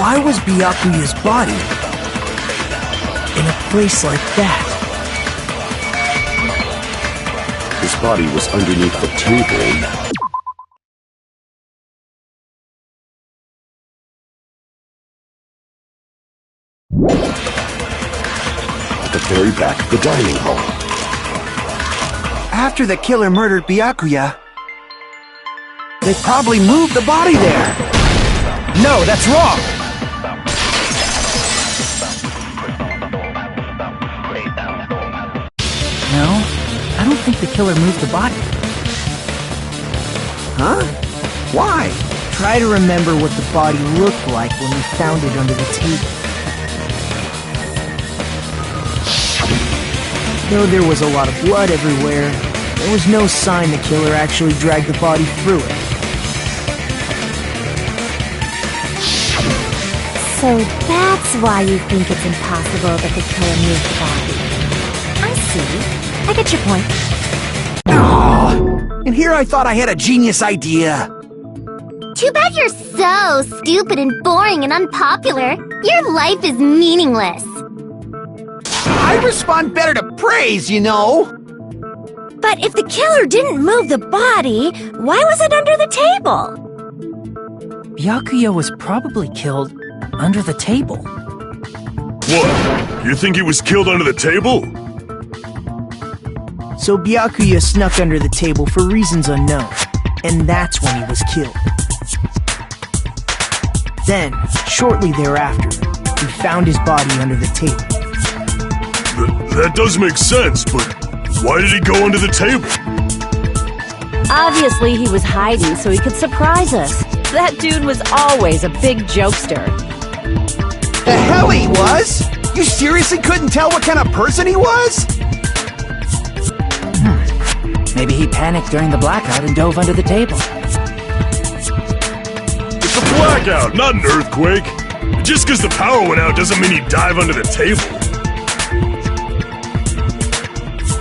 why was Byakuya's body in a place like that? His body was underneath the table. At the very back of the dining hall. After the killer murdered Byakuya, they probably moved the body there. No, that's wrong! No, I don't think the killer moved the body. Huh? Why? Try to remember what the body looked like when we found it under the table. Though there was a lot of blood everywhere, there was no sign the killer actually dragged the body through it. So that's why you think it's impossible that the killer moved the body. I see. I get your point. Aww. And here I thought I had a genius idea. Too bad you're so stupid and boring and unpopular. Your life is meaningless. I respond better to praise, you know. But if the killer didn't move the body, why was it under the table? Byakuya was probably killed under the table. What? You think he was killed under the table? So Byakuya snuck under the table for reasons unknown, and that's when he was killed. Then, shortly thereafter, we found his body under the table. That does make sense, but why did he go under the table? Obviously, he was hiding so he could surprise us. That dude was always a big jokester. The hell he was? You seriously couldn't tell what kind of person he was? Maybe he panicked during the blackout and dove under the table. It's a blackout, not an earthquake. Just because the power went out doesn't mean he'd dive under the table.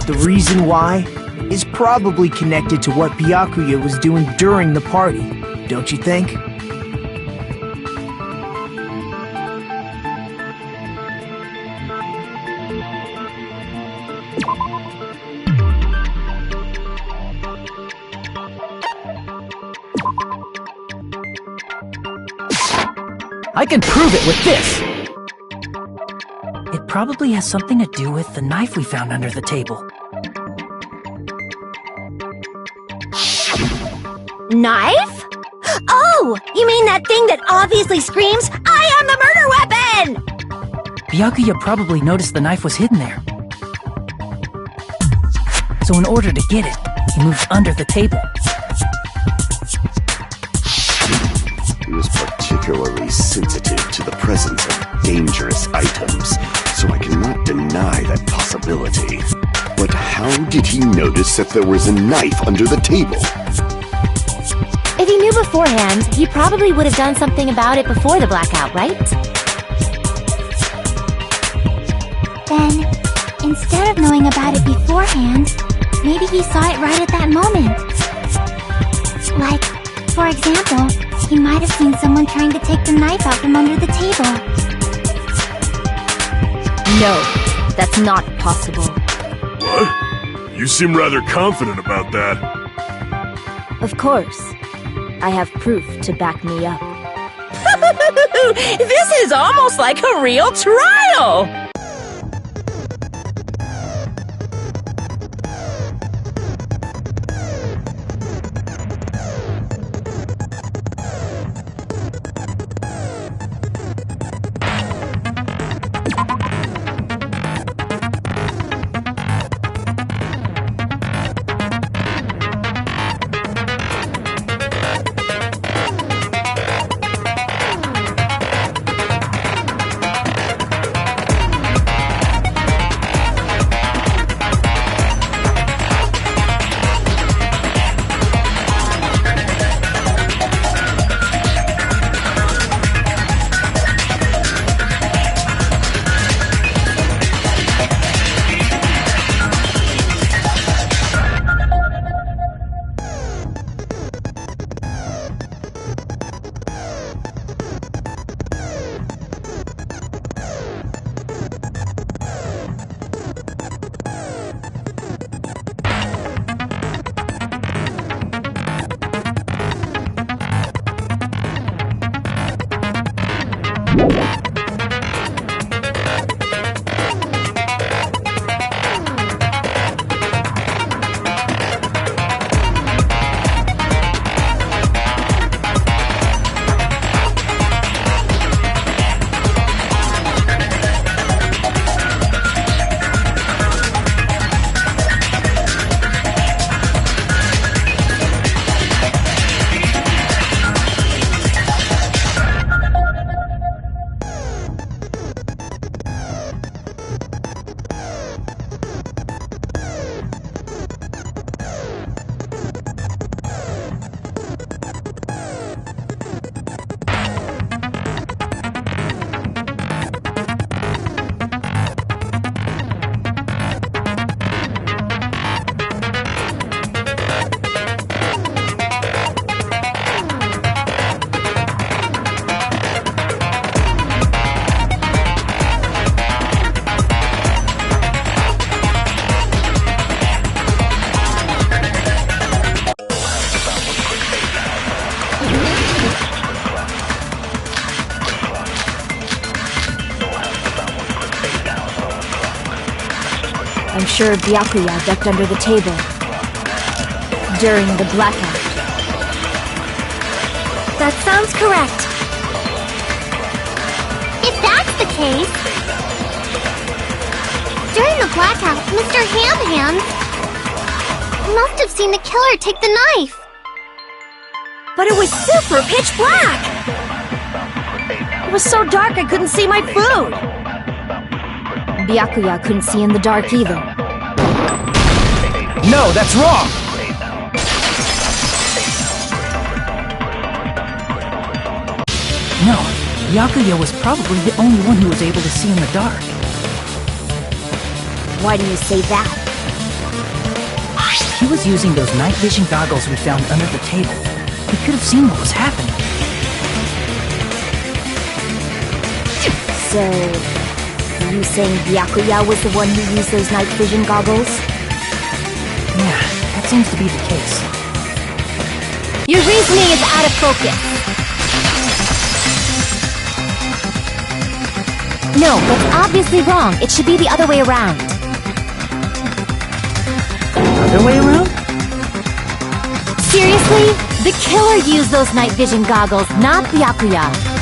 The reason why is probably connected to what Byakuya was doing during the party, don't you think? I can prove it with this! It probably has something to do with the knife we found under the table. Knife? Oh! You mean that thing that obviously screams, I am the murder weapon! Byakuya probably noticed the knife was hidden there. So in order to get it, he moved under the table. He was particularly sensitive to the presence of dangerous items, so I cannot deny that possibility. But how did he notice that there was a knife under the table? If he knew beforehand, he probably would have done something about it before the blackout, right? Then, instead of knowing about it beforehand, maybe he saw it right at that moment. Like, for example, he might have seen someone trying to take the knife out from under the table. No, that's not possible. What? You seem rather confident about that. Of course. I have proof to back me up. This is almost like a real trial! I'm sure Byakuya ducked under the table during the blackout. That sounds correct. If that's the case... During the blackout, Mr. Ham Hands must have seen the killer take the knife. But it was super pitch black! It was so dark I couldn't see my food! Byakuya couldn't see in the dark either. No, that's wrong! No, Byakuya was probably the only one who was able to see in the dark. Why do you say that? He was using those night vision goggles we found under the table. He could have seen what was happening. So, are you saying Byakuya was the one who used those night vision goggles? Yeah, that seems to be the case. Your reasoning is out of focus. No, that's obviously wrong. It should be the other way around. Other way around? Seriously? The killer used those night vision goggles, not Byakuya.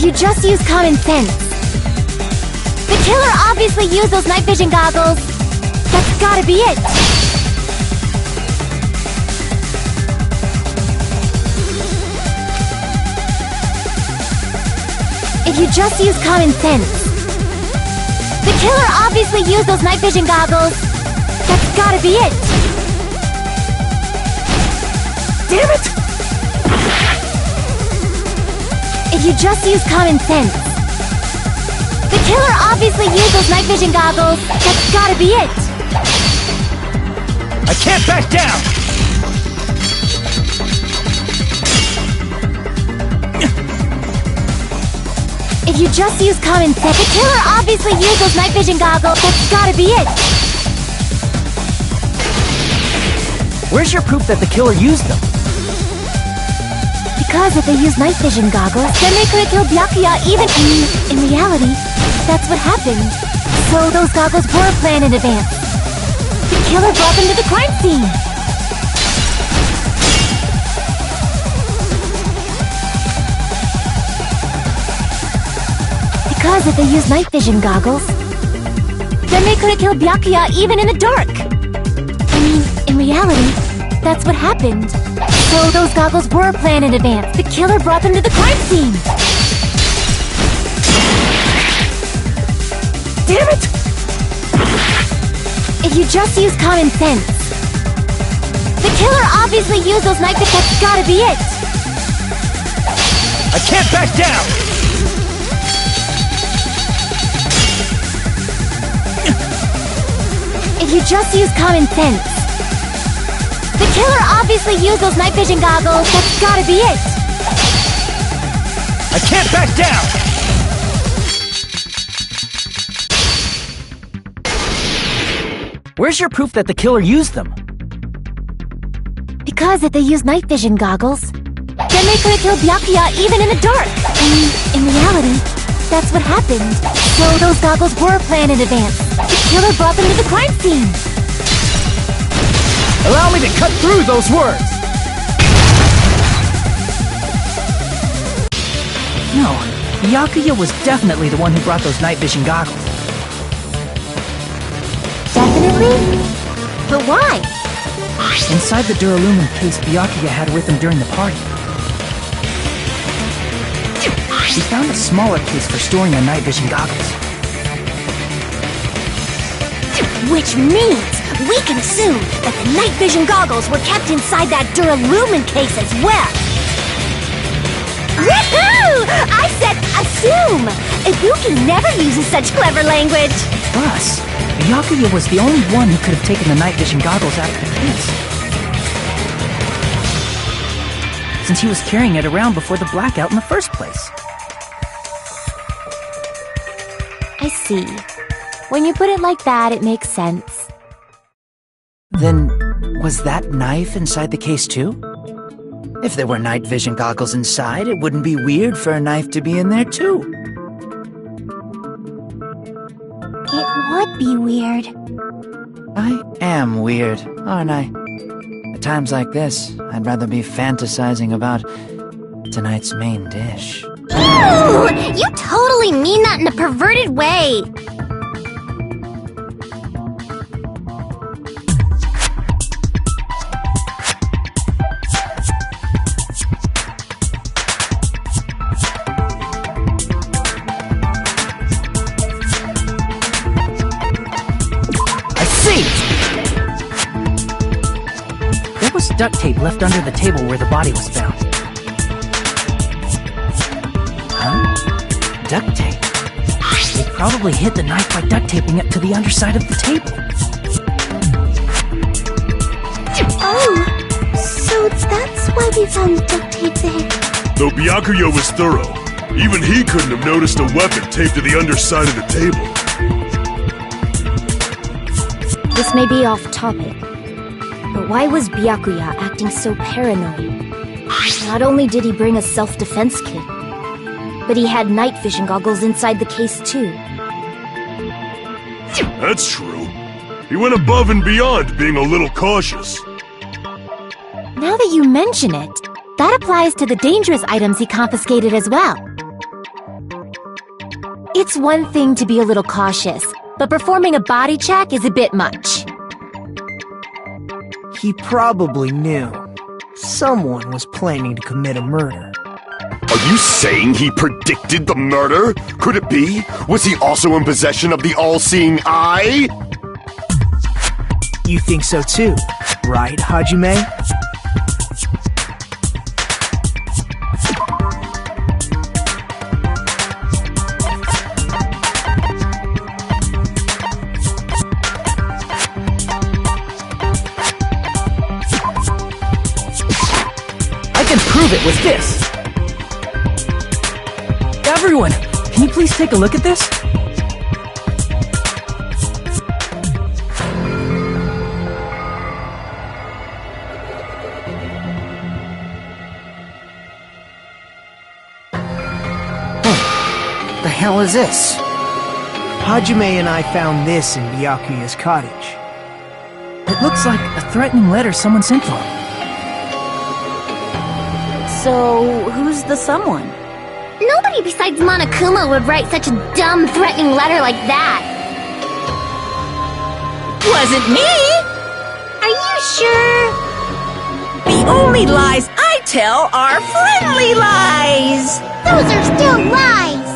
you just use common sense. The killer obviously used those night vision goggles. That's gotta be it. If you just use common sense. The killer obviously used those night vision goggles. That's gotta be it. Damn it! If you just use common sense. The killer obviously used those night vision goggles. That's gotta be it. I can't back down! If you just use common sense. The killer obviously used those night vision goggles. That's gotta be it. Where's your proof that the killer used them? Because if they used night vision goggles, then they could have killed Byakuya even in reality, that's what happened. So those goggles were planned in advance. The killer brought them to the crime scene. Because if they used night vision goggles, then they could have killed Byakuya even in the dark. I mean, in reality, that's what happened. So those goggles were planned in advance. The killer brought them to the crime scene. Damn it! If you just use common sense. The killer obviously used those night vision. That's gotta be it. I can't back down! If you just use common sense. The killer obviously used those night vision goggles. That's gotta be it. I can't back down! Where's your proof that the killer used them? Because if they used night vision goggles, then they could have killed Byakuya even in the dark. I mean, in reality, that's what happened. So those goggles were planned in advance. The killer brought them to the crime scene. Allow me to cut through those words! No, Byakuya was definitely the one who brought those night vision goggles. Definitely? But why? Inside the Duralumin case Byakuya had with him during the party, he found a smaller case for storing the night vision goggles. Which means we can assume that the night vision goggles were kept inside that Duralumin case as well. Woohoo! I said assume! Ibuki never uses such clever language. Plus, Byakuya was the only one who could have taken the night vision goggles out of the case, since he was carrying it around before the blackout in the first place. I see. When you put it like that, it makes sense. Then, was that knife inside the case too? If there were night vision goggles inside, it wouldn't be weird for a knife to be in there too. It would be weird. I am weird, aren't I? At times like this, I'd rather be fantasizing about tonight's main dish. Ooh! You totally mean that in a perverted way. There was duct tape left under the table where the body was found. Huh? Duct tape? They probably hid the knife by duct taping it to the underside of the table. Oh, so that's why we found duct tape there. Though Byakuya was thorough, even he couldn't have noticed a weapon taped to the underside of the table. This may be off topic, but why was Byakuya acting so paranoid? Not only did he bring a self-defense kit, but he had night vision goggles inside the case too. That's true. He went above and beyond, being a little cautious. Now that you mention it, that applies to the dangerous items he confiscated as well. It's one thing to be a little cautious, but performing a body check is a bit much. He probably knew someone was planning to commit a murder. Are you saying he predicted the murder? Could it be? Was he also in possession of the all-seeing eye? You think so too, right, Hajime? I can prove it with this! Everyone, can you please take a look at this? The hell is this? Hajime and I found this in Byakuya's cottage. It looks like a threatening letter someone sent to him. So, who's the someone? Nobody besides Monokuma would write such a dumb, threatening letter like that. Wasn't me! Are you sure? The only lies I tell are friendly lies! Those are still lies!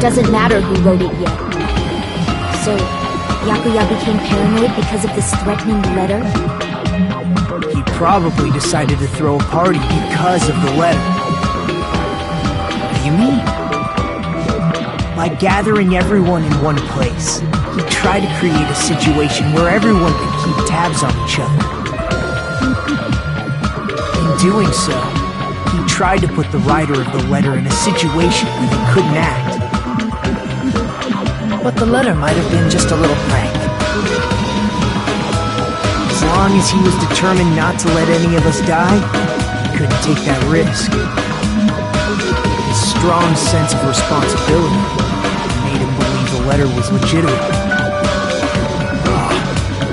Doesn't matter who wrote it yet. So, Byakuya became paranoid because of this threatening letter? He probably decided to throw a party because of the letter. What do you mean? By gathering everyone in one place, he tried to create a situation where everyone could keep tabs on each other. In doing so, he tried to put the writer of the letter in a situation where they couldn't act. But the letter might have been just a little prank. As long as he was determined not to let any of us die, he couldn't take that risk. His strong sense of responsibility made him believe the letter was legitimate.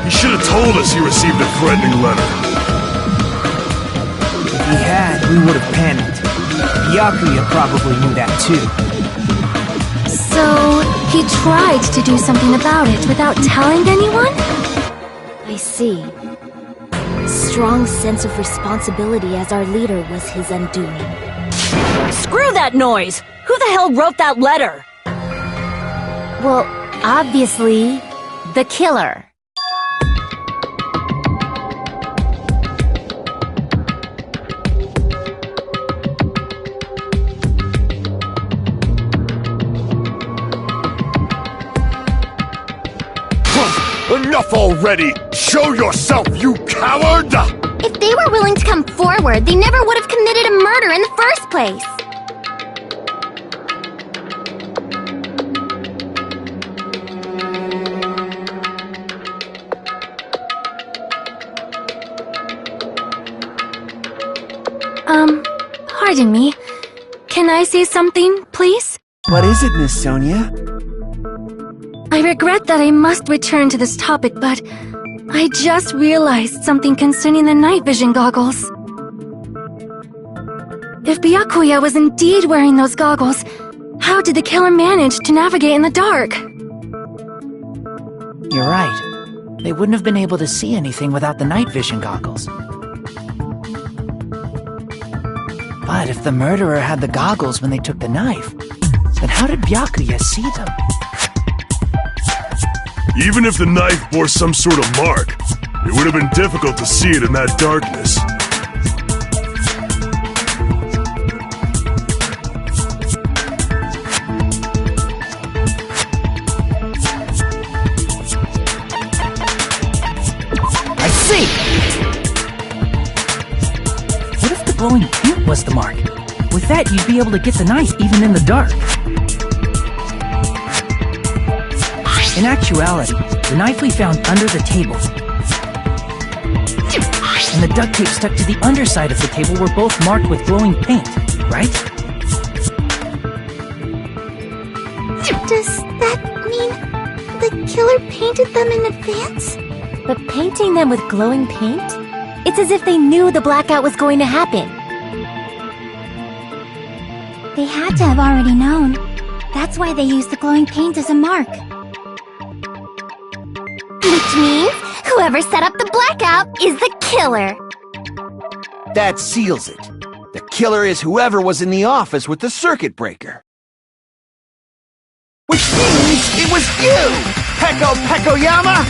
He should have told us he received a threatening letter. If he had, we would have panicked. Byakuya probably knew that too. So, he tried to do something about it without telling anyone? I see. Strong sense of responsibility as our leader was his undoing. Screw that noise! Who the hell wrote that letter? Well, obviously, the killer. Enough already! Show yourself, you coward! If they were willing to come forward, they never would have committed a murder in the first place. Pardon me. Can I say something, please? What is it, Miss Sonia? I regret that I must return to this topic, but I just realized something concerning the night vision goggles. If Byakuya was indeed wearing those goggles, how did the killer manage to navigate in the dark? You're right. They wouldn't have been able to see anything without the night vision goggles. But if the murderer had the goggles when they took the knife, then how did Byakuya see them? Even if the knife bore some sort of mark, it would have been difficult to see it in that darkness. I see! What if the glowing paint was the mark? With that, you'd be able to get the knife even in the dark. In actuality, the knife we found under the table and the duct tape stuck to the underside of the table were both marked with glowing paint, right? Does that mean the killer painted them in advance? But painting them with glowing paint? It's as if they knew the blackout was going to happen. They had to have already known. That's why they use the glowing paint as a mark. Which means whoever set up the blackout is the killer. That seals it. The killer is whoever was in the office with the circuit breaker. Which means it was you, Peko-Yama!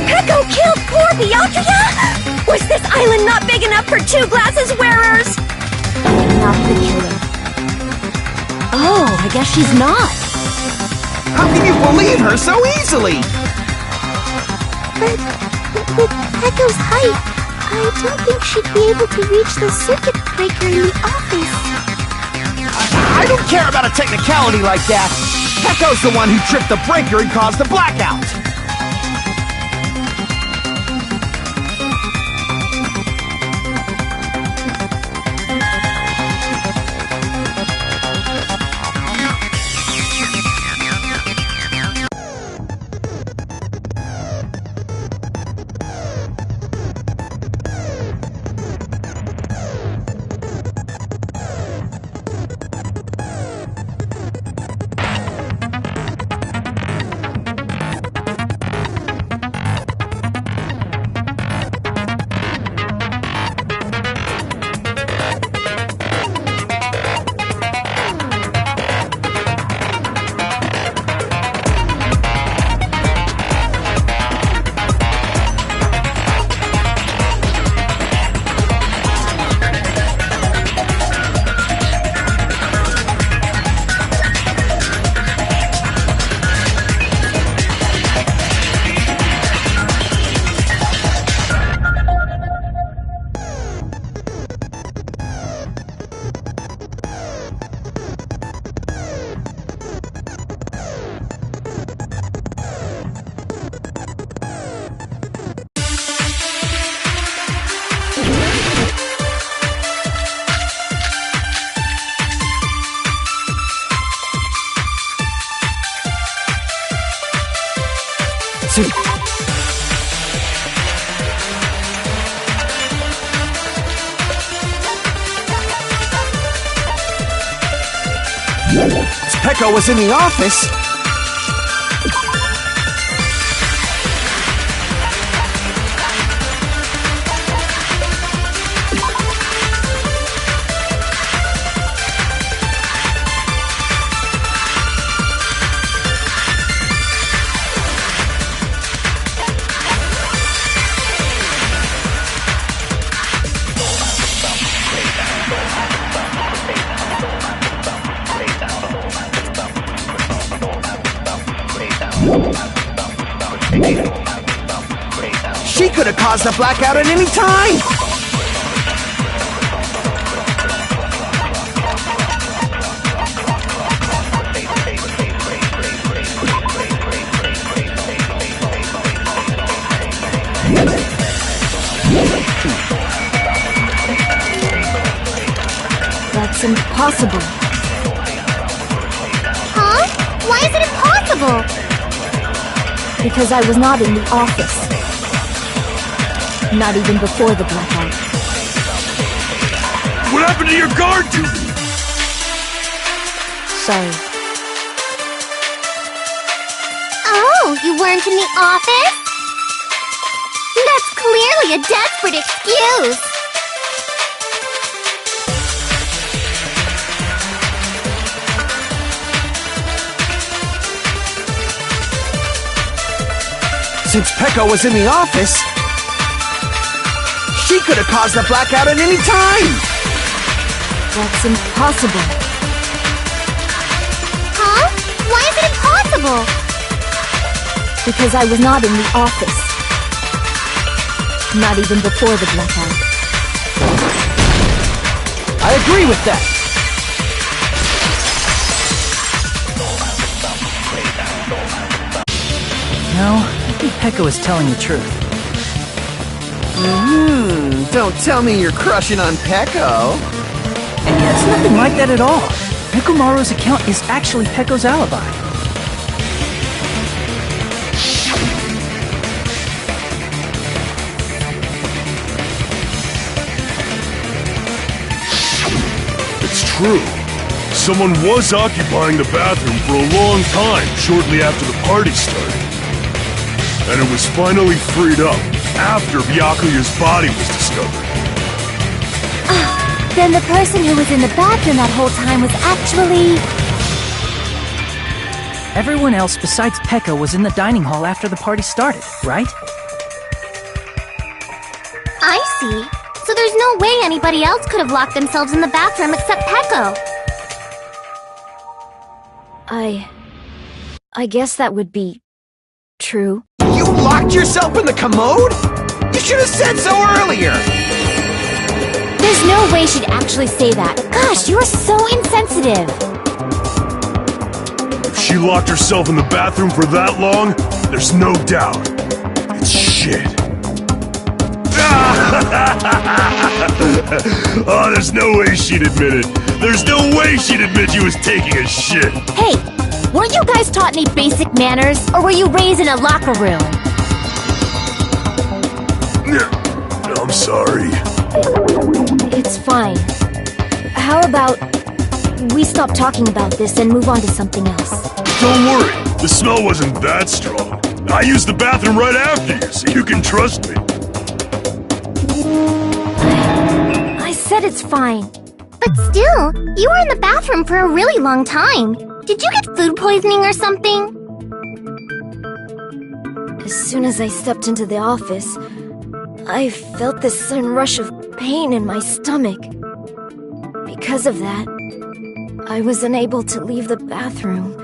Peko killed poor Byakuya? Was this island not big enough for 2 glasses wearers? Not the killer. Oh, I guess she's not. How can you believe her so easily? But with Peko's height, I don't think she'd be able to reach the circuit breaker in the office. I don't care about a technicality like that. Peko's the one who tripped the breaker and caused the blackout. Peko was in the office. She could have caused a blackout at any time! That's impossible. Huh? Why is it impossible? Because I was not in the office. Not even before the blackout. What happened to your guard duty? Sorry. Oh, you weren't in the office? That's clearly a desperate excuse. Since Peko was in the office, she could have caused a blackout at any time! That's impossible. Huh? Why is it impossible? Because I was not in the office. Not even before the blackout. I agree with that! No, I think Peko is telling the truth. Don't tell me you're crushing on Peko. And yet it's nothing like that at all. Nekomaru's account is actually Peko's alibi. It's true. someone was occupying the bathroom for a long time shortly after the party started. And it was finally freed up after Byakuya's body was discovered. Then the person who was in the bathroom that whole time was actually... Everyone else besides Pekka was in the dining hall after the party started, right? I see. So there's no way anybody else could have locked themselves in the bathroom except Pekka. I guess that would be... true. You locked yourself in the commode? You should have said so earlier! There's no way she'd actually say that. Gosh, you are so insensitive. If she locked herself in the bathroom for that long, there's no doubt. It's shit. Oh, there's no way she'd admit it. There's no way she'd admit she was taking a shit. Hey, weren't you guys taught any basic manners? Or were you raised in a locker room? I'm sorry. It's fine. How about we stop talking about this and move on to something else? Don't worry, the smell wasn't that strong. I used the bathroom right after you, so you can trust me. I said it's fine. But still, you were in the bathroom for a really long time. Did you get food poisoning or something? As soon as I stepped into the office, I felt this sudden rush of pain in my stomach. Because of that, I was unable to leave the bathroom,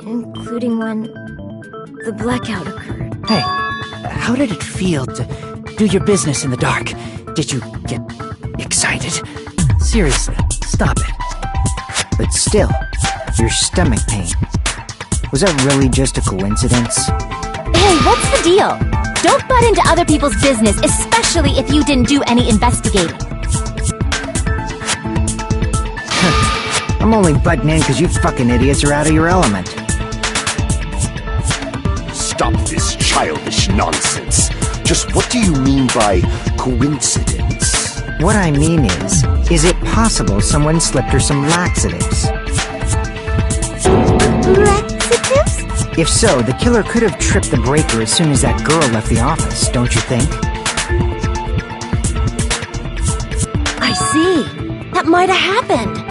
including when the blackout occurred. Hey, how did it feel to do your business in the dark? Did you get excited? Seriously, stop it. But still, your stomach pain. Was that really just a coincidence? Hey, what's the deal? Don't butt into other people's business, especially if you didn't do any investigating. I'm only butting in because you fucking idiots are out of your element. Stop this childish nonsense. Just what do you mean by coincidence? What I mean is it possible someone slipped her some laxatives? Laxatives? If so, the killer could have tripped the breaker as soon as that girl left the office, don't you think? I see. That might have happened.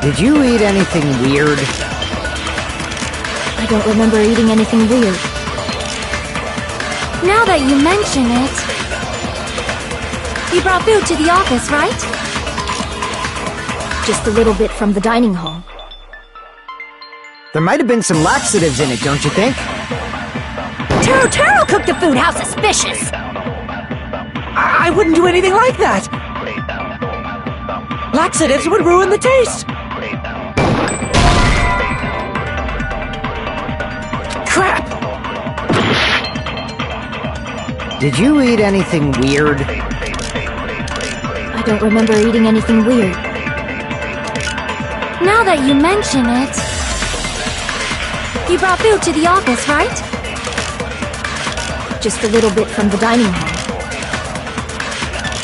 Did you eat anything weird? I don't remember eating anything weird. Now that you mention it... You brought food to the office, right? Just a little bit from the dining hall. There might have been some laxatives in it, don't you think? Taro cooked the food. How suspicious! I wouldn't do anything like that! Laxatives would ruin the taste! Crap! Did you eat anything weird? I don't remember eating anything weird. Now that you mention it... You brought food to the office, right? Just a little bit from the dining hall.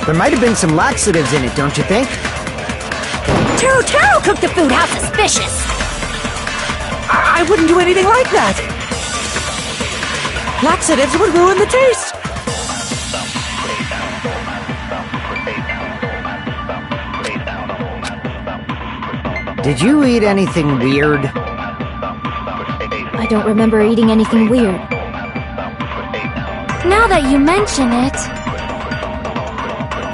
There might have been some laxatives in it, don't you think? Taro cooked the food. How suspicious! I wouldn't do anything like that! Laxatives would ruin the taste! Did you eat anything weird? I don't remember eating anything weird. Now that you mention it...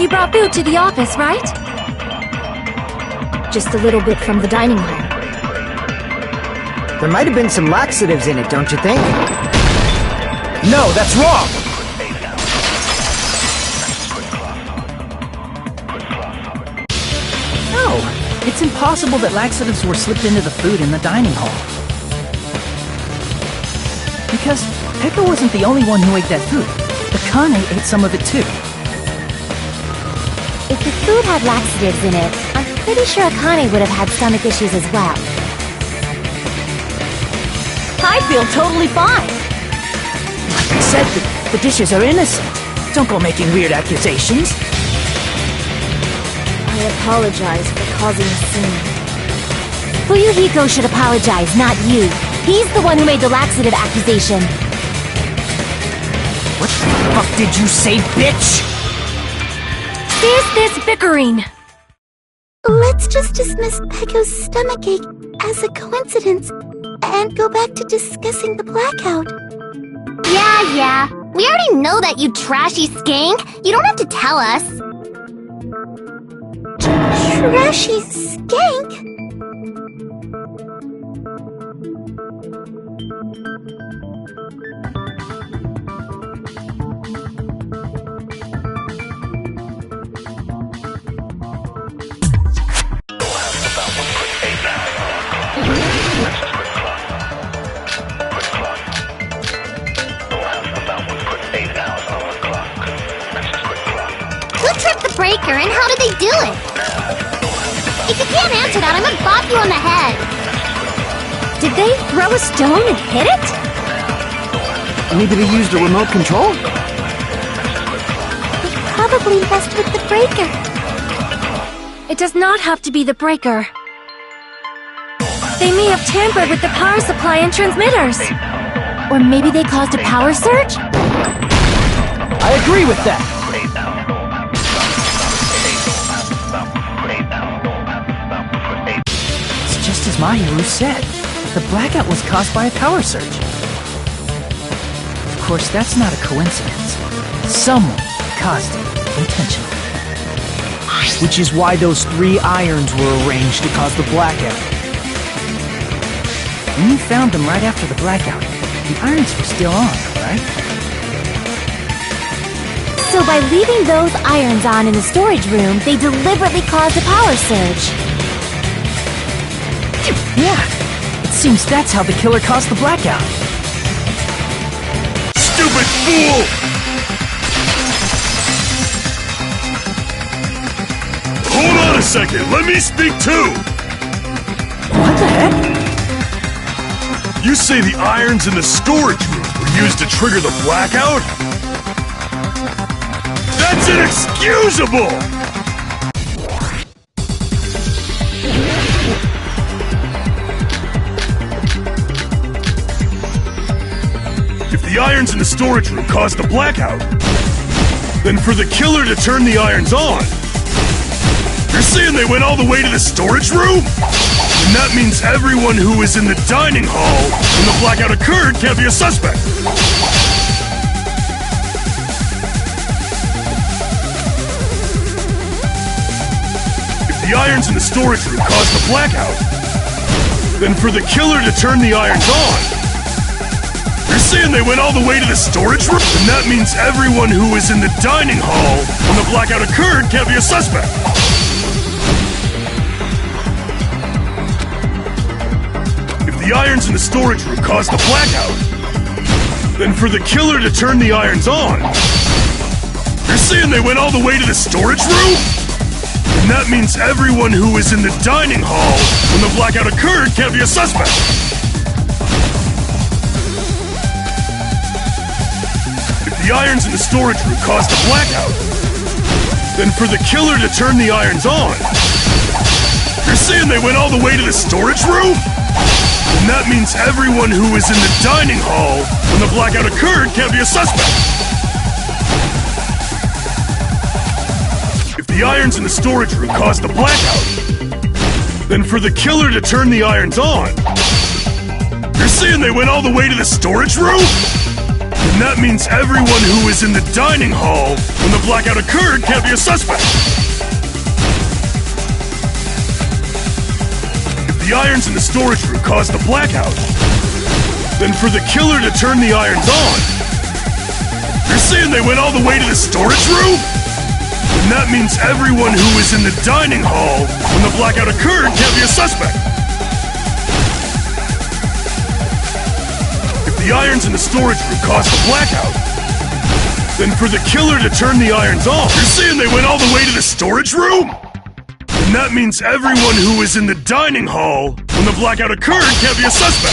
You brought food to the office, right? Just a little bit from the dining hall. There might have been some laxatives in it, don't you think? No, that's wrong! Oh, It's impossible that laxatives were slipped into the food in the dining hall. Because Pekka wasn't the only one who ate that food. Akane ate some of it too. If the food had laxatives in it, I'm pretty sure Akane would have had stomach issues as well. I feel totally fine. Like I said, the dishes are innocent. Don't go making weird accusations. I apologize for causing a scene. Fuyuhiko should apologize, not you. He's the one who made the laxative accusation. What the fuck did you say, bitch? Is this bickering? Let's just dismiss Pekko's stomachache as a coincidence and go back to discussing the blackout. Yeah. We already know that, you trashy skank. You don't have to tell us. Trashy skank? Breaker, and how did they do it? If you can't answer that, I'm gonna bop you on the head. Did they throw a stone and hit it? Maybe they used a remote control? They probably messed with the breaker. It does not have to be the breaker. They may have tampered with the power supply and transmitters. Or maybe they caused a power surge? I agree with that. Just as Mahiru said, the blackout was caused by a power surge. Of course, that's not a coincidence. Someone caused it intentionally. Which is why those 3 irons were arranged to cause the blackout. When you found them right after the blackout, the irons were still on, right? So by leaving those irons on in the storage room, they deliberately caused a power surge. Yeah, it seems that's how the killer caused the blackout. Stupid fool! Hold on a second, let me speak too! What the heck? You say the irons in the storage room were used to trigger the blackout? That's inexcusable! The irons in the storage room caused the blackout. Then for the killer to turn the irons on, you're saying they went all the way to the storage room? And that means everyone who was in the dining hall when the blackout occurred can't be a suspect. If the irons in the storage room caused the blackout, then for the killer to turn the irons on, you're saying they went all the way to the storage room? And that means everyone who was in the dining hall when the blackout occurred can't be a suspect. If the irons in the storage room caused the blackout, then for the killer to turn the irons on, you're saying they went all the way to the storage room? And that means everyone who was in the dining hall when the blackout occurred can't be a suspect. The irons in the storage room caused the blackout. Then for the killer to turn the irons on, you're saying they went all the way to the storage room? And that means everyone who was in the dining hall when the blackout occurred can't be a suspect. If the irons in the storage room caused the blackout, then for the killer to turn the irons on, you're saying they went all the way to the storage room? And that means everyone who was in the dining hall when the blackout occurred can't be a suspect. If the irons in the storage room caused the blackout, then for the killer to turn the irons on, you're saying they went all the way to the storage room? And then that means everyone who was in the dining hall when the blackout occurred can't be a suspect. If the irons in the storage room caused the blackout, then for the killer to turn the irons off, you're saying they went all the way to the storage room? And that means everyone who was in the dining hall when the blackout occurred can't be a suspect.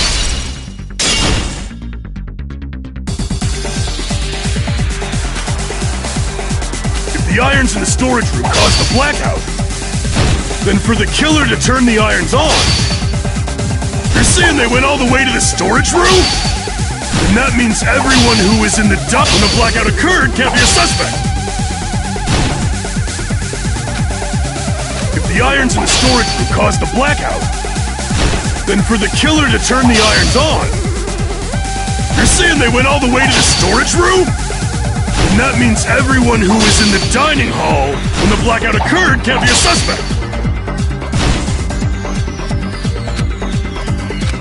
If the irons in the storage room caused the blackout, then for the killer to turn the irons on, you're saying they went all the way to the storage room? And that means everyone who was in the when the blackout occurred can't be a suspect. If the irons in the storage room caused the blackout, then for the killer to turn the irons on, you're saying they went all the way to the storage room? And that means everyone who was in the dining hall when the blackout occurred can't be a suspect.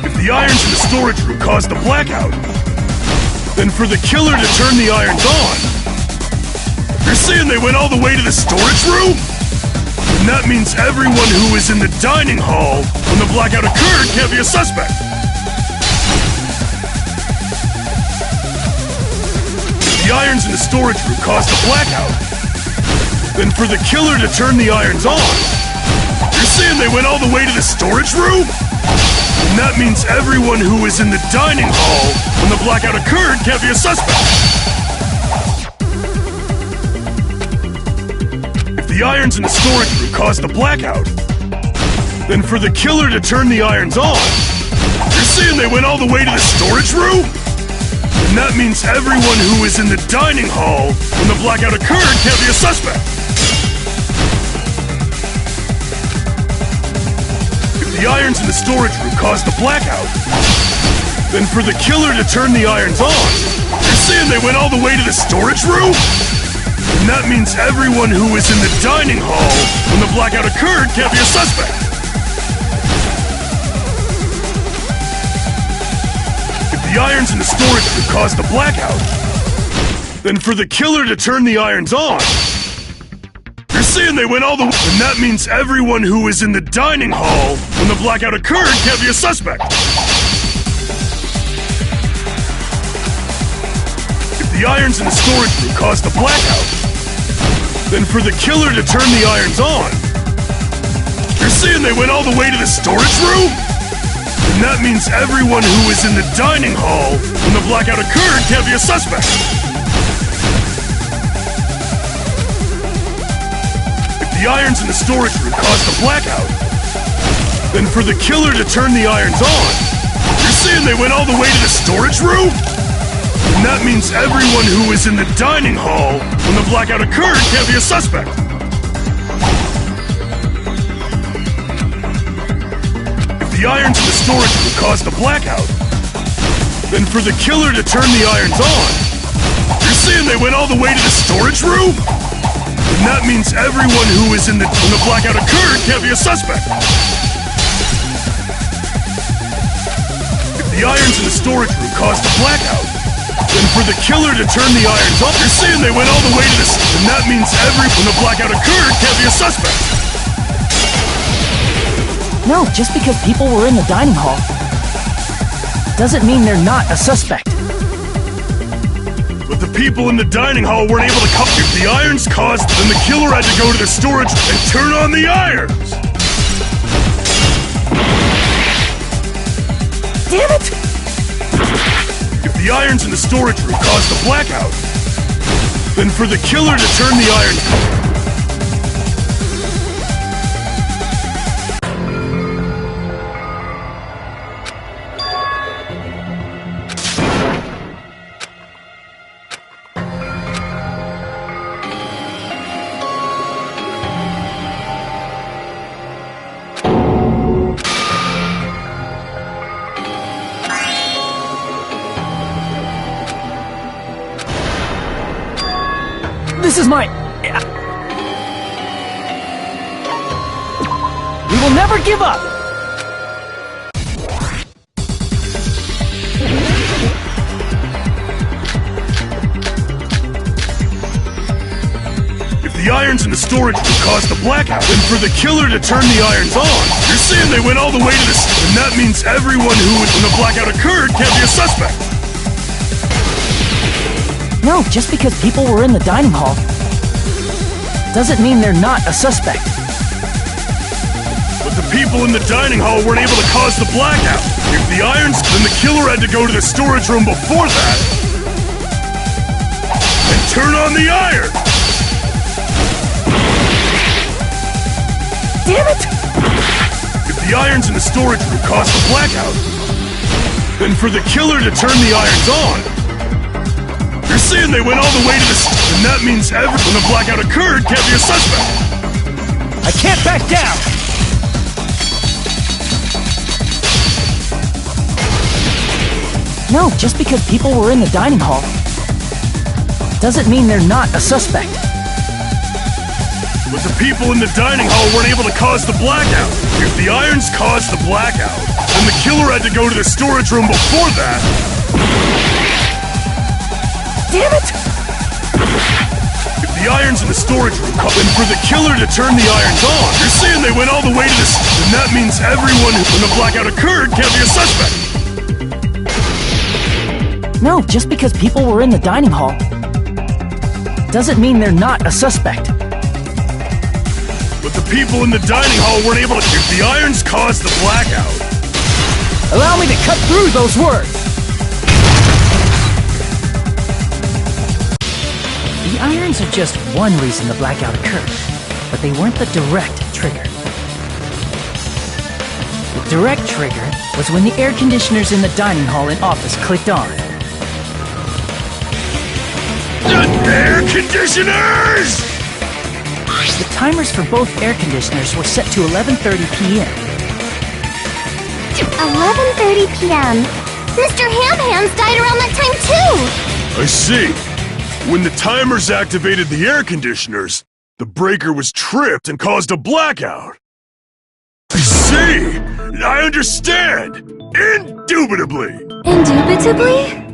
If the irons in the storage room caused the blackout, then for the killer to turn the irons on, you're saying they went all the way to the storage room? And that means everyone who was in the dining hall when the blackout occurred can't be a suspect. If the irons in the storage room caused the blackout, then for the killer to turn the irons on, you're saying they went all the way to the storage room? And that means everyone who was in the dining hall when the blackout occurred can't be a suspect. If the irons in the storage room caused the blackout, then for the killer to turn the irons on, you're saying they went all the way to the storage room? And that means everyone who was in the dining hall when the blackout occurred can't be a suspect. The irons in the storage room caused the blackout, then for the killer to turn the irons on, you're saying they went all the way to the storage room? And that means everyone who was in the dining hall when the blackout occurred can't be a suspect. If the irons in the storage room caused the blackout, then for the killer to turn the irons on, you're saying they went all the way, and that means everyone who was in the dining hall when the blackout occurred can't be a suspect. If the irons in the storage room caused the blackout, then for the killer to turn the irons on, you're saying they went all the way to the storage room? And that means everyone who was in the dining hall when the blackout occurred can't be a suspect. The irons in the storage room caused the blackout, then for the killer to turn the irons on, you're saying they went all the way to the storage room? And that means everyone who was in the dining hall when the blackout occurred can't be a suspect. If the irons in the storage room caused the blackout, then for the killer to turn the irons on, you're saying they went all the way to the storage room? And that means everyone who was in when the blackout occurred can't be a suspect. If the irons in the storage room caused the blackout, then for the killer to turn the irons off, you're saying they went all the way to this, and that means when the blackout occurred can't be a suspect. No, just because people were in the dining hall doesn't mean they're not a suspect. But the people in the dining hall weren't able to come. If the irons caused, then the killer had to go to the storage and turn on the irons! Damn it! If the irons in the storage room caused the blackout, then for the killer to turn the irons... This is my... We will never give up! If the irons in in the storage room caused the blackout, and for the killer to turn the irons on, you're saying they went all the way to this, and that means everyone who was when the blackout occurred can't be a suspect. No, just because people were in the dining hall doesn't mean they're not a suspect. But the people in the dining hall weren't able to cause the blackout. If the irons, then the killer had to go to the storage room before that and turn on the iron. Damn it! If the irons in the storage room caused the blackout, then for the killer to turn the irons on, you're saying they went all the way to this, and that means when the blackout occurred can't be a suspect. I can't back down! No, just because people were in the dining hall doesn't mean they're not a suspect. But the people in the dining hall weren't able to cause the blackout. If the irons caused the blackout, then the killer had to go to the storage room before that. Damn it! If the irons in the storage room, then for the killer to turn the irons on, you're saying they went all the way to this, and that means everyone when the blackout occurred can't be a suspect. No, just because people were in the dining hall doesn't mean they're not a suspect. But the people in the dining hall weren't able to. If the irons caused the blackout. Allow me to cut through those words! The irons are just one reason the blackout occurred, but they weren't the direct trigger. The direct trigger was when the air conditioners in the dining hall and office clicked on. Air conditioners! The timers for both air conditioners were set to 11:30 p.m. 11:30 p.m. Mr. Ham-Hands died around that time too! I see. When the timers activated the air conditioners, the breaker was tripped and caused a blackout. I see! I understand! Indubitably! Indubitably?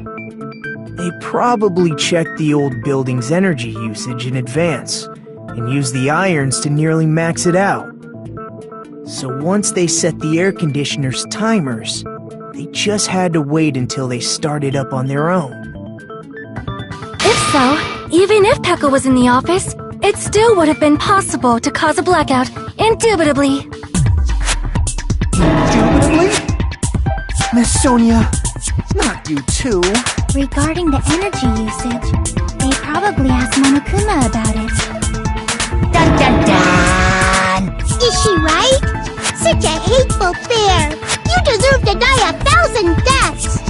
They probably checked the old building's energy usage in advance and used the irons to nearly max it out. So once they set the air conditioner's timers, they just had to wait until they started up on their own. If so, even if Pekka was in the office, it still would have been possible to cause a blackout, indubitably. Indubitably? Miss Sonia, not you too. Regarding the energy usage, they probably asked Monokuma about it. Dun dun dun! Is she right? Such a hateful bear! You deserve to die 1,000 deaths!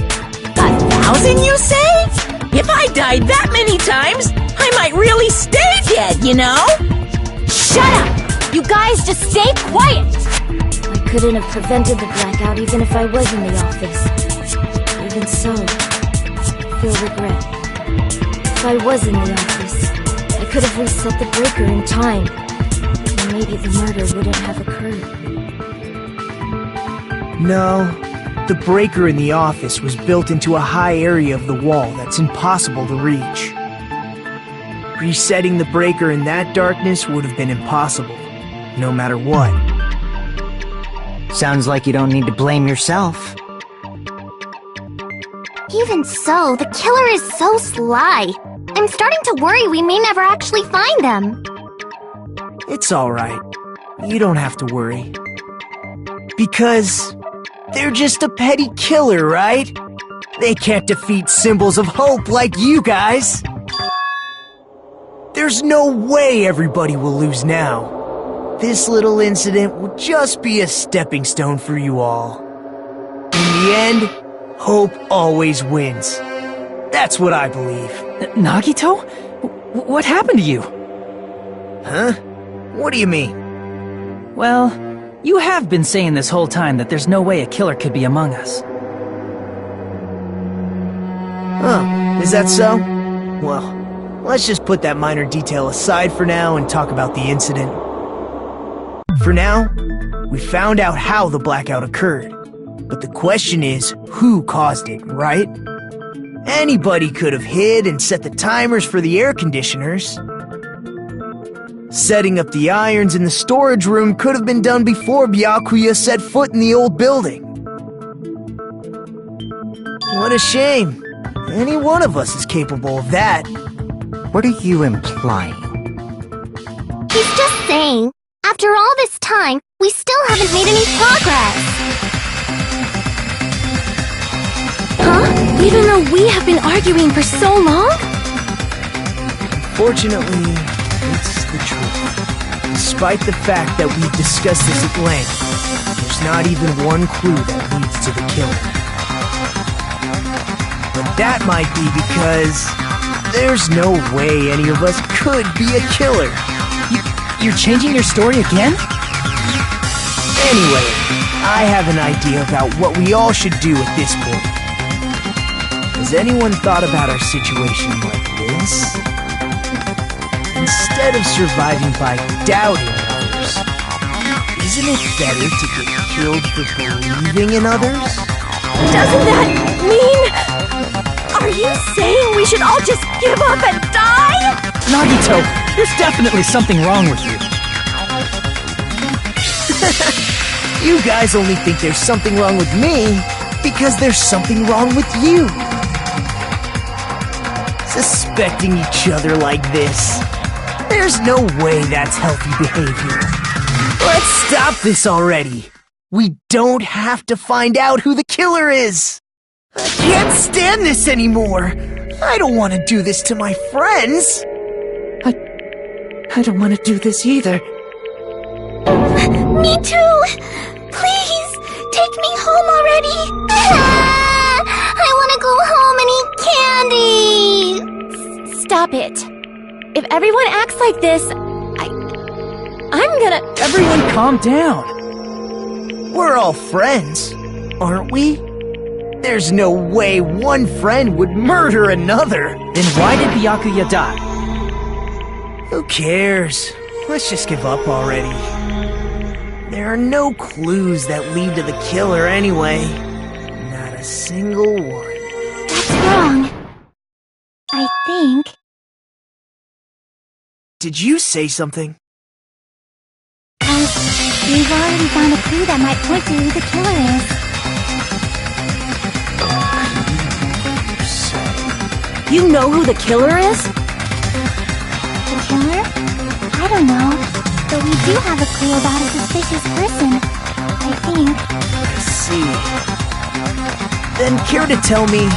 1,000, you say? If I died that many times, I might really stay dead, you know? Shut up! You guys just stay quiet! I couldn't have prevented the blackout even if I was in the office. Even so, I feel regret. If I was in the office, I could have reset the breaker in time, and maybe the murder wouldn't have occurred. No, the breaker in the office was built into a high area of the wall that's impossible to reach. Resetting the breaker in that darkness would have been impossible, no matter what. Sounds like you don't need to blame yourself. Even so, the killer is so sly. I'm starting to worry we may never actually find them. It's alright. You don't have to worry. Because they're just a petty killer, right? They can't defeat symbols of hope like you guys. There's no way everybody will lose now. This little incident will just be a stepping stone for you all. In the end, hope always wins. That's what I believe. Nagito? What happened to you? Huh? What do you mean? Well, you have been saying this whole time that there's no way a killer could be among us. Oh, is that so? Well, let's just put that minor detail aside for now and talk about the incident. For now, we found out how the blackout occurred. But the question is, who caused it, right? Anybody could have hid and set the timers for the air conditioners. Setting up the irons in the storage room could have been done before Byakuya set foot in the old building. What a shame. Any one of us is capable of that. What are you implying? He's just saying, after all this time, we still haven't made any progress. Huh? Even though we have been arguing for so long? Fortunately, it's the truth. Despite the fact that we've discussed this at length, there's not even one clue that leads to the killer. But that might be because there's no way any of us could be a killer. You're changing your story again? Anyway, I have an idea about what we all should do at this point. Has anyone thought about our situation like this? Instead of surviving by doubting others, isn't it better to get killed for believing in others? Doesn't that mean... Are you saying we should all just give up and die? Nagito, there's definitely something wrong with you. You guys only think there's something wrong with me because there's something wrong with you. Suspecting each other like this. There's no way that's healthy behavior. Let's stop this already. We don't have to find out who the killer is. I can't stand this anymore. I don't want to do this to my friends. I don't want to do this either. Me too! Please, take me home already! I want to go home and eat candy! Stop it. If everyone acts like this, I'm gonna... Everyone calm down. We're all friends, aren't we? There's no way one friend would murder another. Then why did Byakuya die? Who cares? Let's just give up already. There are no clues that lead to the killer anyway. Not a single one. That's wrong. I think... Did you say something? We've already found a clue that might point to who the killer is. You know who the killer is? The killer? I don't know. But we do have a clue about a suspicious person. I think. I see. Then care to tell me,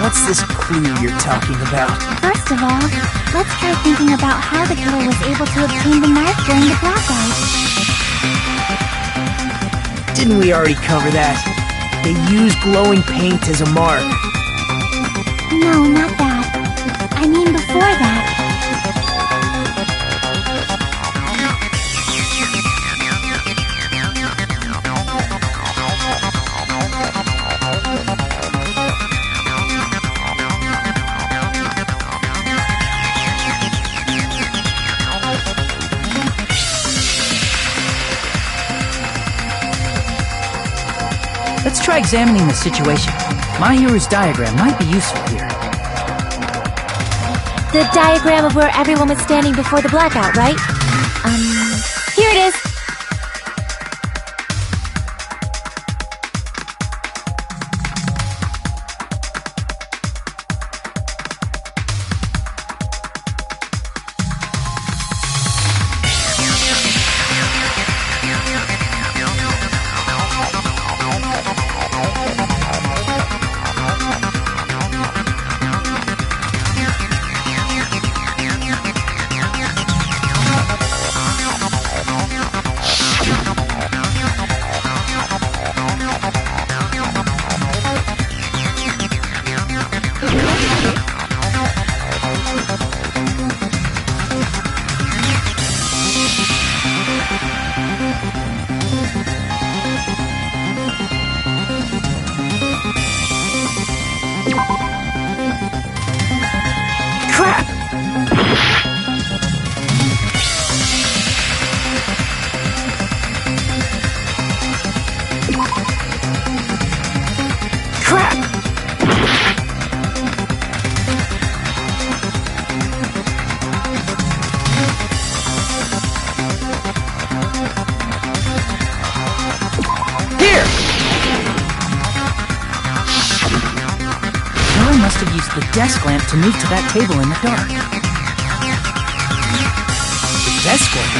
what's this clue you're talking about? First of all, let's try thinking about how the killer was able to obtain the mark during the blackout. Didn't we already cover that? They use glowing paint as a mark. No, not that. I mean before that. Let's try examining the situation. My hero's diagram might be useful here. The diagram of where everyone was standing before the blackout, right? Here it is. the desk lamp to move to that table in the dark. The desk lamp?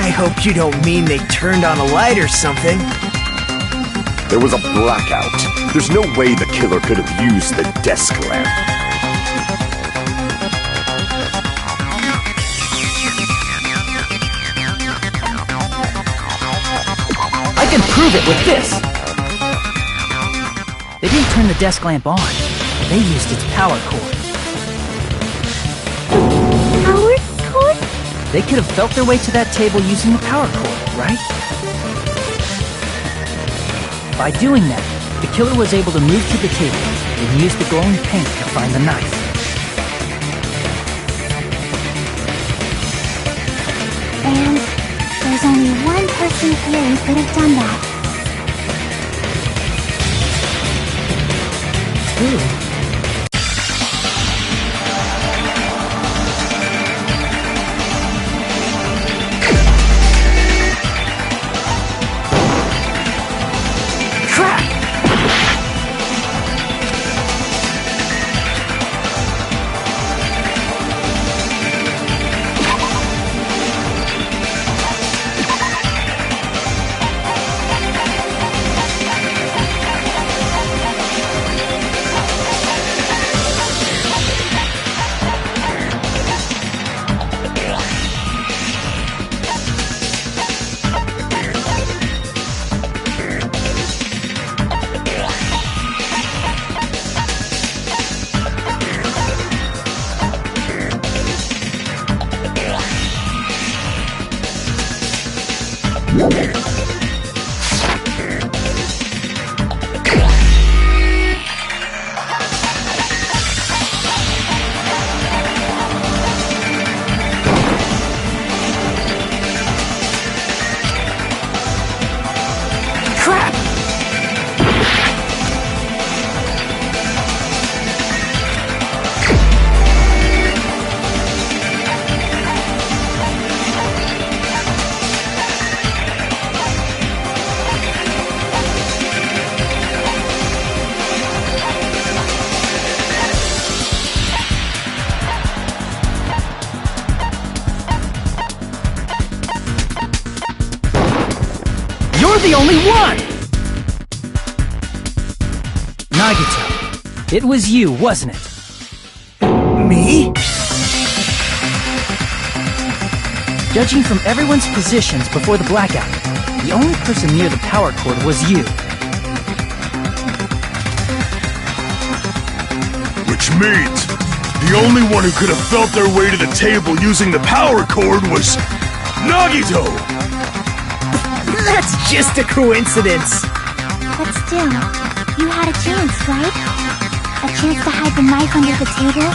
I hope you don't mean they turned on a light or something. There was a blackout. There's no way the killer could have used the desk lamp. I can prove it with this! They didn't turn the desk lamp on. They used its power cord. Power cord? They could have felt their way to that table using the power cord, right? By doing that, the killer was able to move to the table and use the glowing paint to find the knife. And there's only one person here who could have done that. Who? You're the only one! Nagito, it was you, wasn't it? Me? Judging from everyone's positions before the blackout, the only person near the power cord was you. Which means the only one who could have felt their way to the table using the power cord was Nagito! That's just a coincidence. But still, you had a chance, right? A chance to hide the knife under the table?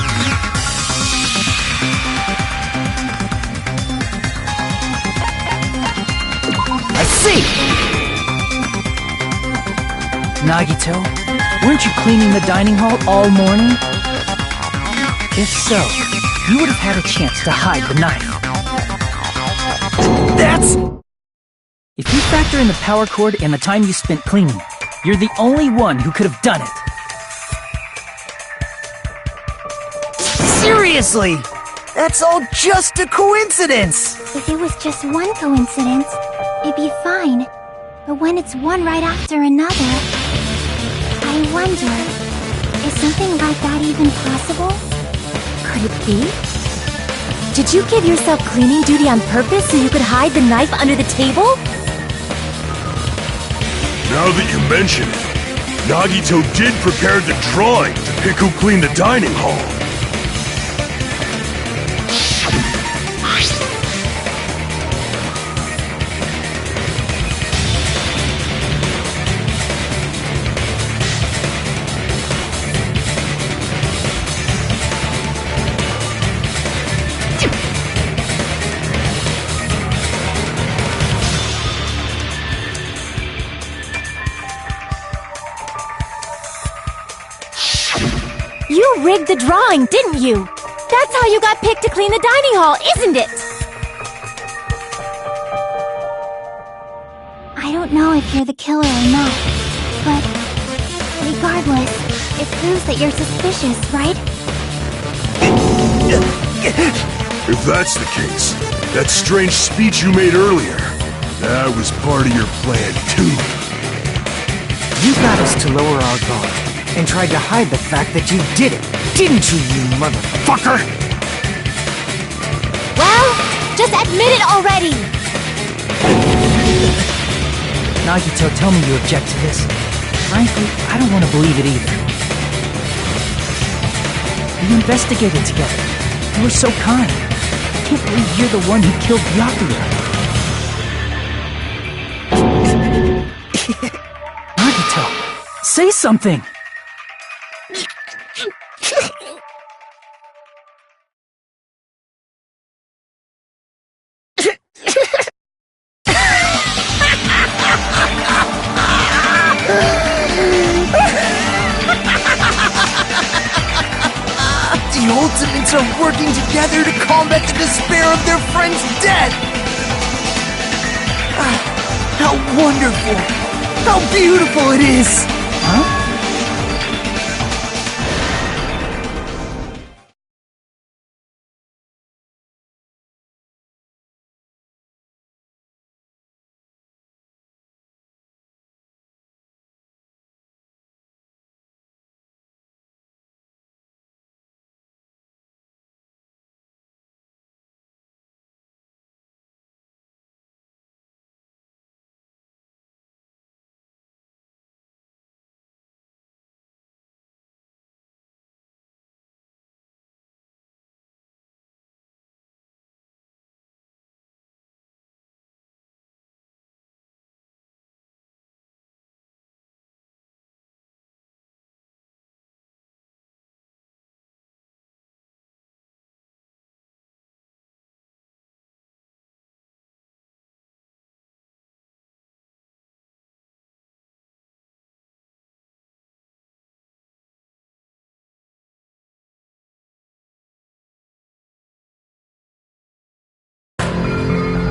I see! Nagito, weren't you cleaning the dining hall all morning? If so, you would have had a chance to hide the knife. That's... If you factor in the power cord and the time you spent cleaning, you're the only one who could have done it. Seriously! That's all just a coincidence! If it was just one coincidence, it'd be fine. But when it's one right after another, I wonder, is something like that even possible? Could it be? Did you give yourself cleaning duty on purpose so you could hide the knife under the table? Now that you mention it, Nagito did prepare the drawing to pick who cleaned the dining hall. You rigged the drawing, didn't you? That's how you got picked to clean the dining hall, isn't it? I don't know if you're the killer or not, but regardless, It proves that you're suspicious, right? If that's the case, that strange speech you made earlier, that was part of your plan too. You got us to lower our guard and tried to hide the fact that you did it, didn't you, you motherfucker? Well, just admit it already! Nagito, tell me you object to this. Frankly, I don't want to believe it either. We investigated together. You were so kind. I can't believe you're the one who killed Byakuya. Nagito, say something! The Ultimates are working together to combat the despair of their friend's death! How wonderful! How beautiful it is! Huh?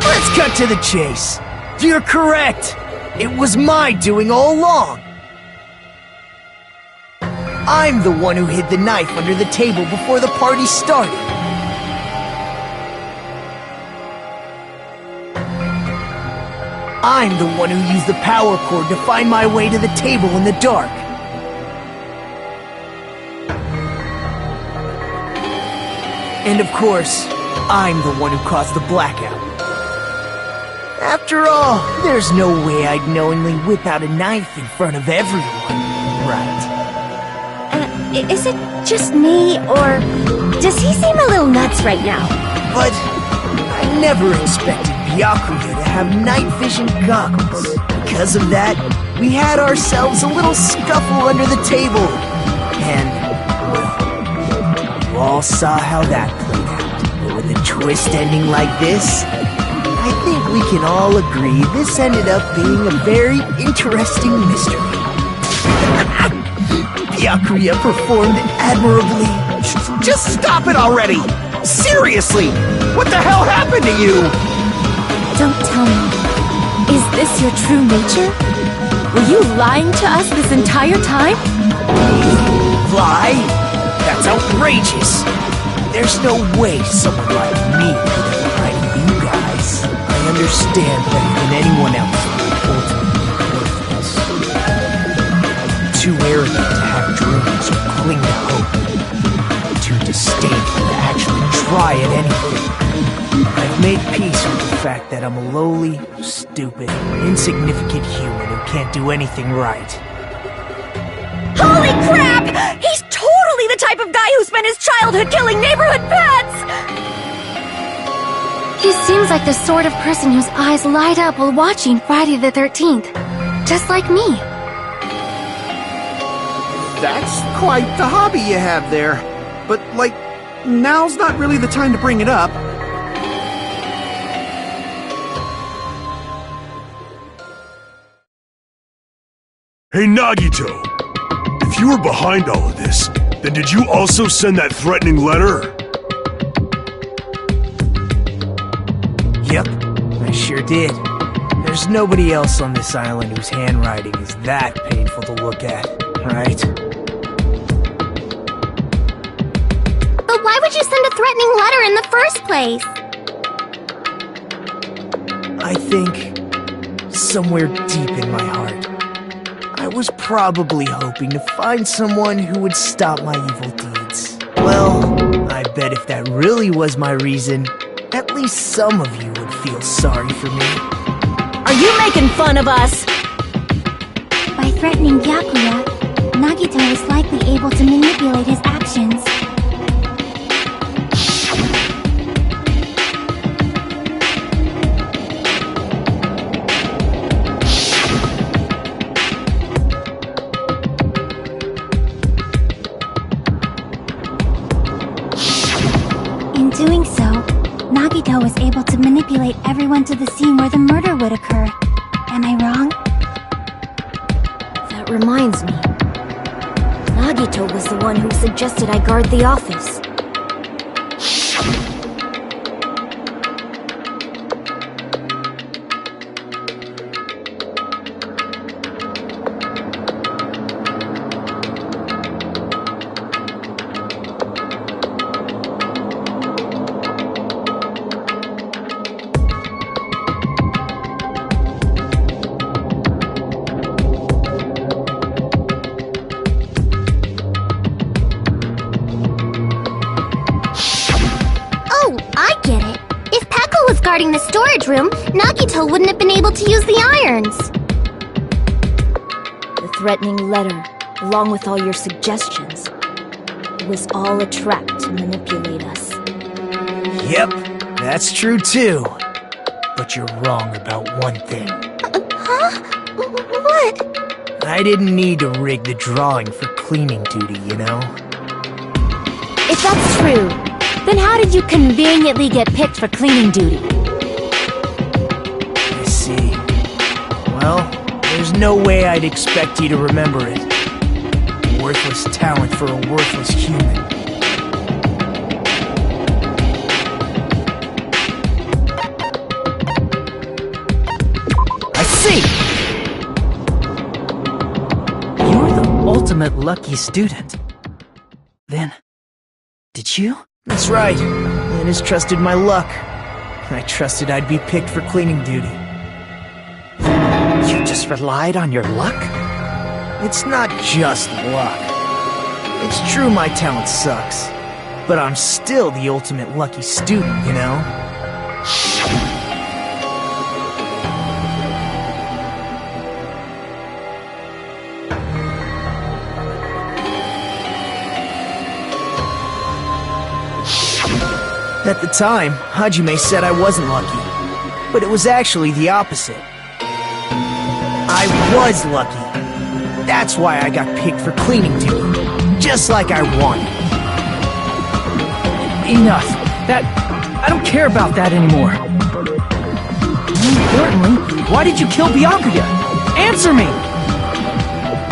Let's cut to the chase. You're correct. It was my doing all along. I'm the one who hid the knife under the table before the party started. I'm the one who used the power cord to find my way to the table in the dark. And of course, I'm the one who caused the blackout. After all, there's no way I'd knowingly whip out a knife in front of everyone, right? Is it just me, or does he seem a little nuts right now? But I never expected Byakuya to have night vision goggles. Because of that, we had ourselves a little scuffle under the table. And, well, you all saw how that played out. But with a twist ending like this, I think we can all agree this ended up being a very interesting mystery. Byakuya performed admirably. Just stop it already! Seriously! What the hell happened to you? Don't tell me. Is this your true nature? Were you lying to us this entire time? Lie? That's outrageous! There's no way someone like me could have lied to you guys. I understand better than anyone else the ultimate worthless. Too arrogant to have dreams or cling to hope. Too disdainful to actually try at anything. I've made peace with the fact that I'm a lowly, stupid, insignificant human who can't do anything right. Holy crap! He's totally the type of guy who spent his childhood killing neighborhood pets! He seems like the sort of person whose eyes light up while watching Friday the 13th. Just like me. That's quite the hobby you have there. But, like, now's not really the time to bring it up. Hey, Nagito! If you were behind all of this, then did you also send that threatening letter? Yep, I sure did. There's nobody else on this island whose handwriting is that painful to look at, right? would you send a threatening letter in the first place? I think, somewhere deep in my heart, I was probably hoping to find someone who would stop my evil deeds. Well, I bet if that really was my reason, at least some of you would feel sorry for me. Are you making fun of us? By threatening Byakuya, Nagito was likely able to manipulate his actions. In doing so, Nagito was able to manipulate everyone to the scene where the murder would occur. Am I wrong? That reminds me. Nagito was the one who suggested I guard the office. Guarding the storage room, Nagito wouldn't have been able to use the irons. The threatening letter, along with all your suggestions, it was all a trap to manipulate us. Yep, that's true too. But you're wrong about one thing. Huh? What? I didn't need to rig the drawing for cleaning duty, you know? If that's true, then how did you conveniently get picked for cleaning duty? I see. Well, there's no way I'd expect you to remember it. A worthless talent for a worthless human. I see! You're the ultimate lucky student. Then, did you? That's right. Linus trusted my luck. I trusted I'd be picked for cleaning duty. You just relied on your luck? It's not just luck. It's true my talent sucks, but I'm still the ultimate lucky student, you know? At the time, Hajime said I wasn't lucky, but it was actually the opposite. I was lucky. That's why I got picked for cleaning duty, just like I wanted. Enough. I don't care about that anymore. More importantly, why did you kill Byakuya? Answer me!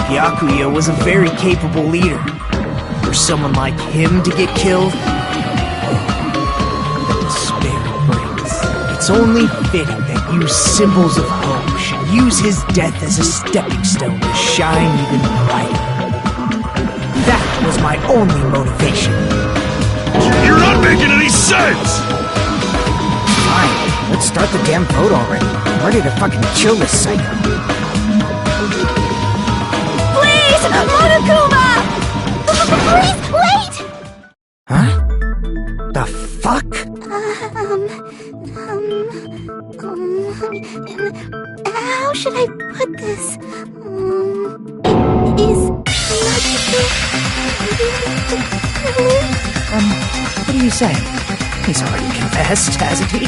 Byakuya was a very capable leader. For someone like him to get killed, it's only fitting that you symbols of hope should use his death as a stepping stone to shine even brighter. That was my only motivation. You're not making any sense! Fine, let's start the damn vote already. I'm ready to fucking kill this psycho. Please, Monokuma! Please, wait! Huh? The fuck? How should I put this? Is What are you saying? He's already confessed, hasn't he?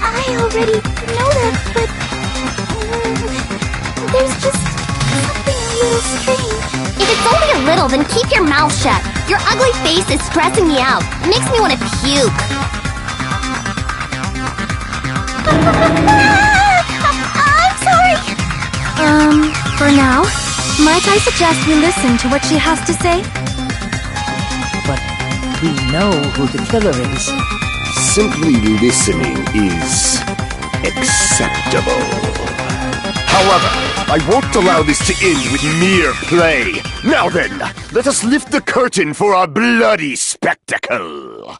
I already know that, but there's just something a little strange. If it's only a little, then keep your mouth shut. Your ugly face is stressing me out. It makes me want to puke. I'm sorry. For now, might I suggest we listen to what she has to say? But we know who the killer is. Simply listening is acceptable. However, I won't allow this to end with mere play. Now then, let us lift the curtain for our bloody spectacle.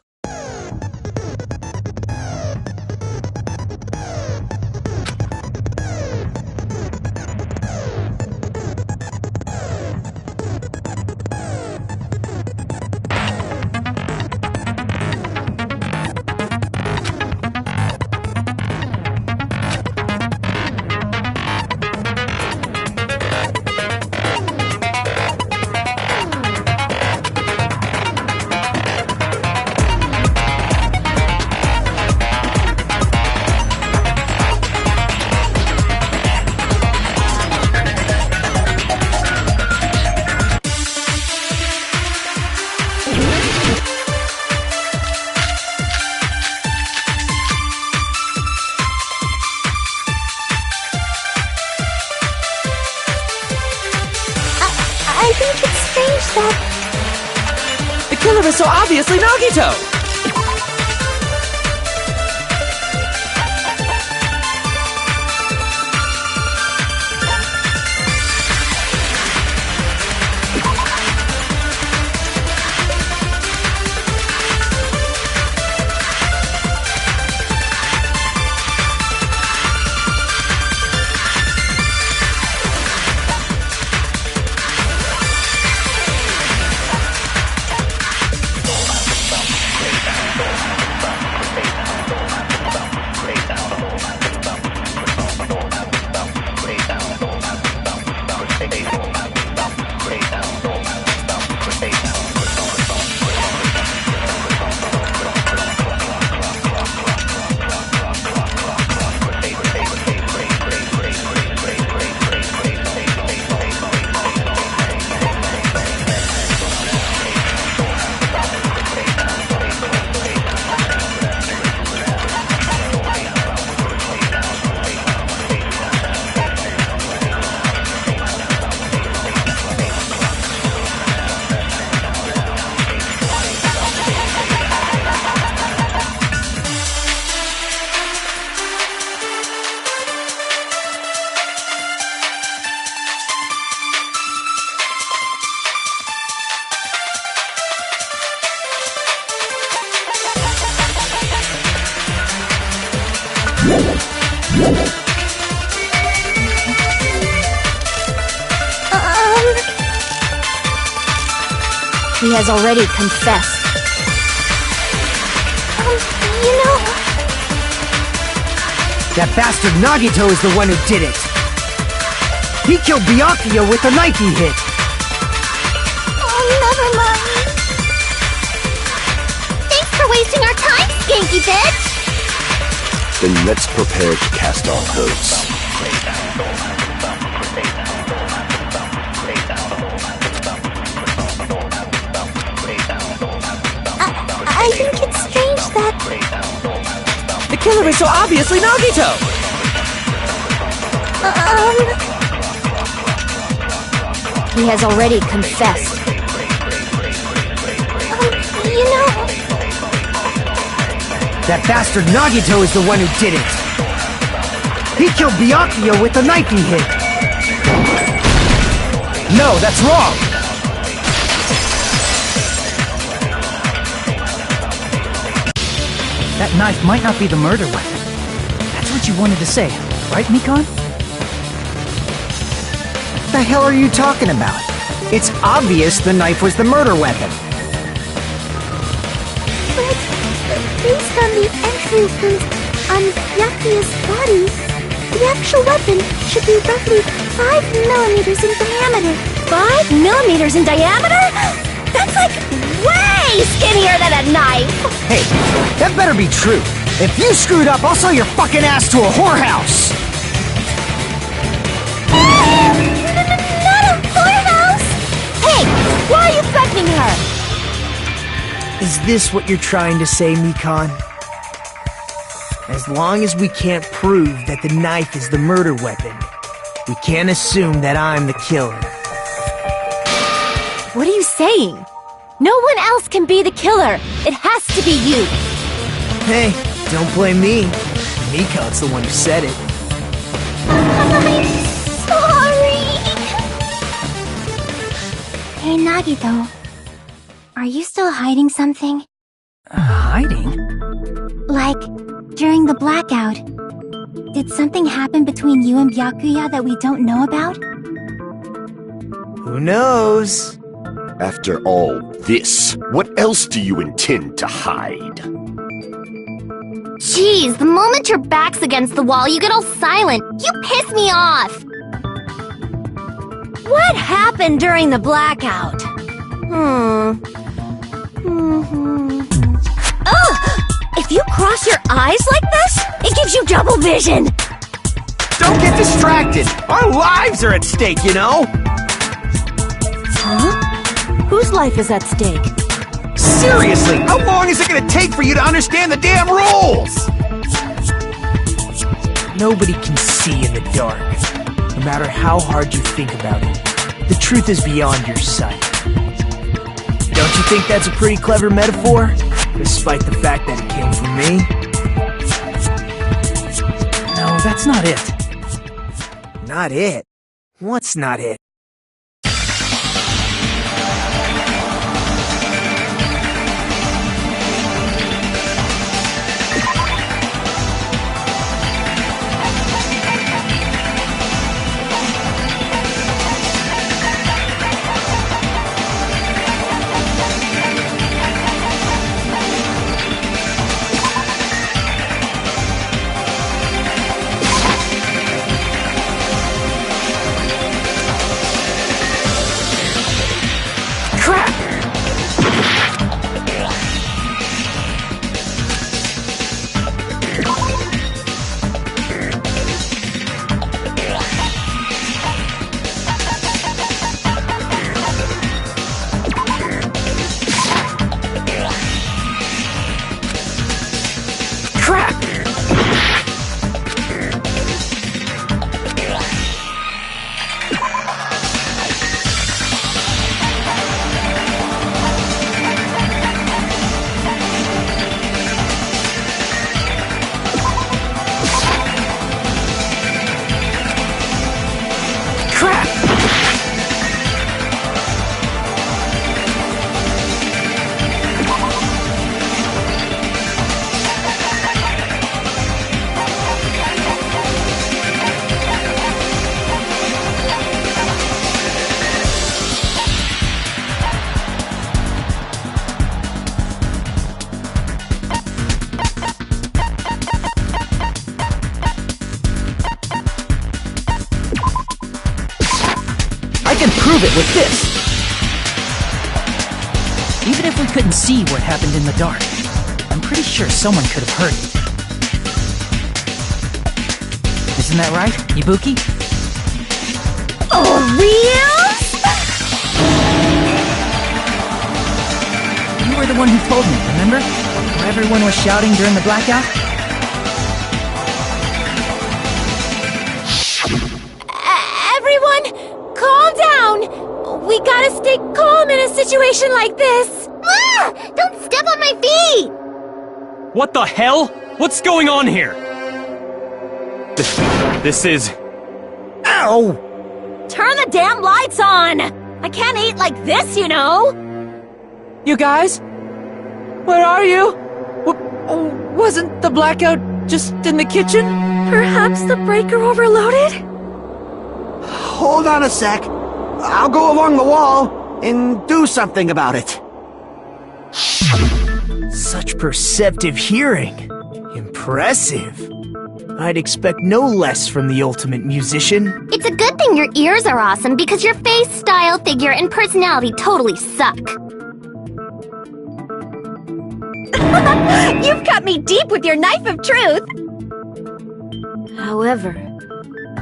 I think it's strange that... The killer is so obviously Nagito! He has already confessed. You know... That bastard Nagito is the one who did it! He killed Byakuya with the knife he hit! Oh, never mind. Thanks for wasting our time, skanky bitch! Then let's prepare to cast our votes. I think it's strange that... The killer is so obviously Nagito! He has already confessed. You know... That bastard Nagito is the one who did it! He killed Byakuya with the knife he hit! No, that's wrong! That knife might not be the murder weapon. That's what you wanted to say, right, Mikon? What the hell are you talking about? It's obvious the knife was the murder weapon. But based on the entry print on Byakuya's body, the actual weapon should be roughly 5 millimeters in diameter. 5 millimeters in diameter? That's like way skinnier than a knife! Hey, that better be true. If you screwed up, I'll sell your fucking ass to a whorehouse! Not a whorehouse! Hey, why are you threatening her? Is this what you're trying to say, Mikon? As long as we can't prove that the knife is the murder weapon, we can't assume that I'm the killer. What are you saying? No one else can be the killer. It has to be you. Hey, don't blame me. Mikon's the one who said it. I'm Hey, Nagito. Are you still hiding something? Hiding? Like, during the blackout, did something happen between you and Byakuya that we don't know about? Who knows? After all this, what else do you intend to hide? Jeez, the moment your back's against the wall, you get all silent. You piss me off. What happened during the blackout? If you cross your eyes like this, it gives you double vision! Don't get distracted! Our lives are at stake, you know? Huh? Whose life is at stake? Seriously, how long is it gonna take for you to understand the damn rules? Nobody can see in the dark, no matter how hard you think about it. The truth is beyond your sight. Don't you think that's a pretty clever metaphor? Despite the fact that it came from me? No, that's not it. Not it? What's not it? Prove it with this! Even if we couldn't see what happened in the dark, I'm pretty sure someone could have heard it. Isn't that right, Ibuki? Oh, real? You were the one who told me, remember? Where everyone was shouting during the blackout? Everyone, calm down! We gotta stay calm in a situation like this! Ah! Don't step on my feet! What the hell? What's going on here? This is... Ow! Turn the damn lights on! I can't eat like this, you know! You guys? Where are you? Wasn't the blackout just in the kitchen? Perhaps the breaker overloaded? Hold on a sec. I'll go along the wall and do something about it. Such perceptive hearing. Impressive. I'd expect no less from the ultimate musician. It's a good thing your ears are awesome because your face, style, figure, and personality totally suck. You've cut me deep with your knife of truth! However,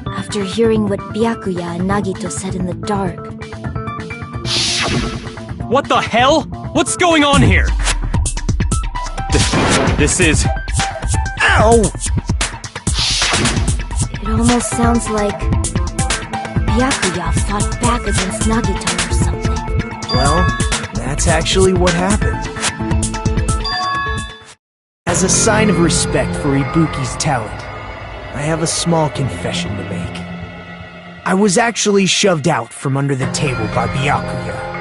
after hearing what Byakuya and Nagito said in the dark... What the hell? What's going on here? This is... Ow! It almost sounds like Byakuya fought back against Nagito or something. Well, that's actually what happened. As a sign of respect for Ibuki's talent, I have a small confession to make. I was actually shoved out from under the table by Byakuya.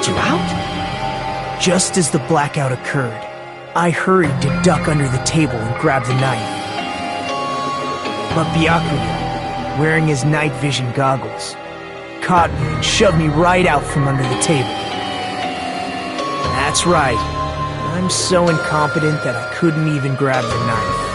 knocked you out? Just as the blackout occurred, I hurried to duck under the table and grab the knife. But Byakuya, wearing his night vision goggles, caught me and shoved me right out from under the table. That's right. I'm so incompetent that I couldn't even grab the knife.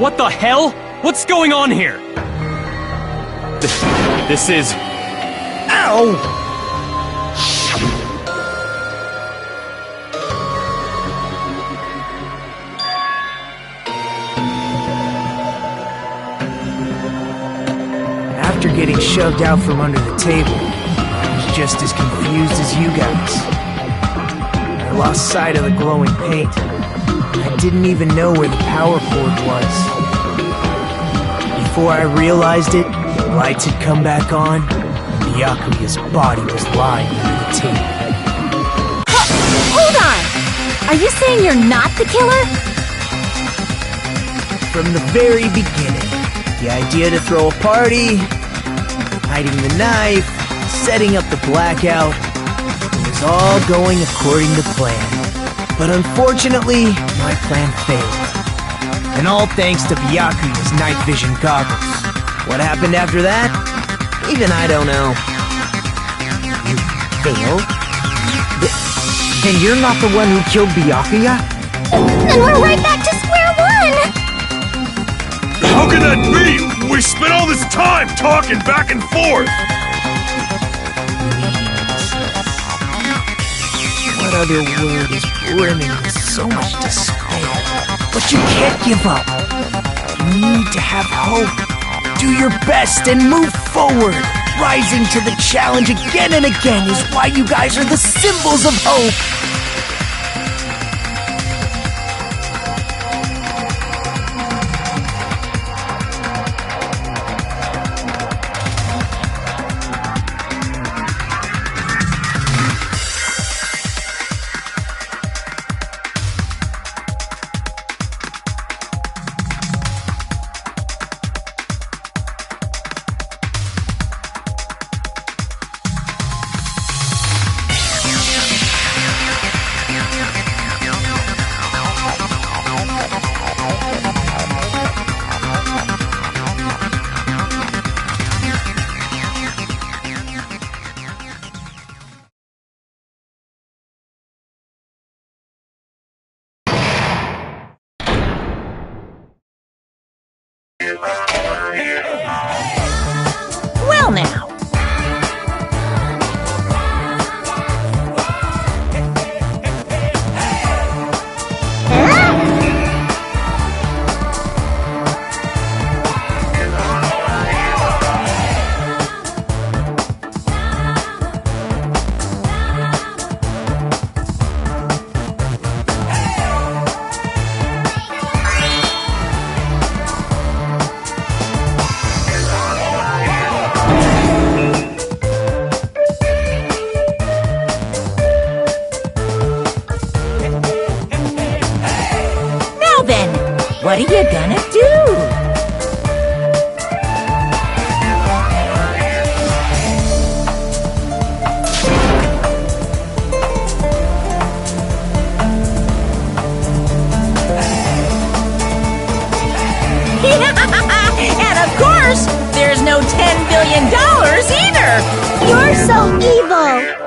What the hell? What's going on here? This is... Ow! After getting shoved out from under the table, I was just as confused as you guys. I lost sight of the glowing paint. I didn't even know where the power cord was. Before I realized it, the lights had come back on, and Byakuya's body was lying under the table. Hold on! Are you saying you're not the killer? From the very beginning, the idea to throw a party, hiding the knife, setting up the blackout, it was all going according to plan. But unfortunately, my plan failed. And all thanks to Byakuya's night vision goggles. What happened after that? Even I don't know. You failed? Then you're not the one who killed Byakuya? Then we're right back to square one! can that be? We spent all this time talking back and forth! What other word is brimming with so much despair? But you can't give up. You need to have hope. Do your best and move forward. Rising to the challenge again and again is why you guys are the symbols of hope. Well now. What are you gonna do? And of course, there's no $10 billion either! You're so evil!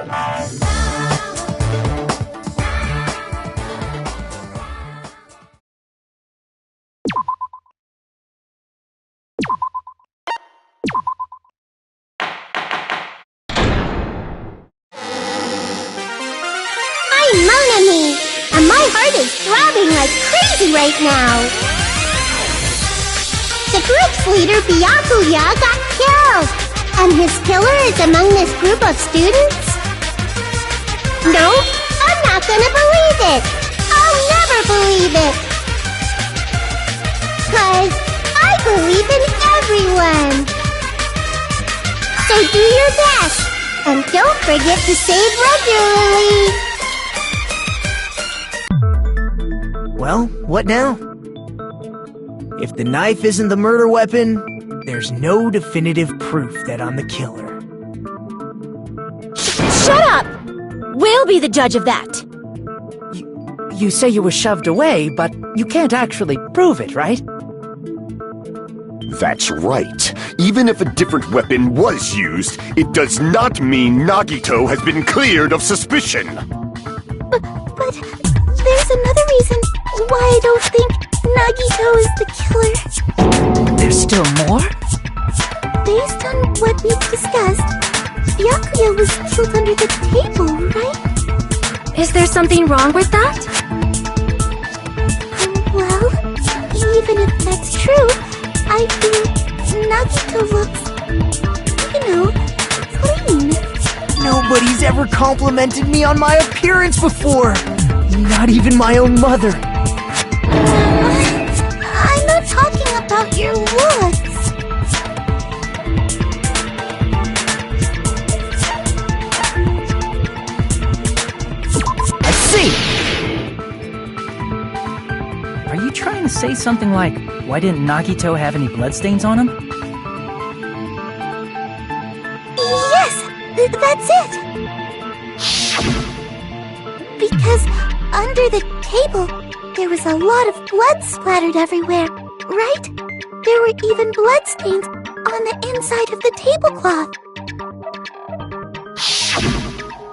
And my heart is throbbing like crazy right now. The group's leader, Byakuya, got killed. And his killer is among this group of students? No, I'm not gonna believe it. I'll never believe it. 'Cause I believe in everyone. So do your best. And don't forget to save regularly. Well, what now? If the knife isn't the murder weapon, there's no definitive proof that I'm the killer. Shut up! We'll be the judge of that. You say you were shoved away, but you can't actually prove it, right? That's right. Even if a different weapon was used, it does not mean Nagito has been cleared of suspicion. But there's another reason why I don't think Nagito is the killer. There's still more? Based on what we've discussed, Byakuya was killed under the table, right? Is there something wrong with that? Well, even if that's true, I think Nagito looks, clean. Nobody's ever complimented me on my appearance before. Not even my own mother. I'm not talking about your looks. I see! Are you trying to say something like, why didn't Nagito have any bloodstains on him? Yes, that's it. Because under the table, there was a lot of blood splattered everywhere, right? There were even bloodstains on the inside of the tablecloth.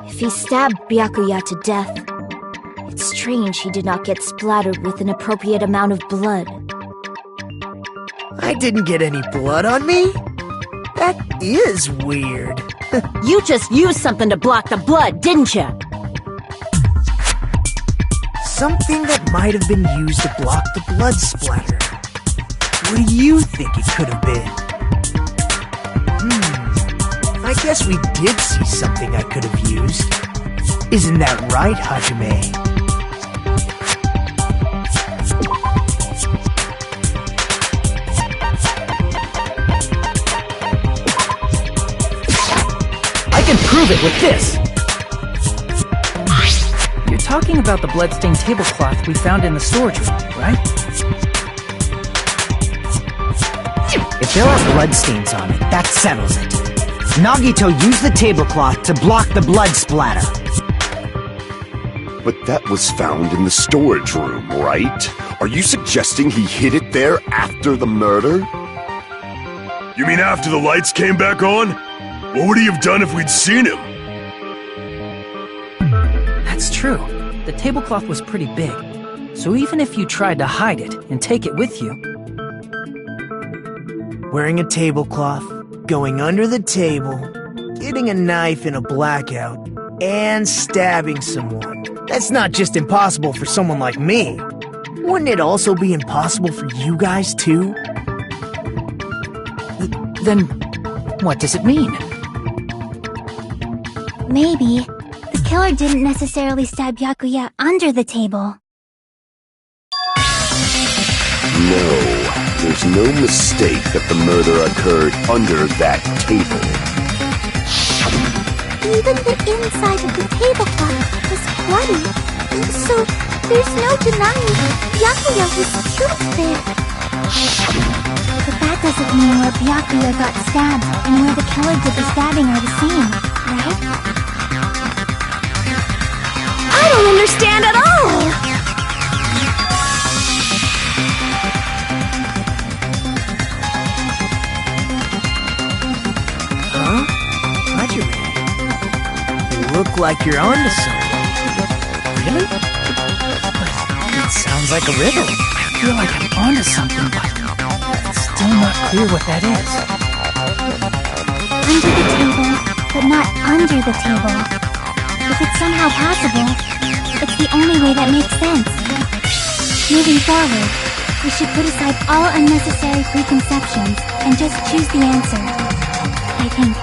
If he stabbed Byakuya to death, it's strange he did not get splattered with an appropriate amount of blood. I didn't get any blood on me. That is weird. You just used something to block the blood, didn't you? Something that might have been used to block the blood splatter. What do you think it could have been? I guess we did see something I could have used. Isn't that right, Hajime? I can prove it with this! You're talking about the bloodstained tablecloth we found in the storage room, right? If there are bloodstains on it, that settles it. Nagito used the tablecloth to block the blood splatter. But that was found in the storage room, right? Are you suggesting he hid it there after the murder? You mean after the lights came back on? What would he have done if we'd seen him? That's true. The tablecloth was pretty big. So even if you tried to hide it and take it with you... Wearing a tablecloth, going under the table, getting a knife in a blackout, and stabbing someone. That's not just impossible for someone like me. Wouldn't it also be impossible for you guys too? Then, what does it mean? Maybe the killer didn't necessarily stab Byakuya under the table. No, there's no mistake that the murder occurred under that table. Even the inside of the tablecloth was bloody, so there's no denying Byakuya was killed there. But that doesn't mean where Byakuya got stabbed and where the killer did the stabbing are the same, right? I don't understand at all! Huh? Hajime? You look like you're onto something. Really? But it sounds like a riddle. I feel like I'm onto something, but it's still not clear what that is. Under the table, but not under the table. If it's somehow possible, it's the only way that makes sense. Moving forward, we should put aside all unnecessary preconceptions and just choose the answer, I think.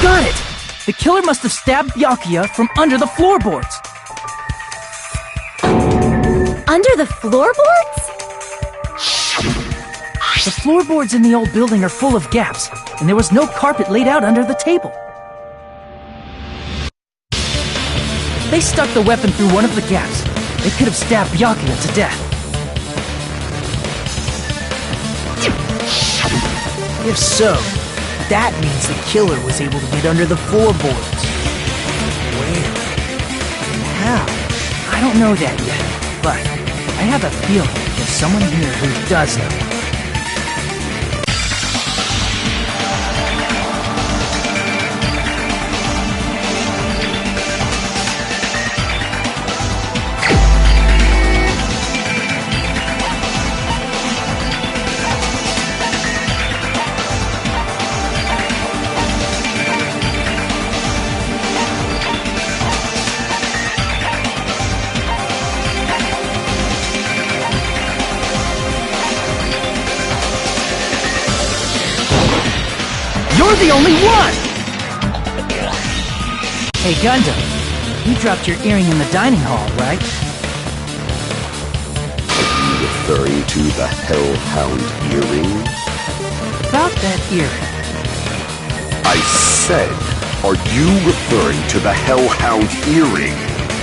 Got it! The killer must have stabbed Byakuya from under the floorboards. Under the floorboards? The floorboards in the old building are full of gaps, and there was no carpet laid out under the table. They stuck the weapon through one of the gaps. They could have stabbed Byakuya to death. If so, that means the killer was able to get under the floorboards. Where? And how? I don't know that yet, but I have a feeling there's someone here who does know. You're the only one! Hey, Gundam, you dropped your earring in the dining hall, right? Are you referring to the Hellhound earring? About that earring. I said, are you referring to the Hellhound earring?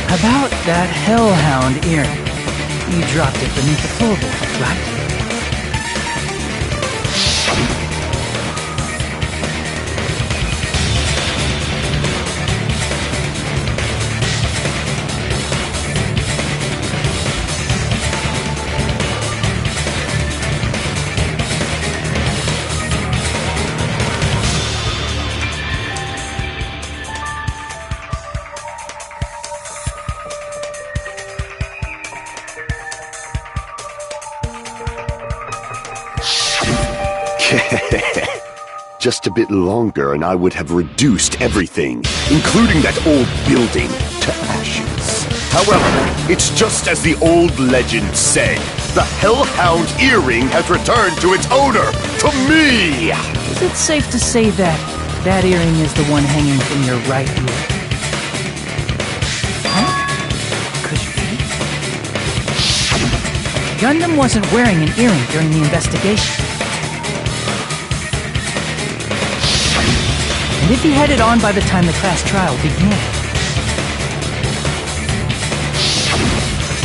About that Hellhound earring. You dropped it beneath the floorboard, right? Just a bit longer and I would have reduced everything, including that old building, to ashes. However, it's just as the old legend said. The Hellhound earring has returned to its owner, to me! Is it safe to say that that earring is the one hanging from your right ear? Huh? Could it be? Gundam wasn't wearing an earring during the investigation. And if he had it on by the time the class trial began,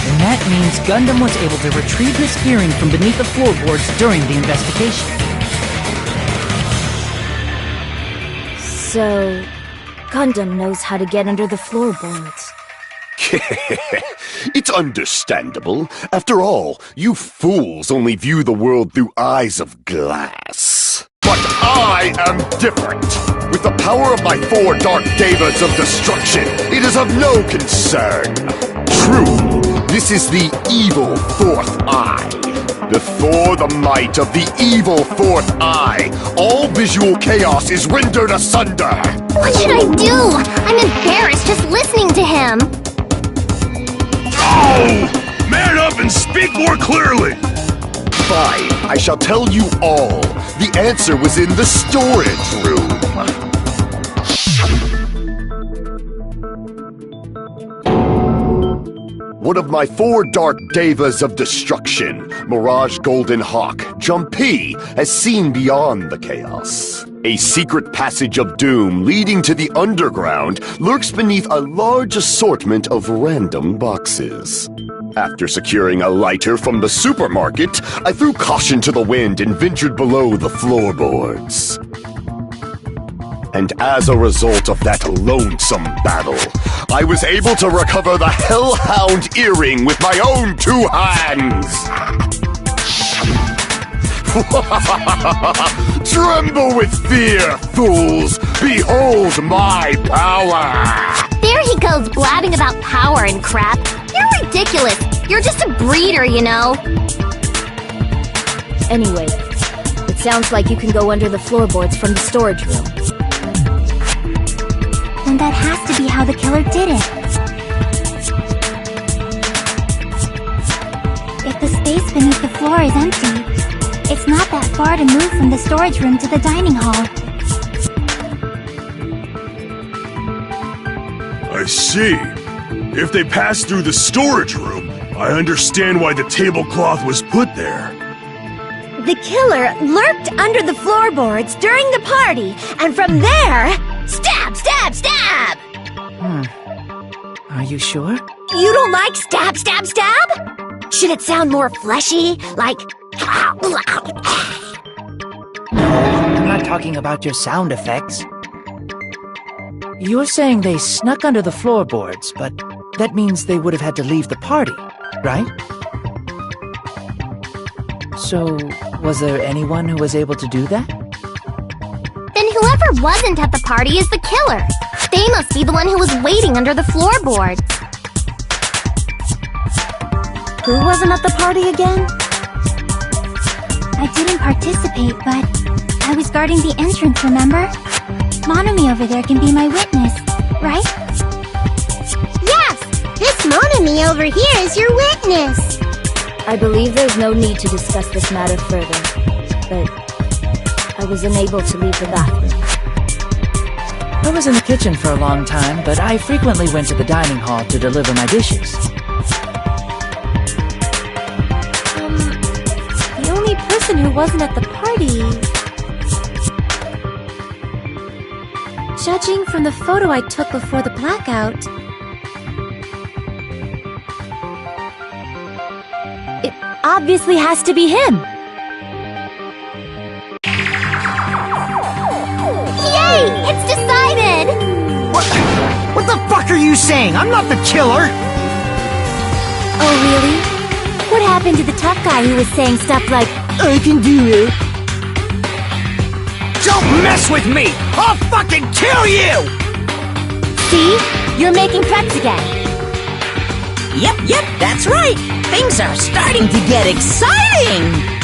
then that means Gundam was able to retrieve his earring from beneath the floorboards during the investigation. So, Gundam knows how to get under the floorboards. It's understandable. After all, you fools only view the world through eyes of glass. But I am different. With the power of my 4 dark devas of destruction, it is of no concern. True, this is the evil 4th eye. Before the might of the evil 4th eye, all visual chaos is rendered asunder. What should I do? I'm embarrassed just listening to him. Oh! Man up and speak more clearly! Fine, I shall tell you all. The answer was in the storage room. One of my 4 dark devas of destruction, Mirage Golden Hawk, Jumpy, has seen beyond the chaos. A secret passage of doom leading to the underground lurks beneath a large assortment of random boxes. After securing a lighter from the supermarket, I threw caution to the wind and ventured below the floorboards. And as a result of that lonesome battle, I was able to recover the Hellhound earring with my own 2 hands! Tremble with fear, fools! Behold my power! There he goes blabbing about power and crap. You're ridiculous. You're just a breeder, you know. Anyway, it sounds like you can go under the floorboards from the storage room. Then that has to be how the killer did it. If the space beneath the floor is empty, it's not that far to move from the storage room to the dining hall. I see. If they passed through the storage room, I understand why the tablecloth was put there. The killer lurked under the floorboards during the party, and from there... Stab! Stab! Stab! Are you sure? You don't like stab! Stab! Stab? Should it sound more fleshy? Like... No, I'm not talking about your sound effects. You're saying they snuck under the floorboards, but that means they would have had to leave the party, right? So, was there anyone who was able to do that? Then whoever wasn't at the party is the killer. They must be the one who was waiting under the floorboards. Who wasn't at the party again? I didn't participate, but I was guarding the entrance, remember? Monami over there can be my witness, right? Yes! This Monami over here is your witness! I believe there's no need to discuss this matter further, but I was unable to leave the bathroom. I was in the kitchen for a long time, but I frequently went to the dining hall to deliver my dishes. The only person who wasn't at the party... Judging from the photo I took before the blackout... it obviously has to be him! Yay! It's decided! What the fuck are you saying? I'm not the killer! Oh, really? What happened to the tough guy who was saying stuff like, I can do it. Don't mess with me! I'll fucking kill you! see? You're making threats again. Yep, that's right. Things are starting to get exciting!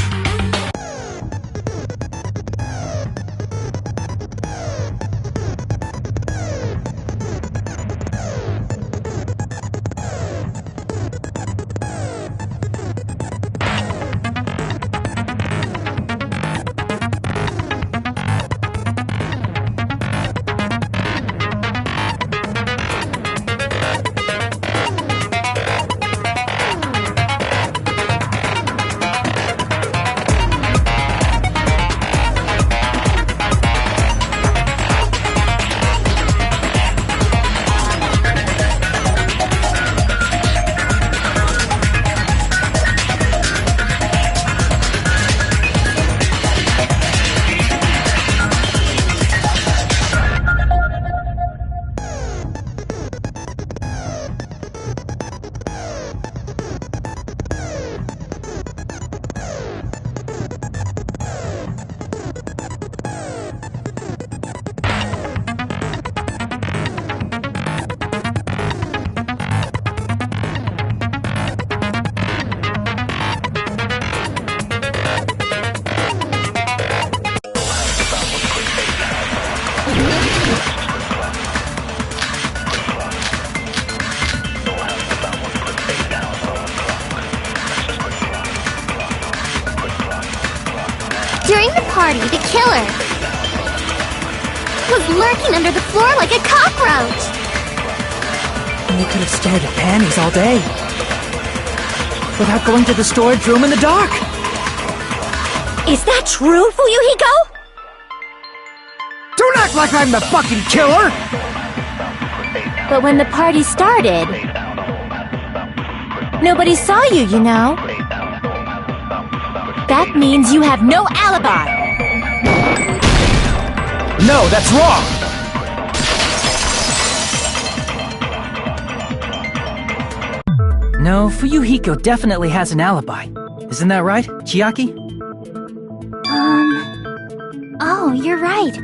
party, the killer was lurking under the floor like a cockroach. And they could have stared at panties all day. Without going to the storage room in the dark. Is that true, Fuyuhiko? Don't act like I'm the fucking killer! But when the party started, nobody saw you, you know. That means you have no alibi. No, that's wrong! No, Fuyuhiko definitely has an alibi. Isn't that right, Chiaki? Oh, you're right.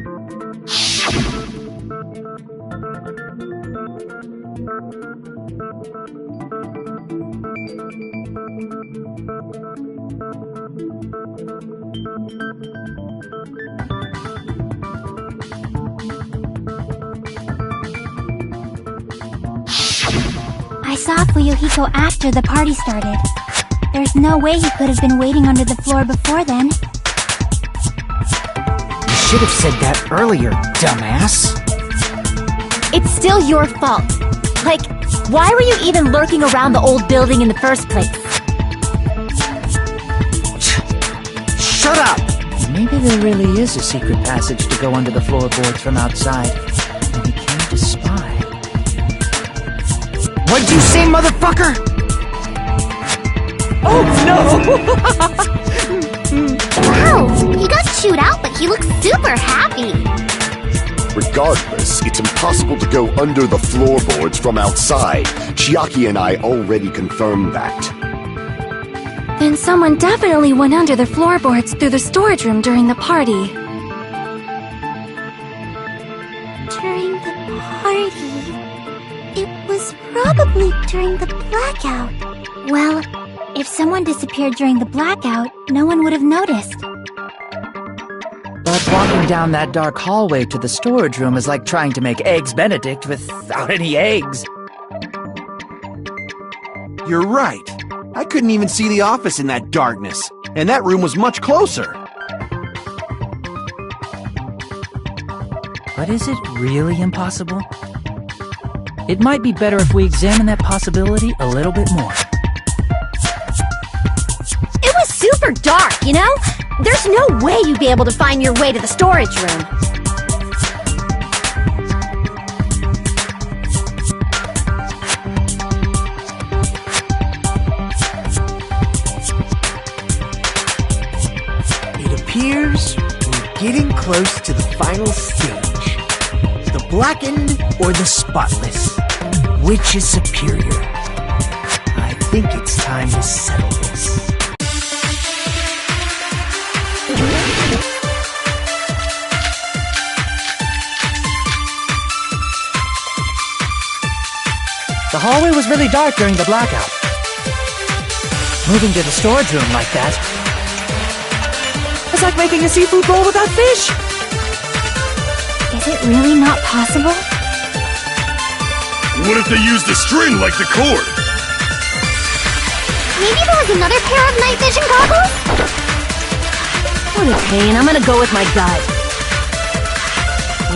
I saw Fuyuhiko after the party started. There's no way he could have been waiting under the floor before then. You should have said that earlier, dumbass. It's still your fault. Like, why were you even lurking around the old building in the first place? Shut up! Maybe there really is a secret passage to go under the floorboards from outside. And we came to spy. What'd you say, motherfucker? Oh, no! Wow, he got chewed out, but he looks super happy. Regardless, it's impossible to go under the floorboards from outside. Chiaki and I already confirmed that. Then someone definitely went under the floorboards through the storage room during the party. During the party. It was probably during the blackout. Well, if someone disappeared during the blackout, no one would have noticed. But walking down that dark hallway to the storage room is like trying to make Eggs Benedict without any eggs. You're right. I couldn't even see the office in that darkness, and that room was much closer. But is it really impossible? It might be better if we examine that possibility a little bit more. It was super dark, you know? There's no way you'd be able to find your way to the storage room. It appears we're getting close to the final stage. The blackened or the spotless? Which is superior? I think it's time to settle this. The hallway was really dark during the blackout. Moving to the storage room like that, it's like making a seafood bowl without fish. Is it really not possible? What if they used a string like the cord? Maybe there was another pair of night vision goggles? What a pain, I'm gonna go with my gut.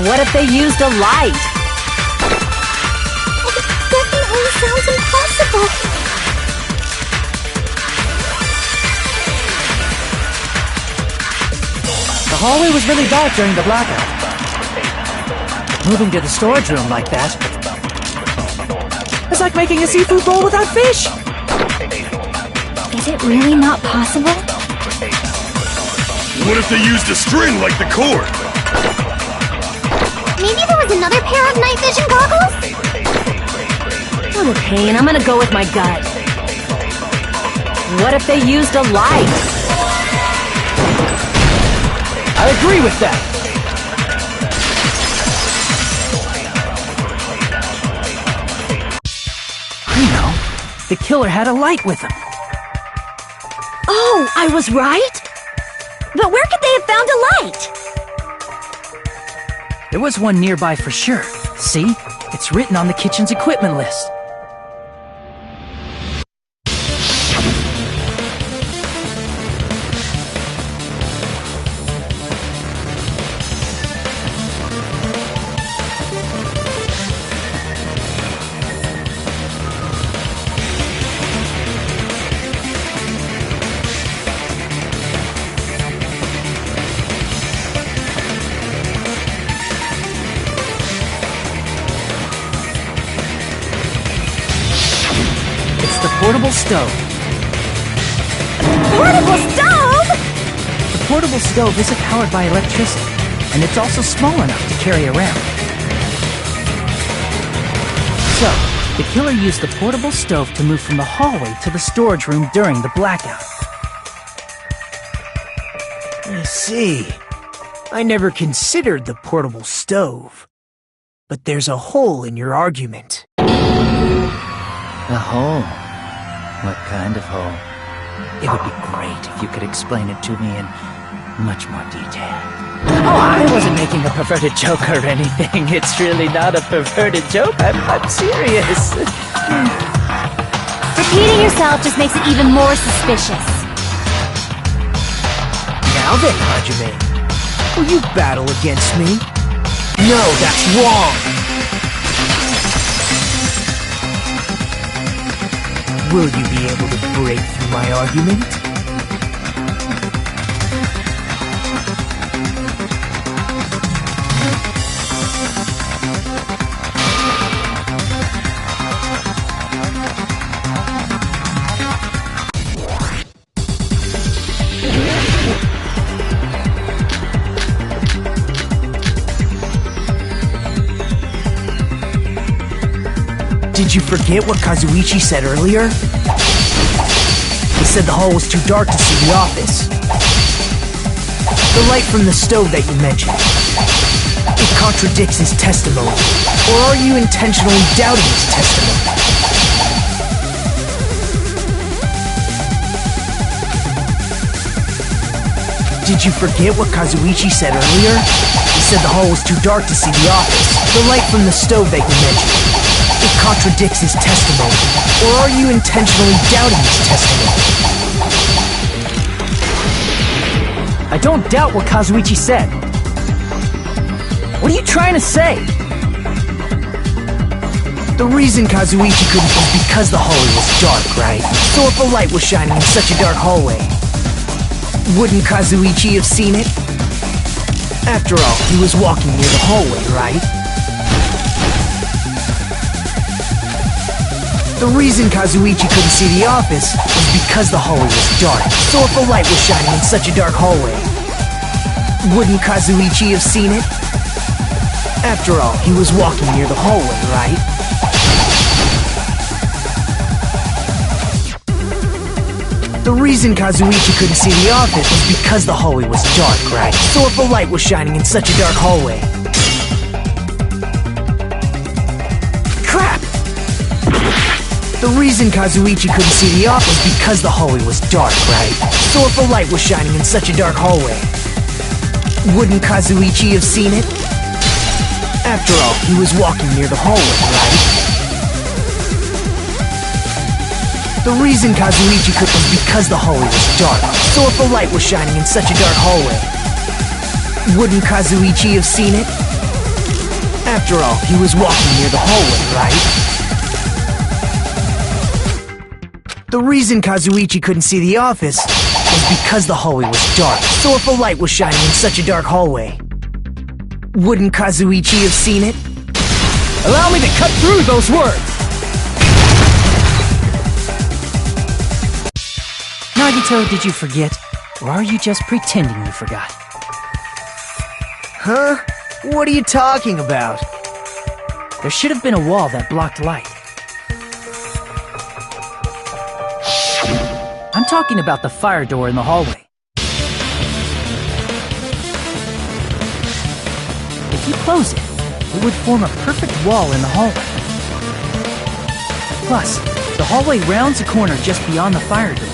What if they used a light? It definitely sounds impossible. The hallway was really dark during the blackout. Moving to the storage room like that, it's like making a seafood bowl without fish. Is it really not possible? What if they used a string like the cord? Maybe there was another pair of night vision goggles? What a pain, I'm gonna go with my gut. What if they used a light? I agree with that. I know. The killer had a light with him. Oh, I was right? But where could they have found a light? There was one nearby for sure. See? It's written on the kitchen's equipment list. stove. Portable stove? The portable stove isn't powered by electricity, and it's also small enough to carry around. So, the killer used the portable stove to move from the hallway to the storage room during the blackout. I see. I never considered the portable stove. But there's a hole in your argument. A hole? What kind of hole? It would be great if you could explain it to me in much more detail. Oh, I wasn't making a perverted joke or anything. It's really not a perverted joke. I'm serious. Repeating yourself just makes it even more suspicious. Now then, Hajime, will you battle against me? No, that's wrong! Will you be able to break through my argument? Did you forget what Kazuichi said earlier? He said the hall was too dark to see the office. The light from the stove that you mentioned. It contradicts his testimony. Or are you intentionally doubting his testimony? Did you forget what Kazuichi said earlier? He said the hall was too dark to see the office. The light from the stove that you mentioned. It contradicts his testimony. Or are you intentionally doubting his testimony? I don't doubt what Kazuichi said. What are you trying to say? The reason Kazuichi couldn't was because the hallway was dark, right? So if a light was shining in such a dark hallway, wouldn't Kazuichi have seen it? After all, he was walking near the hallway, right? The reason Kazuichi couldn't see the office was because the hallway was dark. So if a light was shining in such a dark hallway, wouldn't Kazuichi have seen it? After all, he was walking near the hallway, right? The reason Kazuichi couldn't see the office was because the hallway was dark, right? So if a light was shining in such a dark hallway... Crap! The reason Kazuichi couldn't see the office was because the hallway was dark, right? So if a light was shining in such a dark hallway, wouldn't Kazuichi have seen it? After all, he was walking near the hallway, right? The reason Kazuichi couldn't was because the hallway was dark. So if a light was shining in such a dark hallway, wouldn't Kazuichi have seen it? After all, he was walking near the hallway, right? The reason Kazuichi couldn't see the office was because the hallway was dark. So if a light was shining in such a dark hallway, wouldn't Kazuichi have seen it? Allow me to cut through those words! Nagito, did you forget? Or are you just pretending you forgot? Huh? What are you talking about? There should have been a wall that blocked light. I'm talking about the fire door in the hallway. If you close it, it would form a perfect wall in the hallway. Plus, the hallway rounds a corner just beyond the fire door.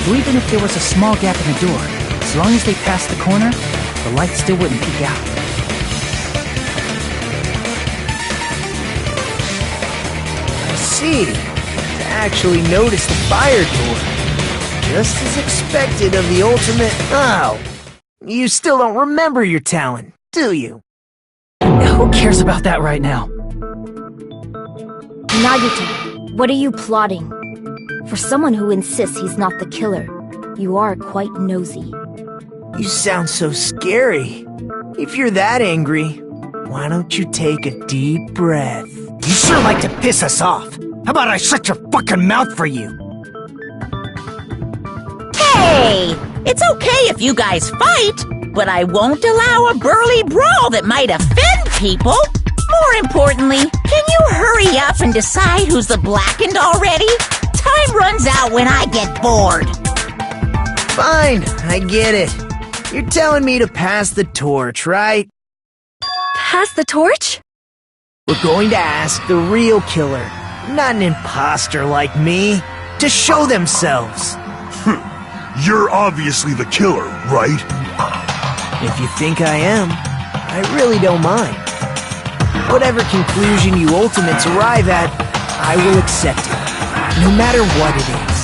So even if there was a small gap in the door, as long as they passed the corner, the light still wouldn't peek out. I see. To actually notice the fire door. Just as expected of the ultimate... Oh! You still don't remember your talent, do you? Who cares about that right now? Nagito, what are you plotting? For someone who insists he's not the killer, you are quite nosy. You sound so scary. If you're that angry, why don't you take a deep breath? You sure like to piss us off. How about I shut your fucking mouth for you? Hey! It's okay if you guys fight, but I won't allow a burly brawl that might offend people. More importantly, can you hurry up and decide who's the blackened already? Time runs out when I get bored. Fine, I get it. You're telling me to pass the torch, right? Pass the torch? We're going to ask the real killer, not an imposter like me, to show themselves. You're obviously the killer, right? If you think I am, I really don't mind. Whatever conclusion you ultimates arrive at, I will accept it, no matter what it is.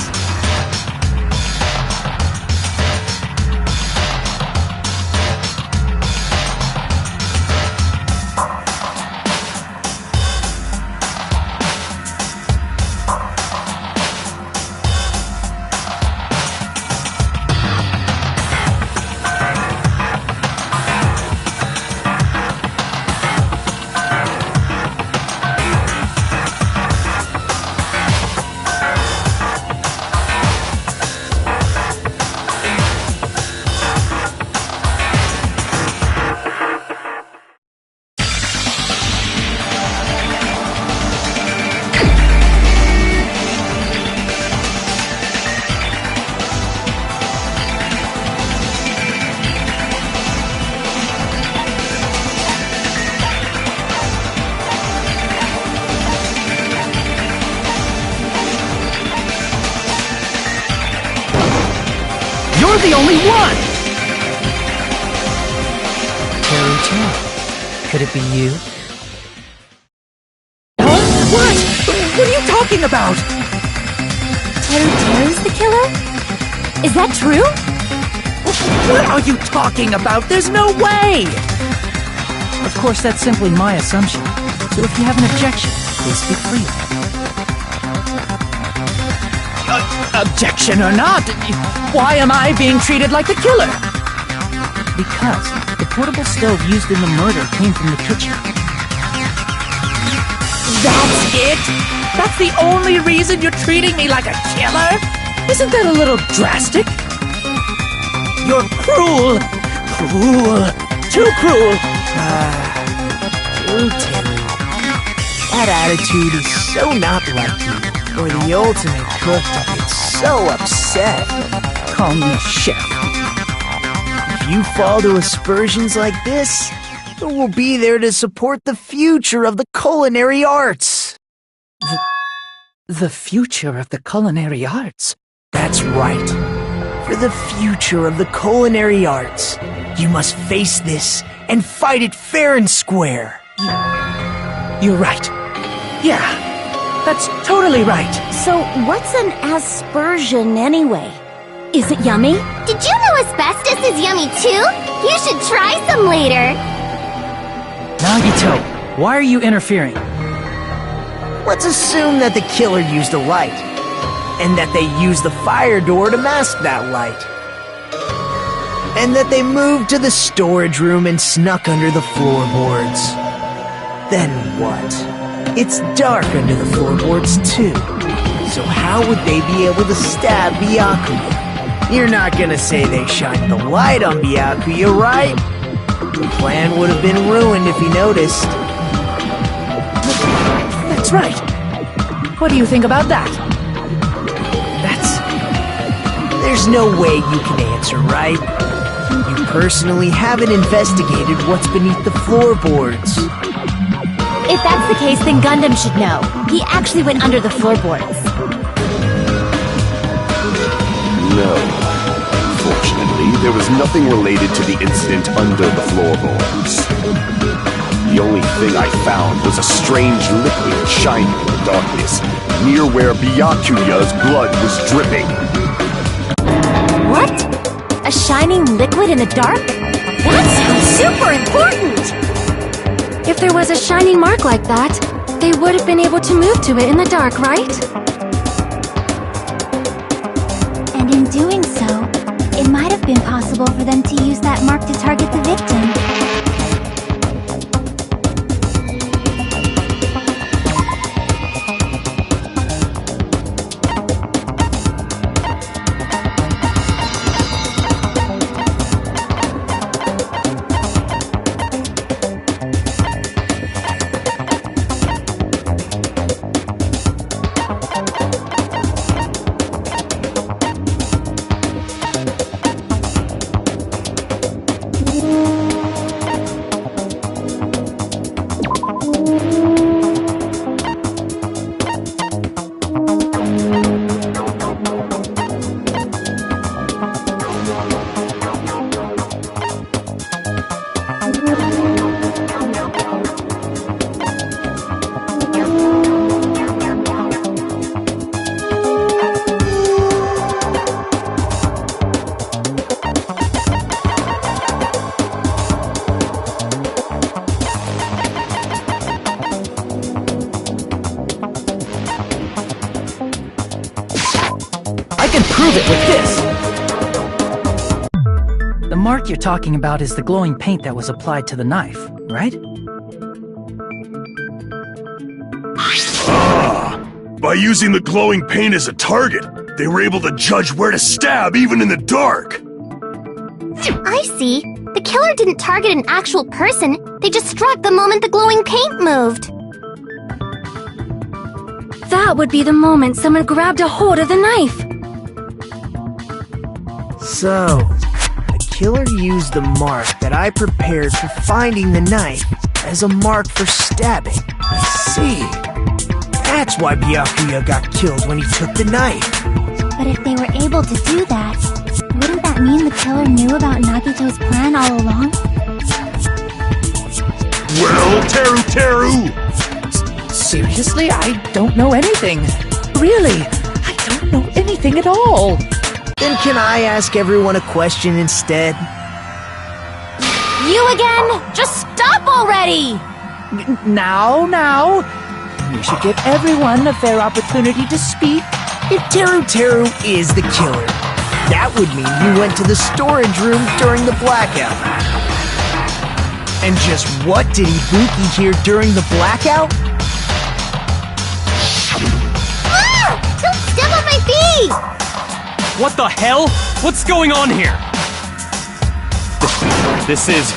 You're the only one! Terry, could it be you? Huh? What? What are you talking about? Terry's the killer? Is that true? What are you talking about? There's no way! Of course, that's simply my assumption. So if you have an objection, please speak freely. Objection or not, why am I being treated like the killer? Because the portable stove used in the murder came from the kitchen. That's it? That's the only reason you're treating me like a killer? Isn't that a little drastic? You're cruel! Cruel! Too cruel! Oh, Terry. That attitude is so not like you. For the ultimate cook to get so upset. Call me chef. If you fall to aspersions like this, who will be there to support the future of the culinary arts? The future of the culinary arts? That's right. For the future of the culinary arts, you must face this and fight it fair and square. You're right. Yeah. That's totally right. So, what's an aspersion anyway? Is it yummy? Did you know asbestos is yummy too? You should try some later. Nagito, why are you interfering? Let's assume that the killer used a light, and that they used the fire door to mask that light. And that they moved to the storage room and snuck under the floorboards. Then what? It's dark under the floorboards, too. So how would they be able to stab Byakuya? You're not gonna say they shined the light on Byakuya, right? The plan would have been ruined if he noticed. That's right. What do you think about that? There's no way you can answer, right? You personally haven't investigated what's beneath the floorboards. If that's the case, then Gundam should know. He actually went under the floorboards. No. Fortunately, there was nothing related to the incident under the floorboards. The only thing I found was a strange liquid shining in the darkness, near where Byakuya's blood was dripping. What? A shining liquid in the dark? That sounds super important! If there was a shining mark like that, they would have been able to move to it in the dark, right? And in doing so, it might have been possible for them to use that mark to target the victim. can prove it with this! The mark you're talking about is the glowing paint that was applied to the knife, right? Ah! By using the glowing paint as a target, they were able to judge where to stab even in the dark! I see. The killer didn't target an actual person. They just struck the moment the glowing paint moved. That would be the moment someone grabbed a hold of the knife. So, the killer used the mark that I prepared for finding the knife as a mark for stabbing. I see. That's why Byakuya got killed when he took the knife. But if they were able to do that, wouldn't that mean the killer knew about Nagito's plan all along? Well, Teru! Seriously, I don't know anything. Really, I don't know anything at all. Then can I ask everyone a question instead? You again? Just stop already! Now. We should give everyone a fair opportunity to speak. If Teru is the killer, that would mean he went to the storage room during the blackout. And just what did Ibuki hear during the blackout? Ah! Don't step on my feet! What the hell? What's going on here? This is...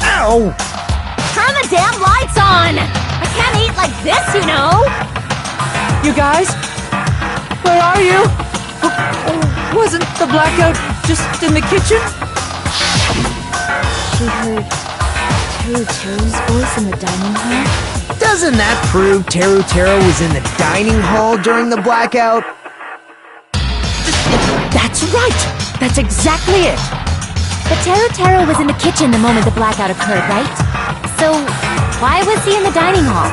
Ow! Turn the damn lights on! I can't eat like this, you know! You guys? Where are you? Wasn't the blackout just in the kitchen? She heard Teru's voice in the dining hall. Doesn't that prove Teru was in the dining hall during the blackout? That's right! That's exactly it! But Teru was in the kitchen the moment the blackout occurred, right? So, why was he in the dining hall?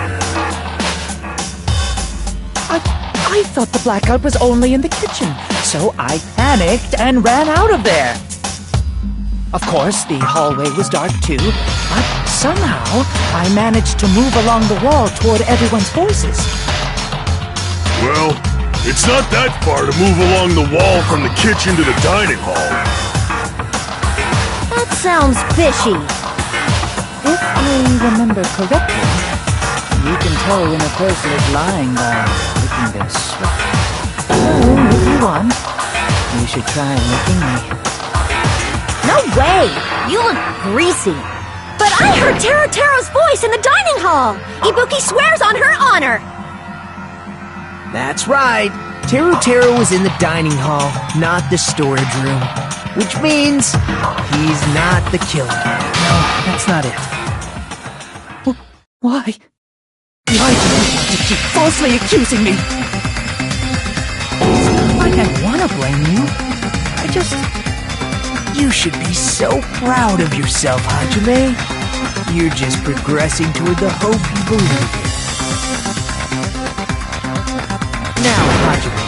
I thought the blackout was only in the kitchen, so I panicked and ran out of there. Of course, the hallway was dark too, but somehow I managed to move along the wall toward everyone's voices. Well, it's not that far to move along the wall from the kitchen to the dining hall. That sounds fishy. If I remember correctly, you can tell when a person is lying by licking their sweat. So, if you want, you should try licking me. No way! You look greasy. But I heard Teru's voice in the dining hall! Ibuki swears on her honor! That's right. Teru was in the dining hall, not the storage room. Which means he's not the killer. No, that's not it. Why? Why do you want to keep falsely accusing me? It's not like I want to blame you. I just... You should be so proud of yourself, Hajime. You're just progressing toward the hope you believe in. Now, Hajime,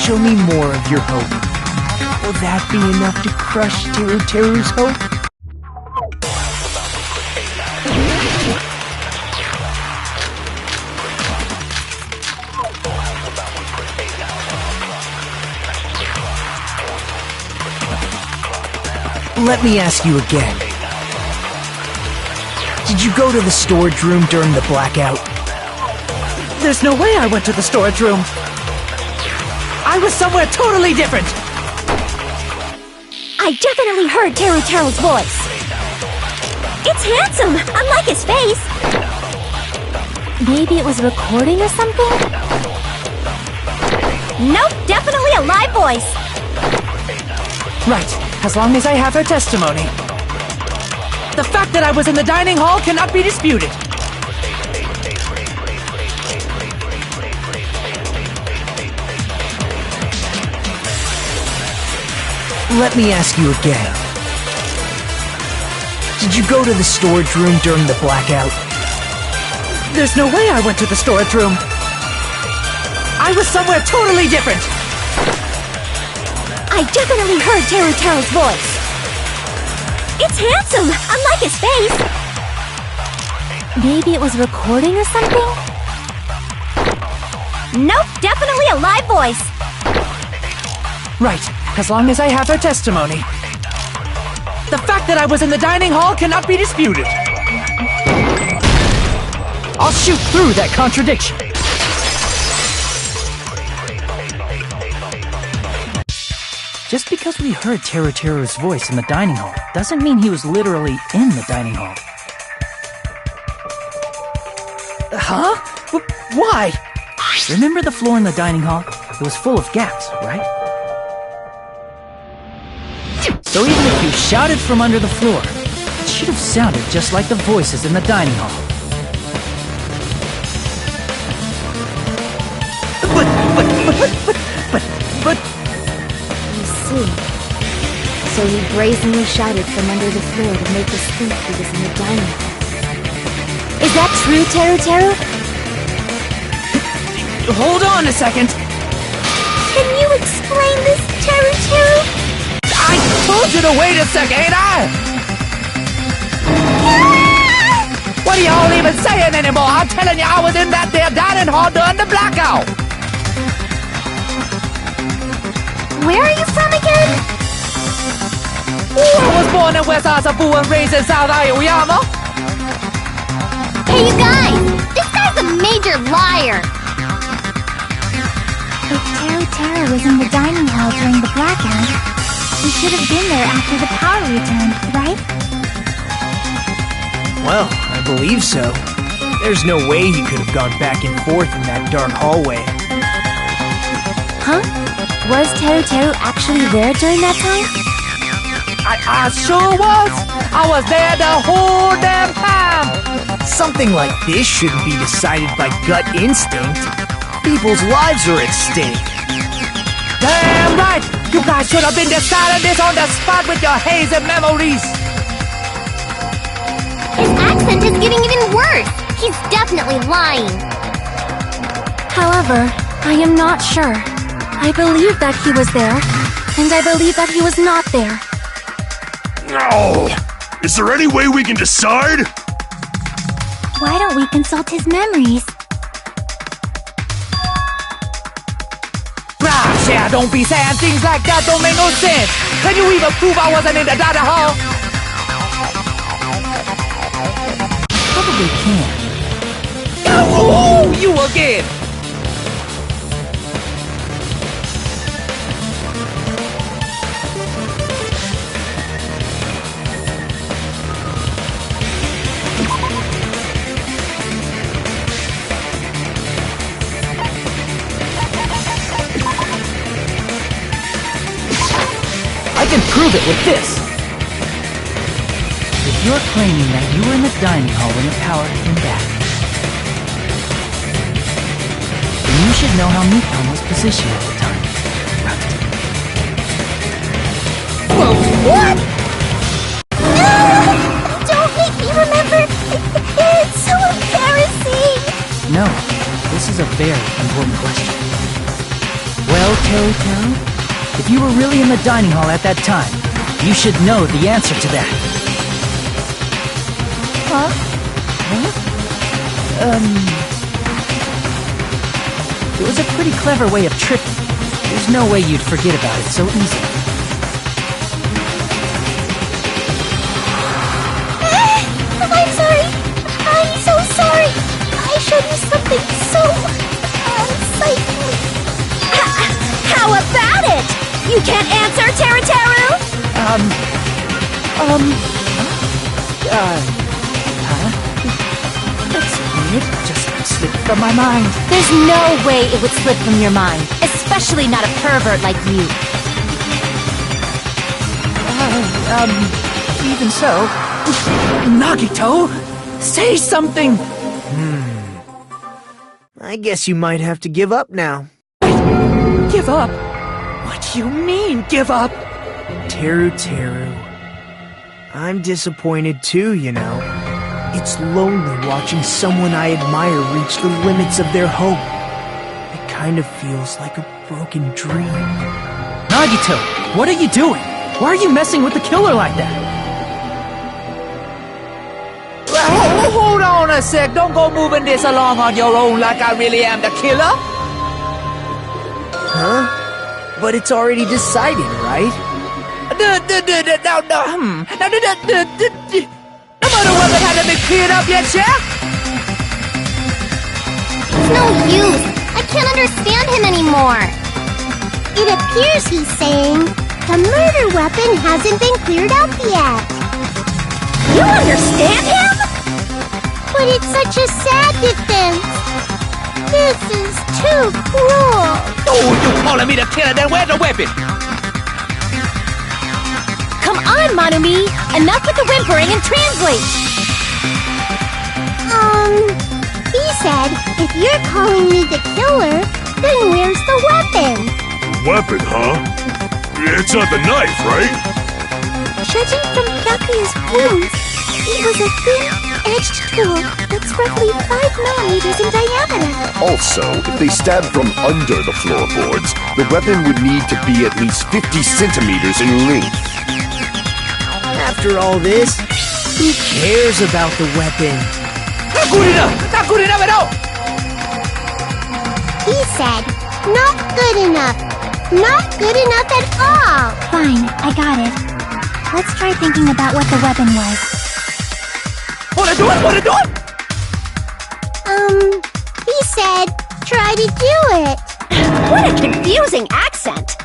show me more of your hope. Will that be enough to crush Teru's hope? Let me ask you again. Did you go to the storage room during the blackout? There's no way I went to the storage room. I was somewhere totally different. I definitely heard Teru's voice. It's handsome, unlike his face. Maybe it was recording or something? Nope, definitely a live voice. Right, as long as I have her testimony. The fact that I was in the dining hall cannot be disputed. Let me ask you again. Did you go to the storage room during the blackout? There's no way I went to the storage room. I was somewhere totally different. I definitely heard Teru's voice. It's handsome, unlike his face. Maybe it was recording or something? Nope, definitely a live voice. Right, as long as I have her testimony. The fact that I was in the dining hall cannot be disputed. I'll shoot through that contradiction. Just because we heard Teruteru's voice in the dining hall doesn't mean he was literally in the dining hall. Huh? Why? Remember the floor in the dining hall? It was full of gaps, right? So even if you shouted from under the floor, it should have sounded just like the voices in the dining hall. But... You see. So he brazenly shouted from under the floor to make us think he was in the dining hall. Is that true, Teru? Hold on a second! Can you explain this, Teru? I told you to wait a second, ain't I? What are y'all even saying anymore? I'm telling you, I was in that there dining hall during the blackout! Where are you from again? I was born in West Asabu and raised in South Aoyama. Hey, you guys! This guy's a major liar! If Teru was in the dining hall during the blackout, he should have been there after the power returned, right? Well, I believe so. There's no way he could have gone back and forth in that dark hallway. Huh? Was Teru actually there during that time? I sure was! I was there the whole damn time! Something like this shouldn't be decided by gut instinct. People's lives are at stake. Damn right! You guys should have been deciding this on the spot with your hazy memories! His accent is getting even worse! He's definitely lying! However, I am not sure. I believe that he was there, and I believe that he was not there. No! Is there any way we can decide? Why don't we consult his memories? Gosh, yeah, don't be saying things like that, don't make no sense! Can you even prove I wasn't in the dining hall? Probably can. Oh, you again! I can prove it with this! If you're claiming that you were in the dining hall when the power came back, then you should know how Mikon was positioned at the time, right? Well, what? Don't make me remember! It's so embarrassing! No, this is a very important question. Well, Teru, if you were really in the dining hall at that time, you should know the answer to that. Huh? It was a pretty clever way of tricking. There's no way you'd forget about it so easily. I'm sorry! I'm so sorry! I showed you something so unsightly. How about it? You can't answer, Teru? That's weird. Just slipped from my mind. There's no way it would slip from your mind, especially not a pervert like you. Even so... Nagito, say something! I guess you might have to give up now. Give up? What do you mean, give up? Teru. I'm disappointed too, you know. It's lonely watching someone I admire reach the limits of their hope. It kind of feels like a broken dream. Nagito, what are you doing? Why are you messing with the killer like that? Hold on a sec, don't go moving this along on your own like I really am the killer. Huh? But it's already decided, right? No matter weapon hasn't been cleared up yet, Chef! It's no use. I can't understand him anymore. It appears he's saying the murder weapon hasn't been cleared up yet. You understand him? But it's such a sad defense. This is too cruel. Oh, you calling me the killer, then where's the weapon? Come on, Manumi! Enough with the whimpering and translate! He said, if you're calling me the killer, then where's the weapon? Weapon, huh? It's not the knife, right? Judging from Byakuya's wounds, it was a thin-edged tool that's roughly 5 millimeters in diameter. Also, if they stabbed from under the floorboards, the weapon would need to be at least 50 centimeters in length. After all this, who cares about the weapon? Not good enough! Not good enough at all! He said, not good enough. Not good enough at all. Fine, I got it. Let's try thinking about what the weapon was. Wanna do it? Wanna do it? He said, try to do it. What a confusing accent!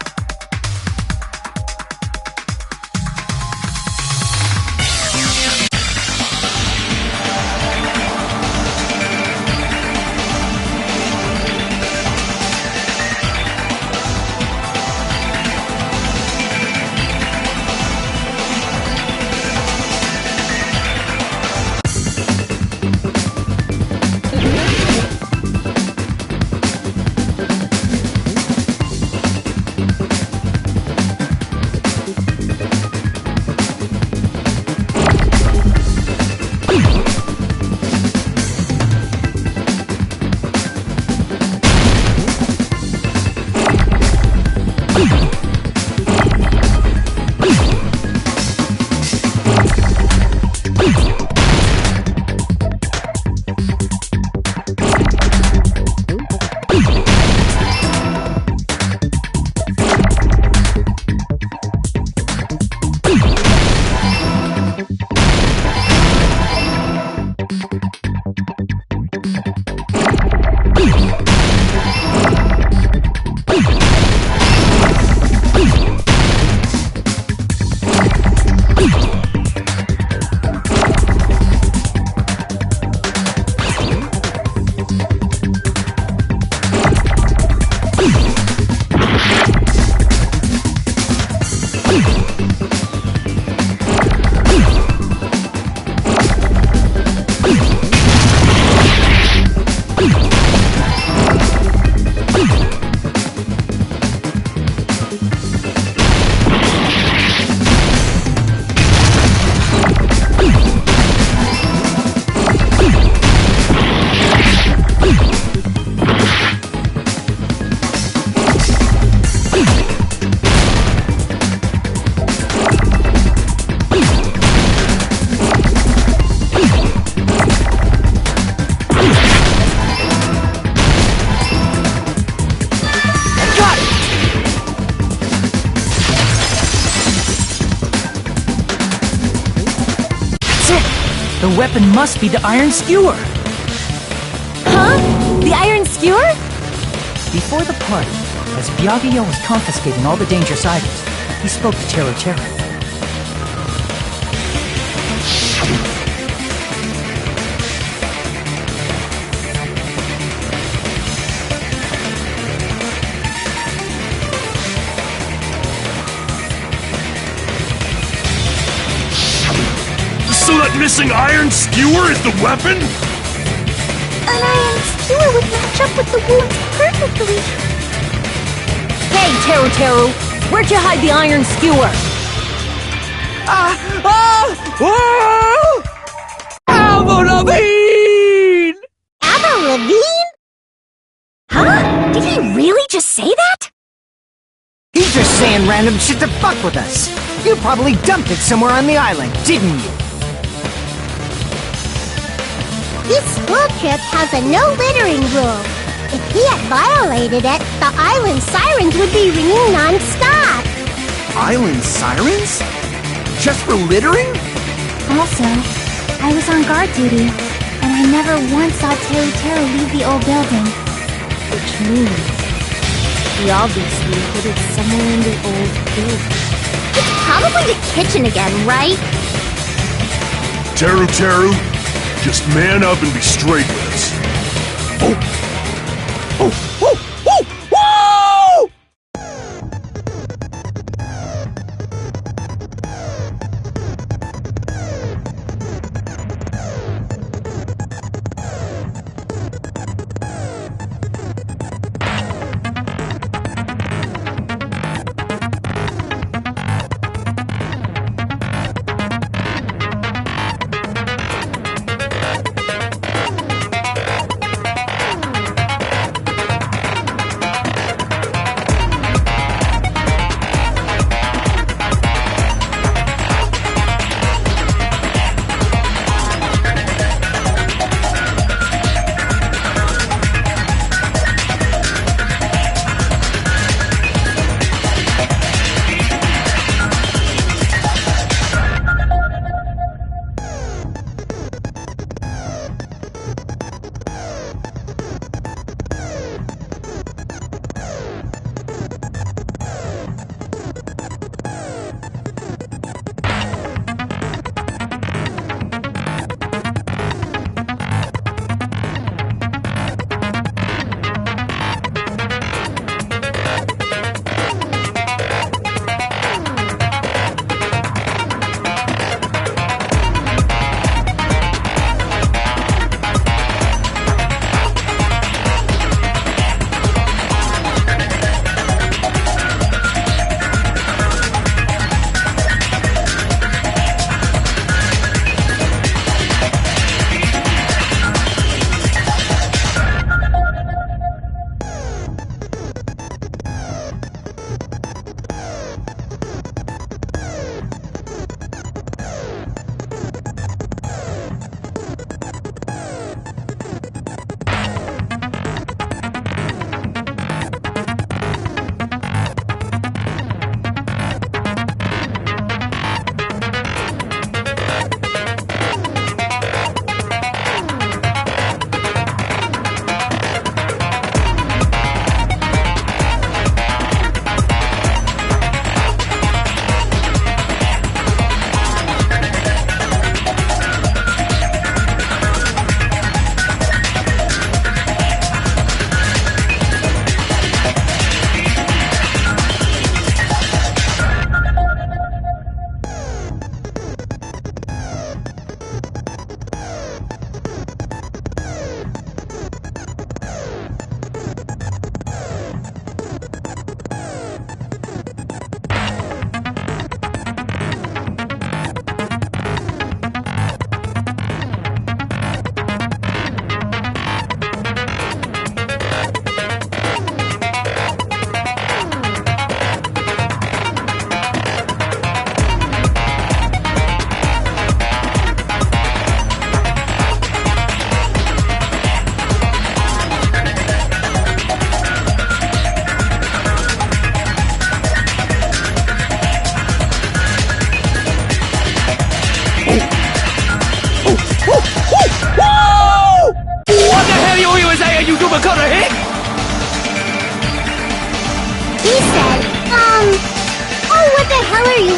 The weapon must be the iron skewer! Huh? The iron skewer? Before the party, as Byakuya was confiscating all the dangerous items, he spoke to Teru Teru. So that missing iron skewer is the weapon? An iron skewer would match up with the wounds perfectly. Hey, Teru Teru! Where'd you hide the iron skewer? Avril Lavigne! Avril Lavigne? Huh? Did he really just say that? He's just saying random shit to fuck with us. You probably dumped it somewhere on the island, didn't you? This school trip has a no littering rule. If he had violated it, the island sirens would be ringing non-stop. Island sirens? Just for littering? Also, I was on guard duty, and I never once saw Teru leave the old building. Which means he obviously hid it somewhere in the old building. It's probably the kitchen again, right? Teru, just man up and be straight with us.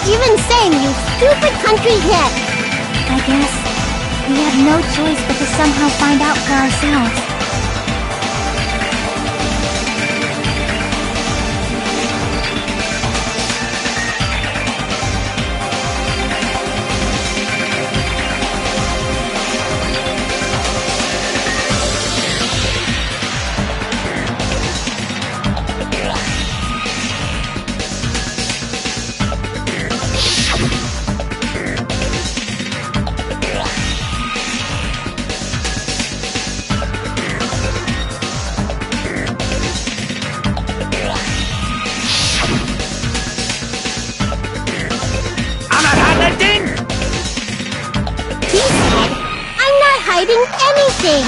even saying, you stupid country hip? I guess we have no choice but to somehow find out for ourselves. Anything.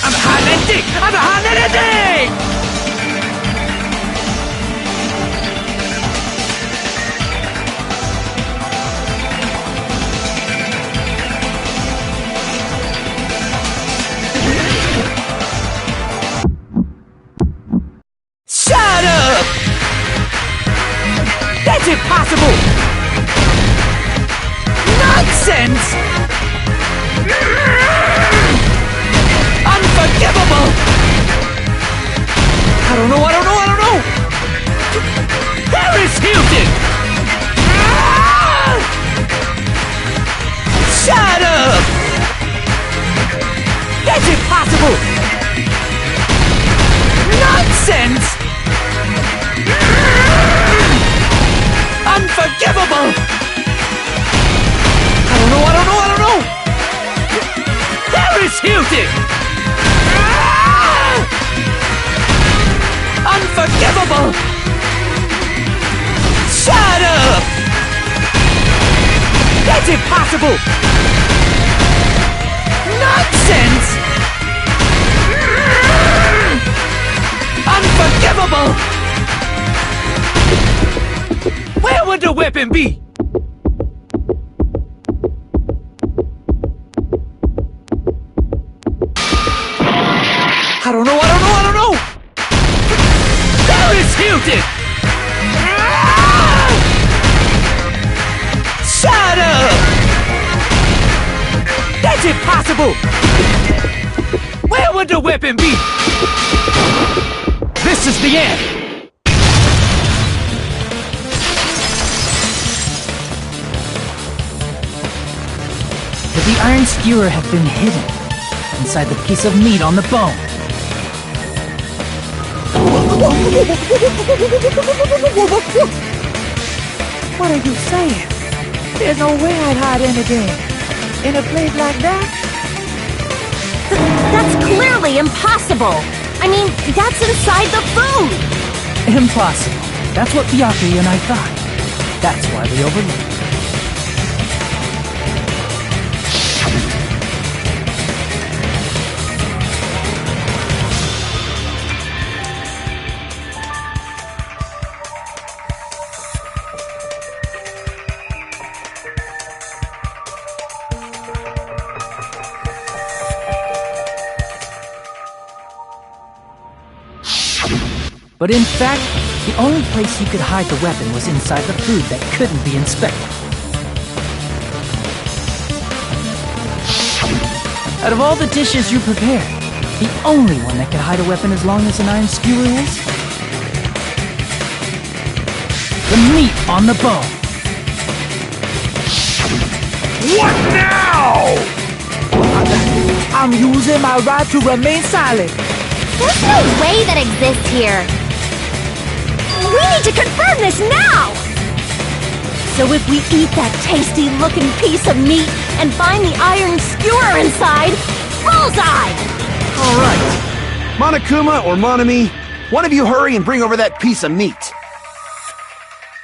I'm hiding anything! That's impossible! Nonsense! Unforgivable! I don't know! Paris Hilton! Ah! Shut up! That's impossible! Nonsense! Unforgivable! I don't know! Paris Hilton! Ah! Unforgivable! Shut up! That's impossible! Nonsense! Unforgivable! Where would the weapon be? I don't know! Paris Hilton! Ah! Shut up! That's impossible! Where would the weapon be? This is the end! But the iron skewer had been hidden inside the piece of meat on the bone. What are you saying? There's no way I'd hide anything in a place like that. That's clearly impossible! I mean, that's inside the food! Impossible. That's what Byakuya and I thought. That's why we overlooked. But in fact, the only place you could hide the weapon was inside the food that couldn't be inspected. Out of all the dishes you prepared, the only one that could hide a weapon as long as an iron skewer is the meat on the bone. What now? I'm using my right to remain silent. There's no way that exists here. We need to confirm this now! So if we eat that tasty-looking piece of meat and find the iron skewer inside, bullseye! Alright. Monokuma or Monami, one of you hurry and bring over that piece of meat.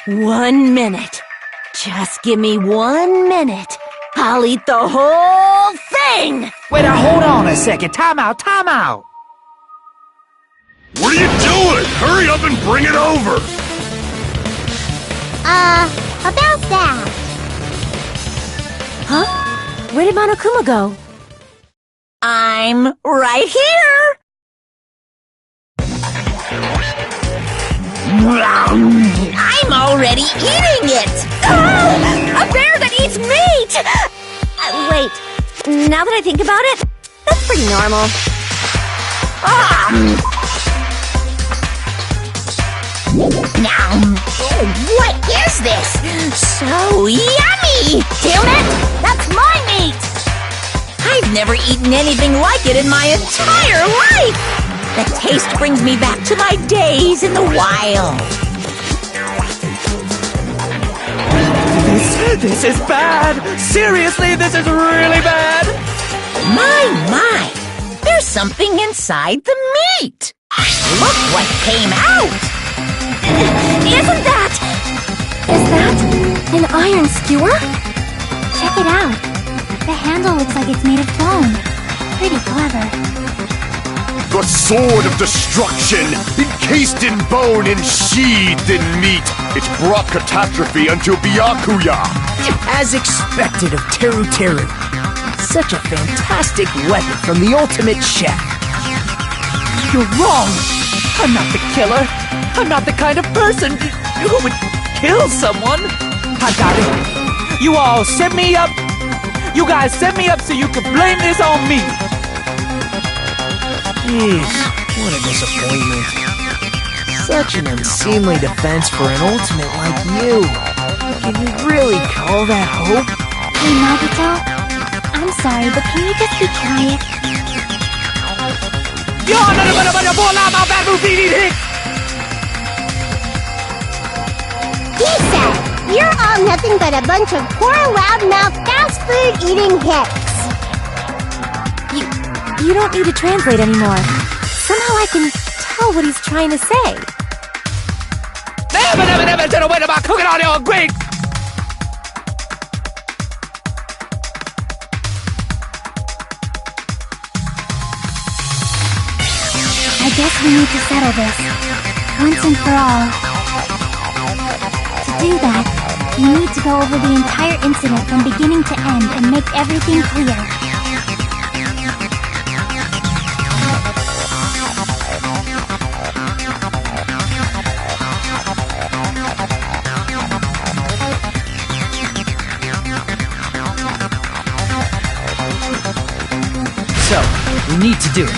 1 minute. Just give me 1 minute. I'll eat the whole thing! Wait, hold on a second. Time out. What are you doing? Hurry up and bring it over! About that. Huh? Where did Monokuma go? I'm right here! I'm already eating it! A bear that eats meat! Wait, now that I think about it, that's pretty normal. What is this? So yummy! Damn it! That's my meat! I've never eaten anything like it in my entire life! The taste brings me back to my days in the wild. This is bad! Seriously, this is really bad! My! There's something inside the meat! Look what came out! Isn't that An iron skewer? Check it out. The handle looks like it's made of bone. Pretty clever. The sword of destruction, encased in bone and sheathed in meat. It's brought catastrophe unto Byakuya. As expected of Teru Teru. Such a fantastic weapon from the ultimate chef. You're wrong! I'm not the killer! I'm not the kind of person who would kill someone. I got it. You all set me up. You guys set me up so you could blame this on me. Jeez, what a disappointment. Such an unseemly defense for an ultimate like you. Can you really call that hope? Hey, Nagito, I'm sorry, but can you just be quiet? He said, "You're all nothing but a bunch of poor, loudmouth, fast-food-eating hicks." You don't need to translate anymore. Somehow I can tell what he's trying to say. Never said a word about cooking all your grapes. I guess we need to settle this, once and for all. To do that, we need to go over the entire incident from beginning to end and make everything clear. So, we need to do it.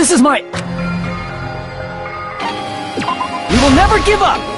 This is my... We will never give up!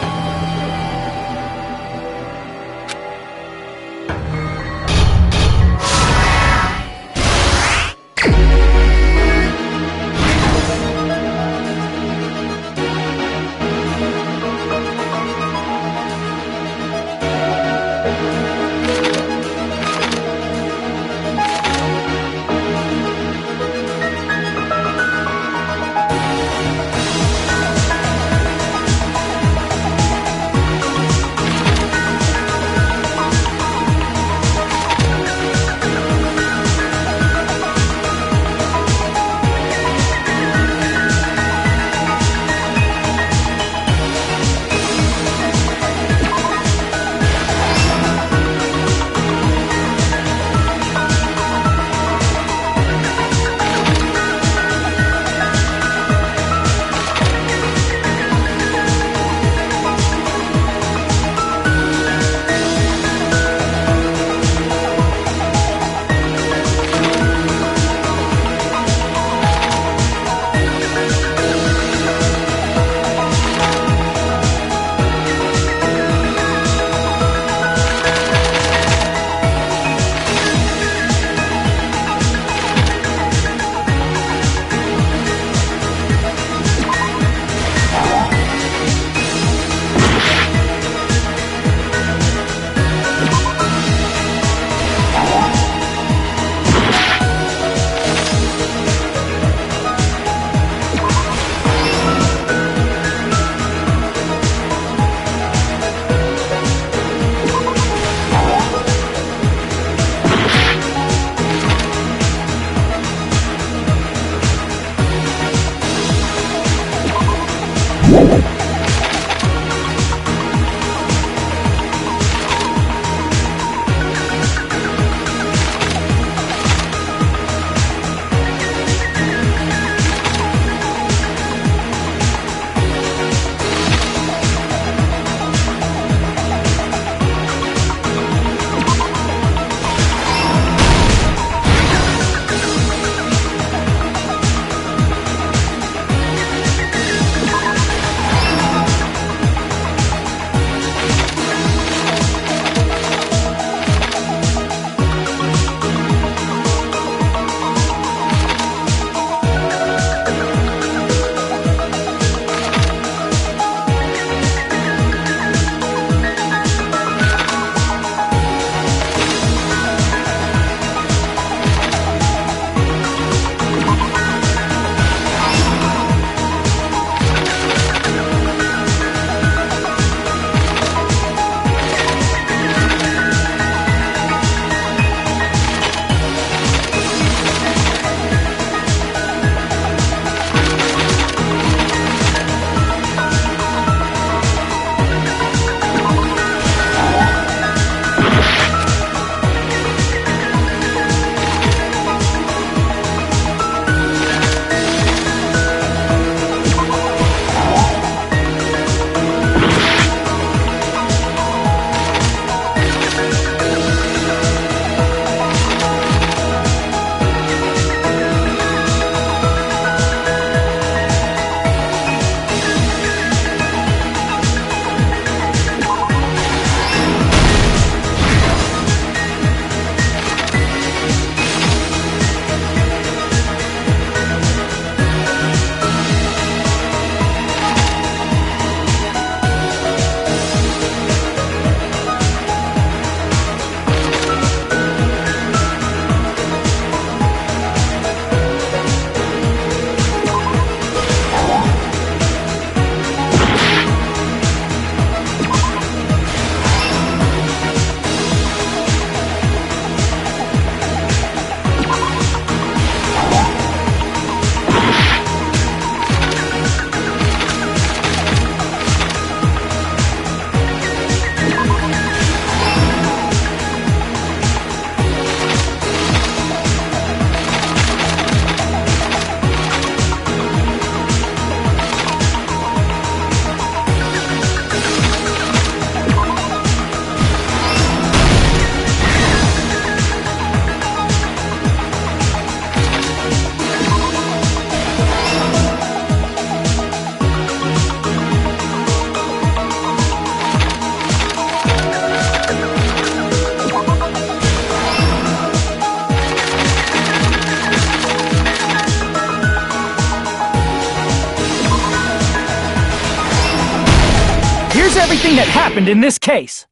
everything that happened in this case.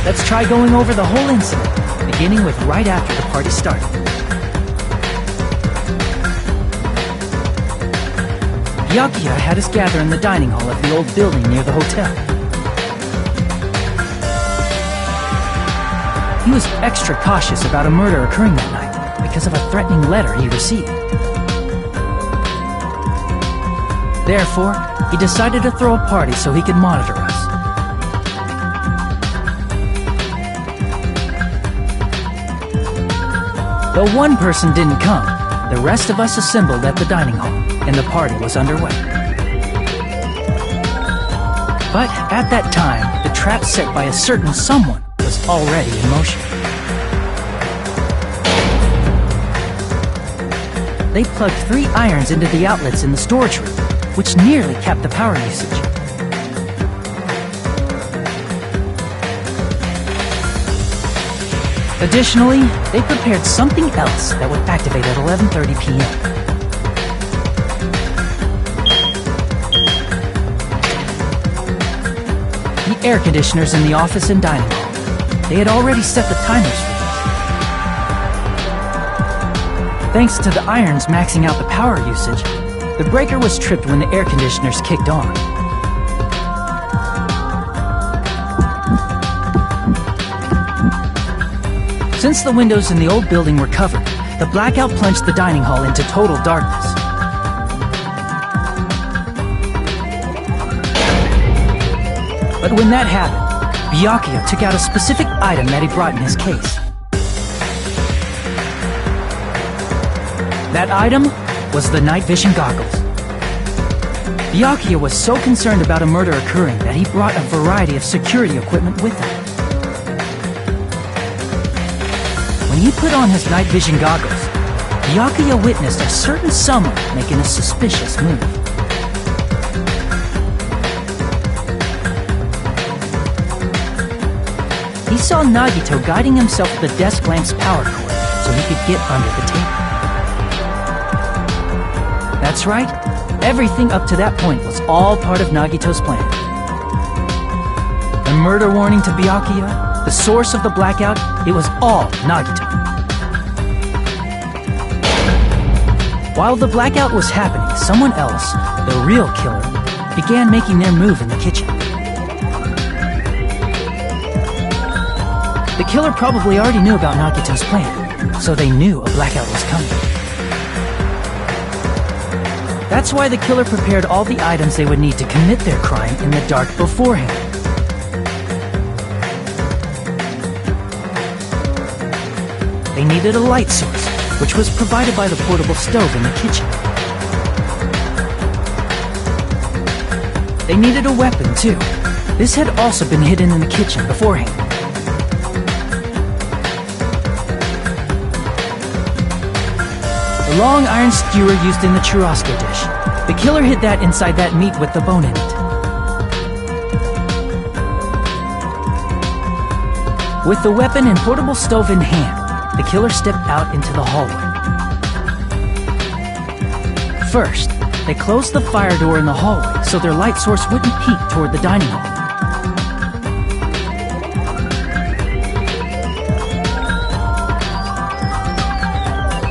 Let's try going over the whole incident, beginning with right after the party started. Byakuya had us gather in the dining hall of the old building near the hotel. He was extra cautious about a murder occurring that night because of a threatening letter he received. Therefore, he decided to throw a party so he could monitor us. Though one person didn't come, the rest of us assembled at the dining hall, and the party was underway. But at that time, the trap set by a certain someone was already in motion. They plugged 3 irons into the outlets in the storage room, which nearly capped the power usage. Additionally, they prepared something else that would activate at 11:30 p.m. The air conditioners in the office and dining hall. They had already set the timers for this. Thanks to the irons maxing out the power usage, the breaker was tripped when the air conditioners kicked on. Since the windows in the old building were covered, the blackout plunged the dining hall into total darkness. But when that happened, Byakuya took out a specific item that he brought in his case. That item was the night vision goggles. Byakuya was so concerned about a murder occurring that he brought a variety of security equipment with him. When he put on his night vision goggles, Byakuya witnessed a certain someone making a suspicious move. He saw Nagito guiding himself with the desk lamp's power cord so he could get under the table. That's right, everything up to that point was all part of Nagito's plan. The murder warning to Byakuya, the source of the blackout, it was all Nagito. While the blackout was happening, someone else, the real killer, began making their move in the kitchen. The killer probably already knew about Nagito's plan, so they knew a blackout was coming. That's why the killer prepared all the items they would need to commit their crime in the dark beforehand. They needed a light source, which was provided by the portable stove in the kitchen. They needed a weapon, too. This had also been hidden in the kitchen beforehand. The long iron skewer used in the churrasco dish. The killer hid that inside that meat with the bone in it. With the weapon and portable stove in hand, the killer stepped out into the hallway. First, they closed the fire door in the hallway so their light source wouldn't peek toward the dining hall.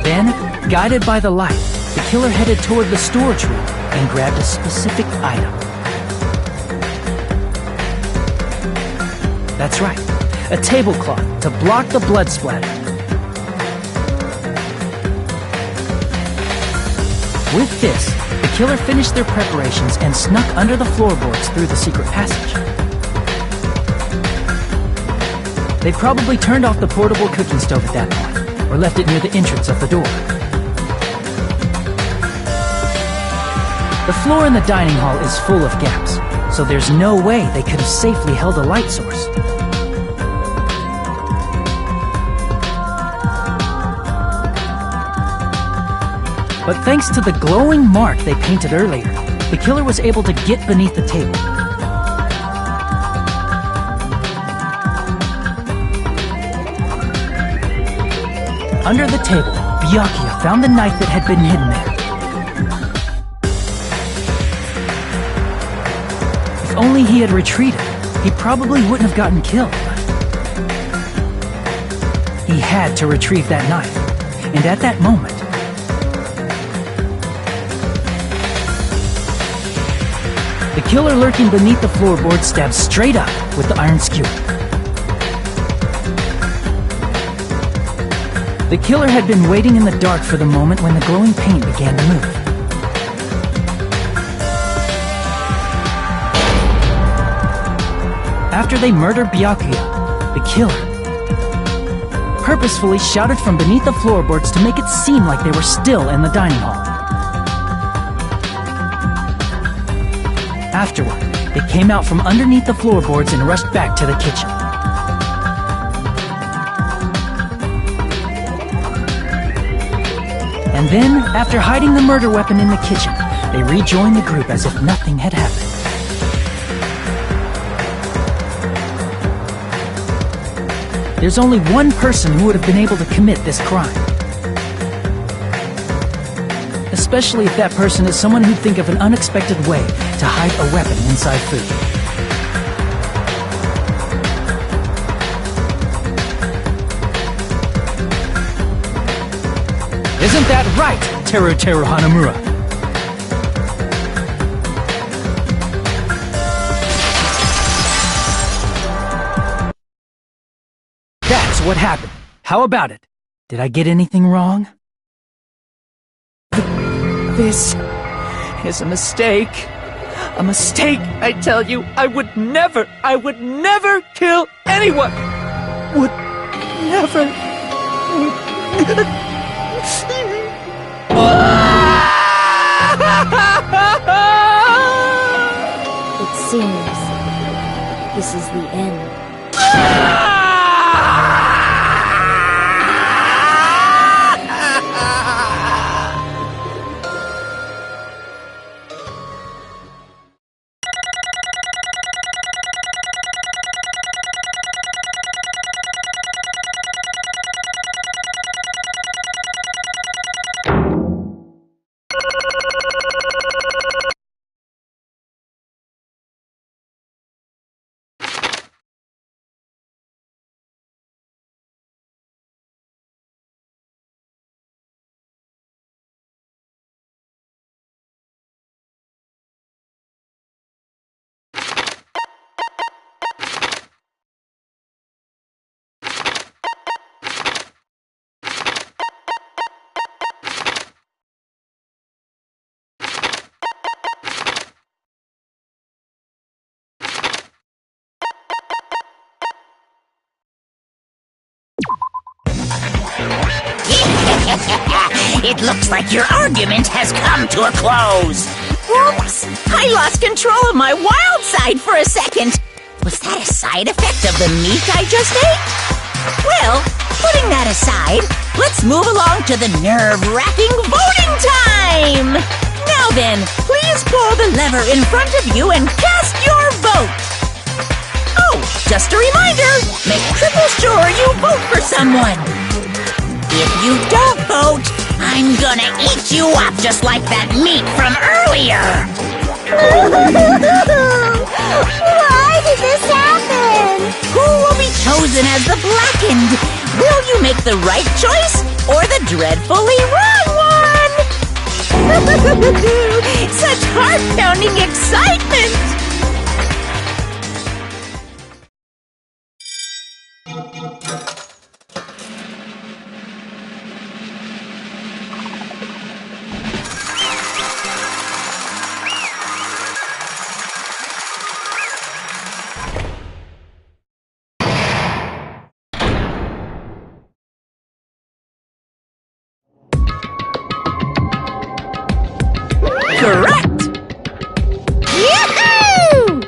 Then, guided by the light, the killer headed toward the storage room and grabbed a specific item. That's right, a tablecloth to block the blood splatter. With this, the killer finished their preparations and snuck under the floorboards through the secret passage. They probably turned off the portable cooking stove at that point, or left it near the entrance of the door. The floor in the dining hall is full of gaps, so there's no way they could have safely held a light source. But thanks to the glowing mark they painted earlier, the killer was able to get beneath the table. Under the table, Byakuya found the knife that had been hidden there. If only he had retreated, he probably wouldn't have gotten killed. He had to retrieve that knife, and at that moment, the killer lurking beneath the floorboard stabbed straight up with the iron skewer. The killer had been waiting in the dark for the moment when the glowing paint began to move. After they murdered Byakuya, the killer purposefully shouted from beneath the floorboards to make it seem like they were still in the dining hall. Afterward, they came out from underneath the floorboards and rushed back to the kitchen. And then, after hiding the murder weapon in the kitchen, they rejoined the group as if nothing had happened. There's only one person who would have been able to commit this crime. Especially if that person is someone who'd think of an unexpected way to hide a weapon inside food. Isn't that right, Teru Hanamura? That's what happened. How about it? Did I get anything wrong? This is a mistake. A mistake, I tell you. I would never kill anyone. Would never. It seems this is the end. It looks like your argument has come to a close. Oops! I lost control of my wild side for a second. Was that a side effect of the meat I just ate? Well, putting that aside, let's move along to the nerve-wracking voting time! Now then, please pull the lever in front of you and cast your vote! Oh, just a reminder, make triple sure you vote for someone! If you don't vote, I'm gonna eat you up just like that meat from earlier! Why did this happen? Who will be chosen as the blackened? Will you make the right choice or the dreadfully wrong one? Such heart-pounding excitement! Correct! Yoo-hoo!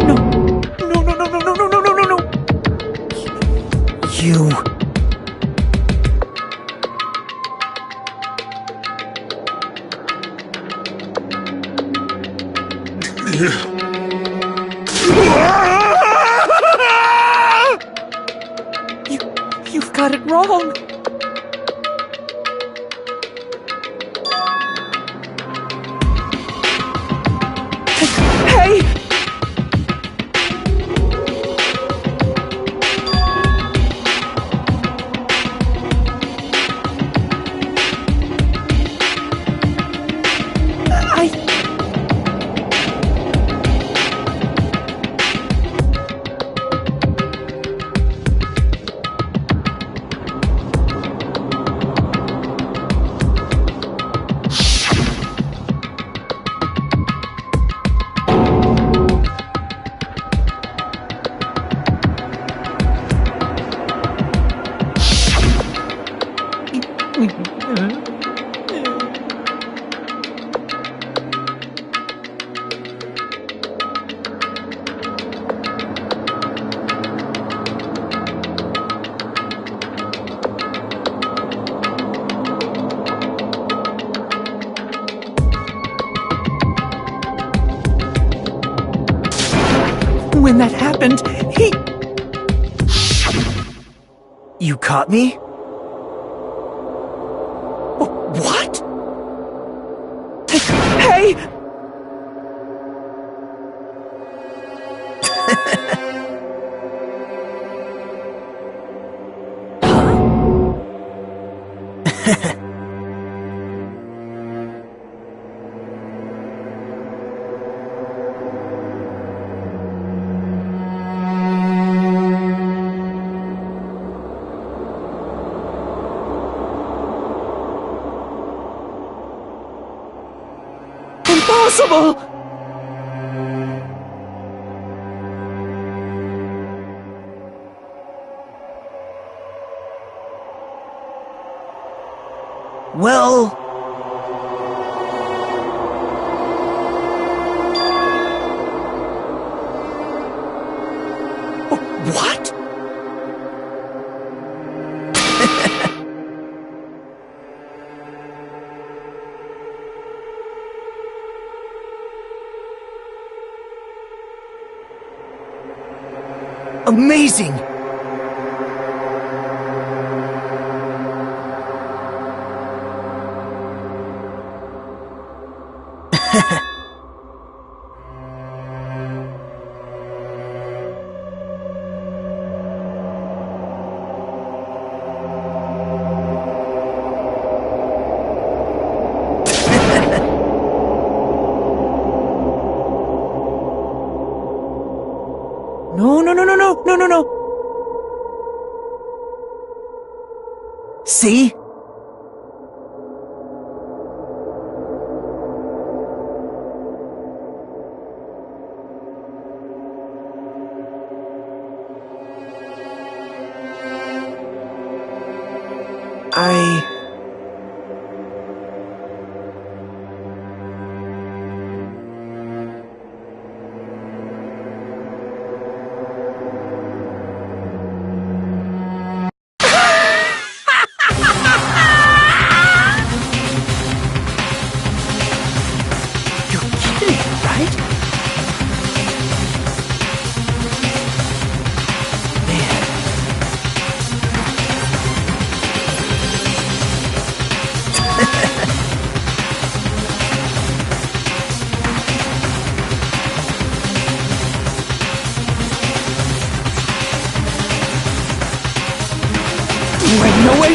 No. You... You've got it wrong. Hey! When that happened, he... You caught me? What? Hey! Impossible! Well... What? Amazing! No. See?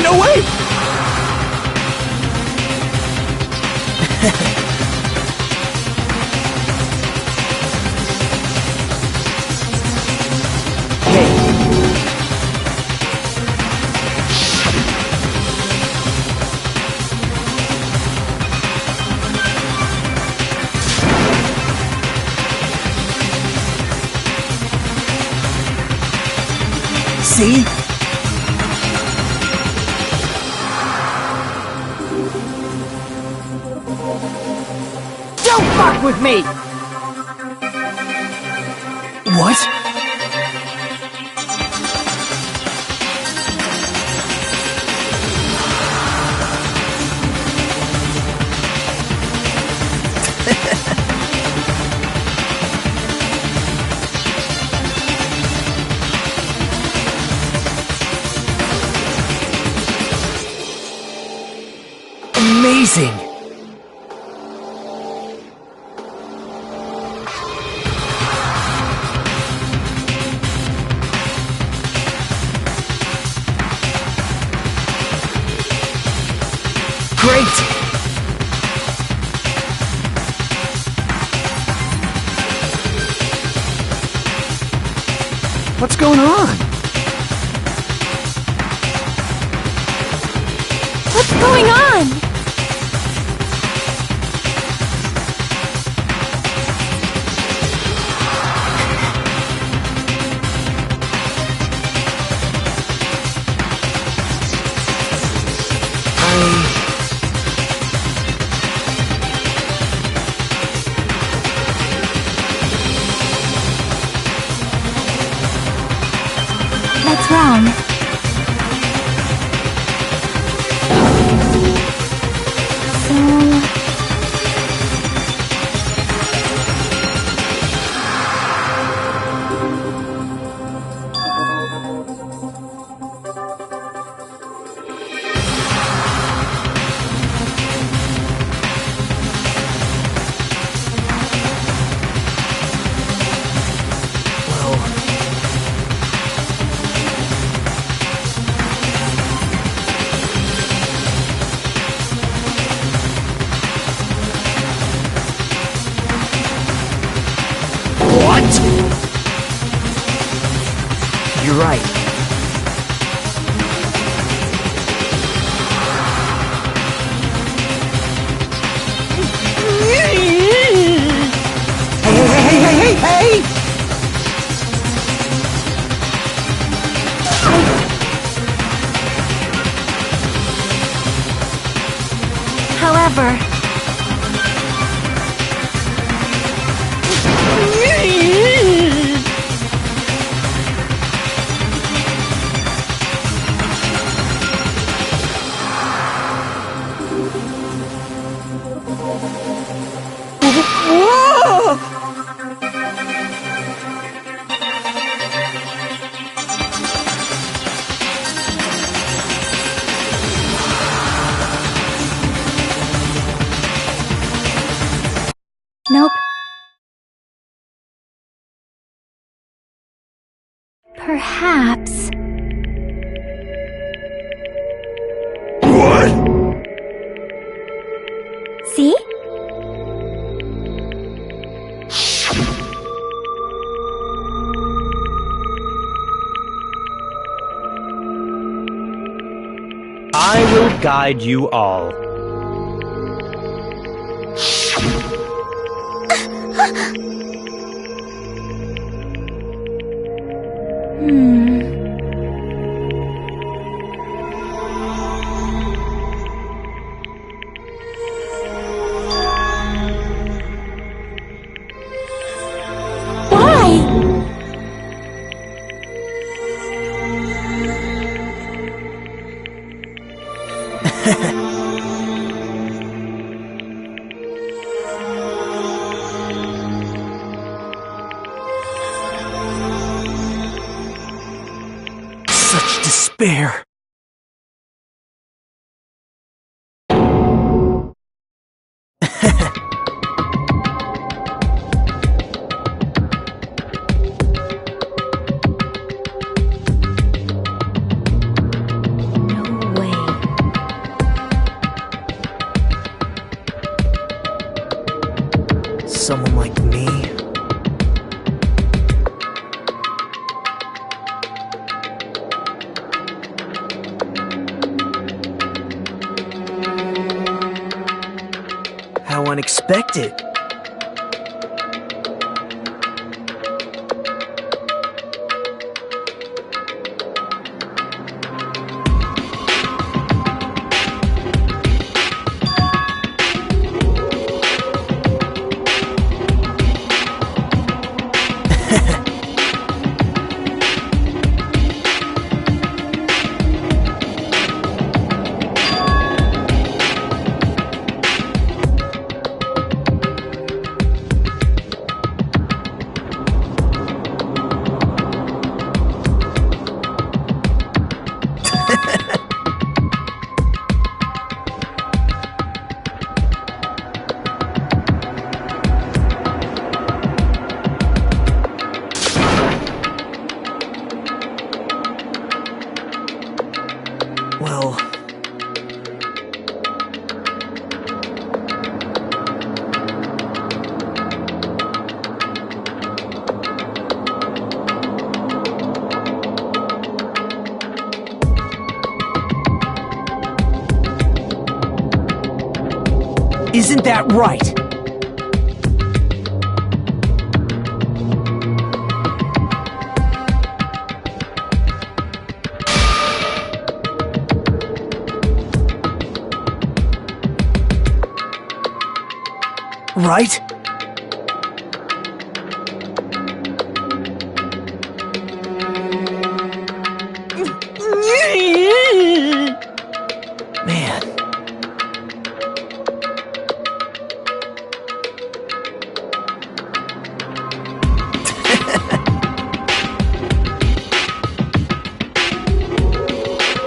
No way! See? Don't fuck with me! What? Amazing! Great! What's going on? What's going on? What's wrong? You're right. Hey! However, Nope. Perhaps. What? See? I will guide you all. Such despair. No way. Someone like me? How unexpected. Isn't that right? Right? Man.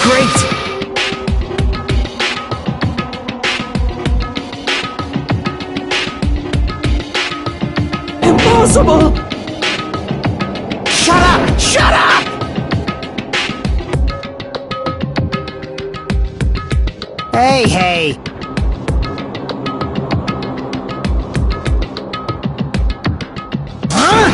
Great! Impossible! Shut up! Shut up! Hey, hey! Huh?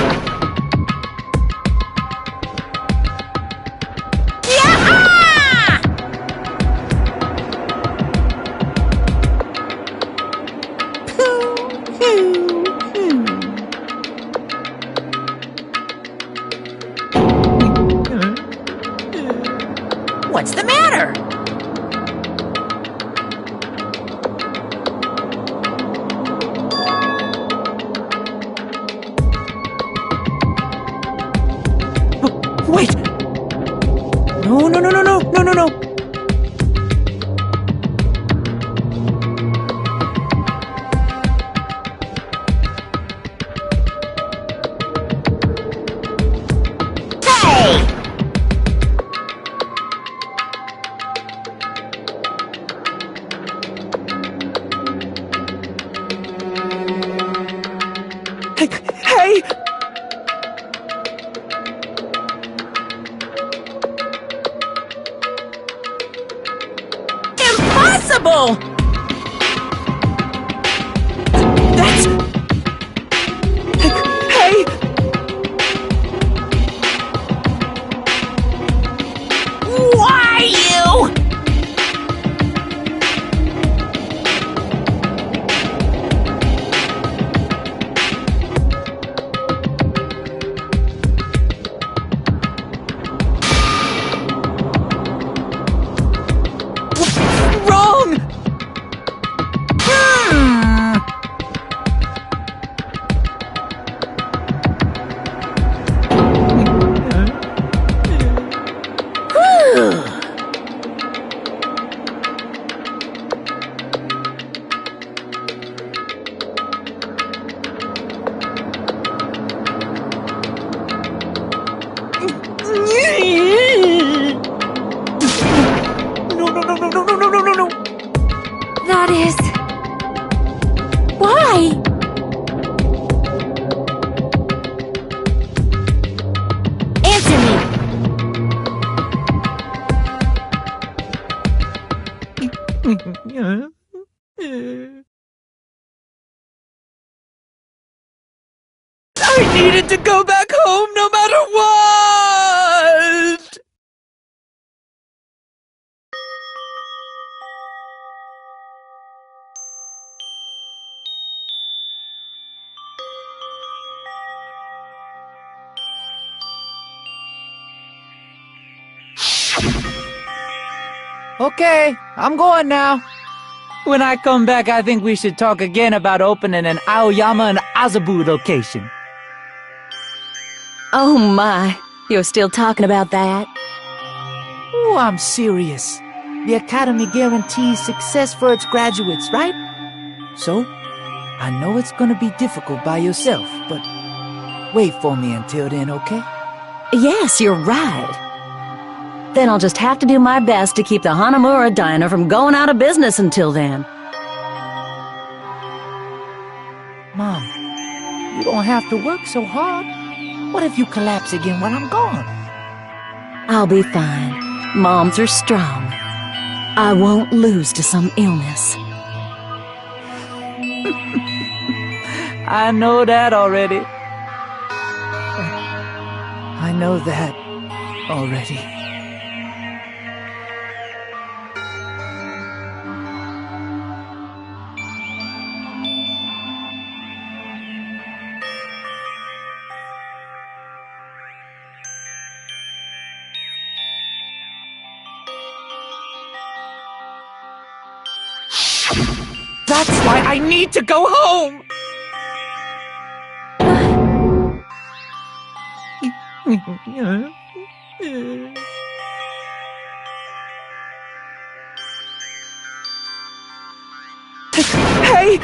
What's the matter? Wait! No, no, no, no, no, no, no, no! Hey! Hey! Impossible! That's... Hey! Why you? Wrong! No, no, no, no, no, no, no, no, no! That is... Why? Answer me! I needed to go back home no matter what! Okay, I'm going now. When I come back, I think we should talk again about opening an Aoyama and Azabu location. Oh my, you're still talking about that? Oh, I'm serious. The Academy guarantees success for its graduates, right? So, I know it's gonna be difficult by yourself, but wait for me until then, okay? Yes, you're right. Then I'll just have to do my best to keep the Hanamura Diner from going out of business until then. Mom, you don't have to work so hard. What if you collapse again when I'm gone? I'll be fine. Moms are strong. I won't lose to some illness. I know that already. I know that already. That's why I need to go home! Hey!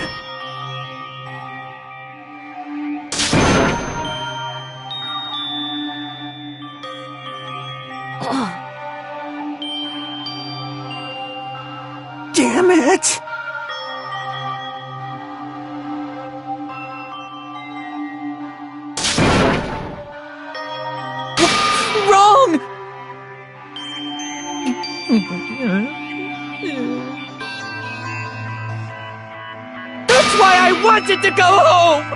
Damn it! Wrong! That's why I wanted to go home!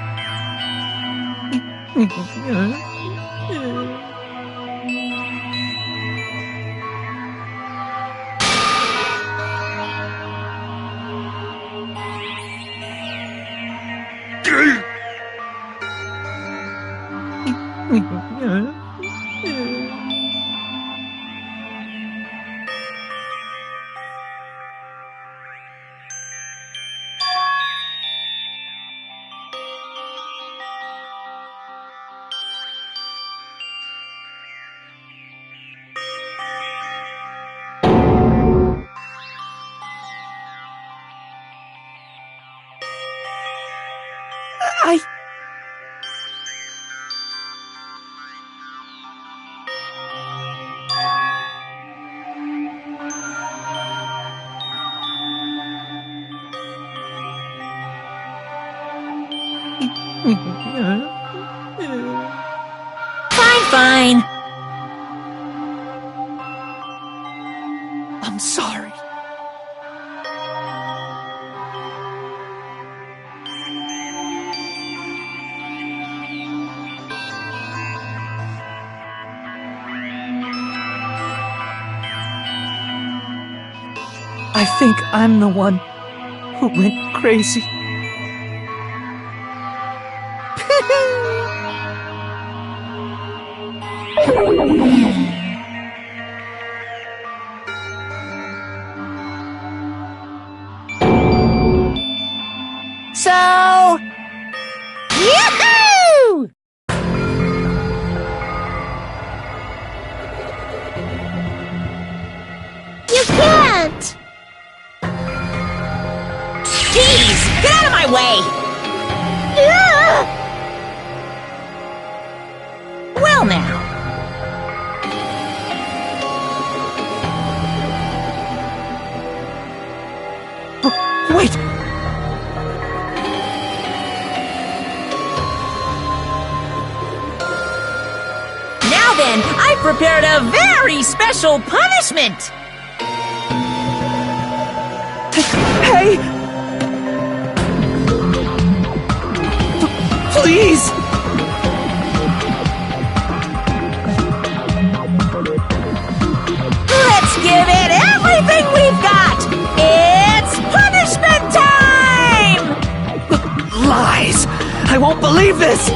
Fine. I'm sorry. I think I'm the one who went crazy. So... Yahoo! You can't! Jeez! Get out of my way! Well now. Wait! Now then, I've prepared a very special punishment! Hey! Please! Let's give it everything we've got! It's punishment time! Lies! I won't believe this!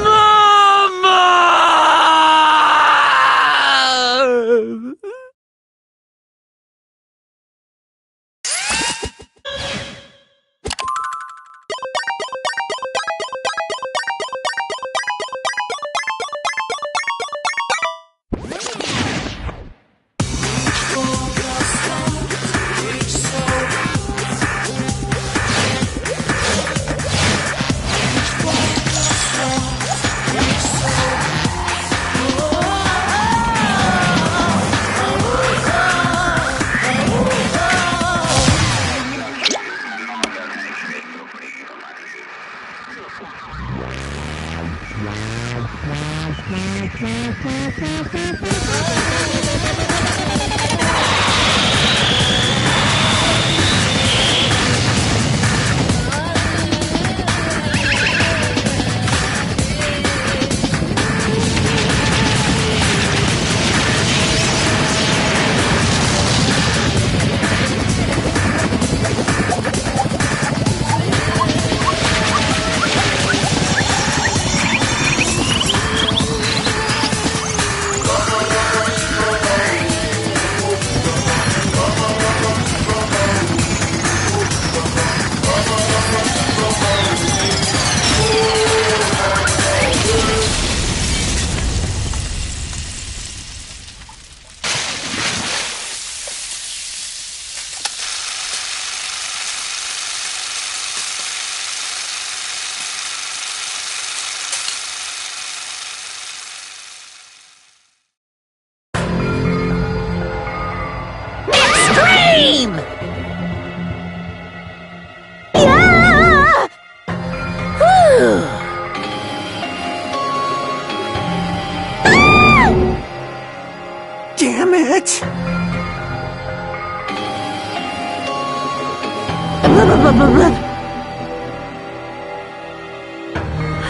Mama!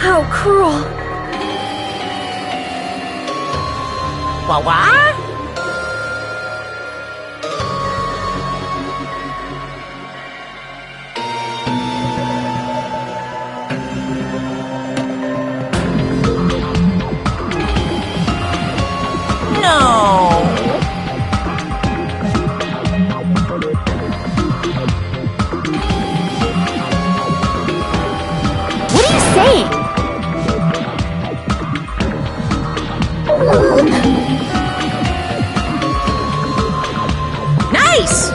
How cruel. What? Nice!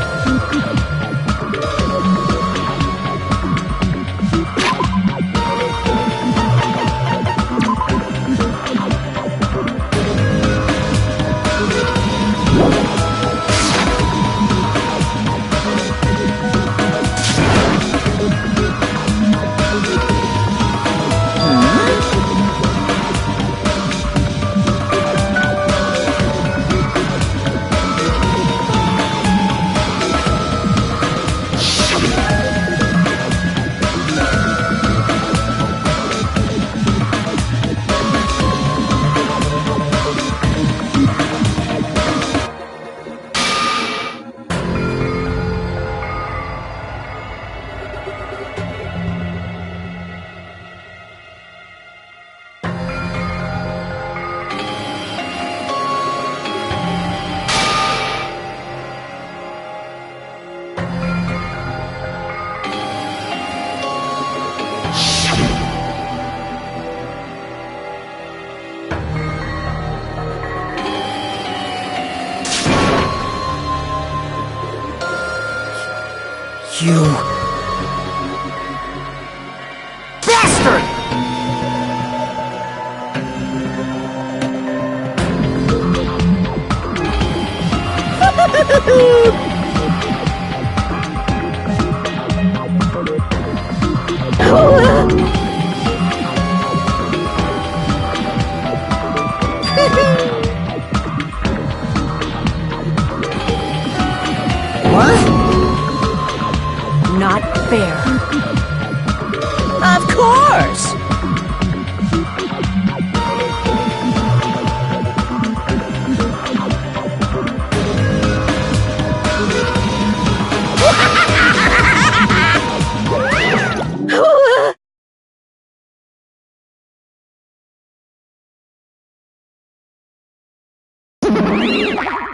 You... bastard! What? Not fair. Of course!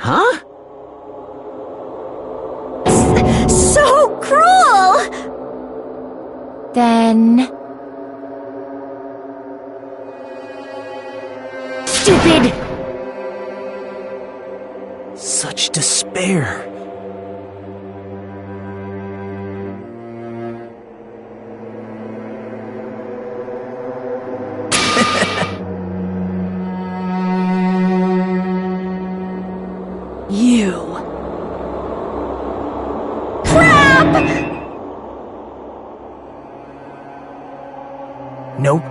Huh? So cruel! Then... Stupid! Such despair. You. Nope.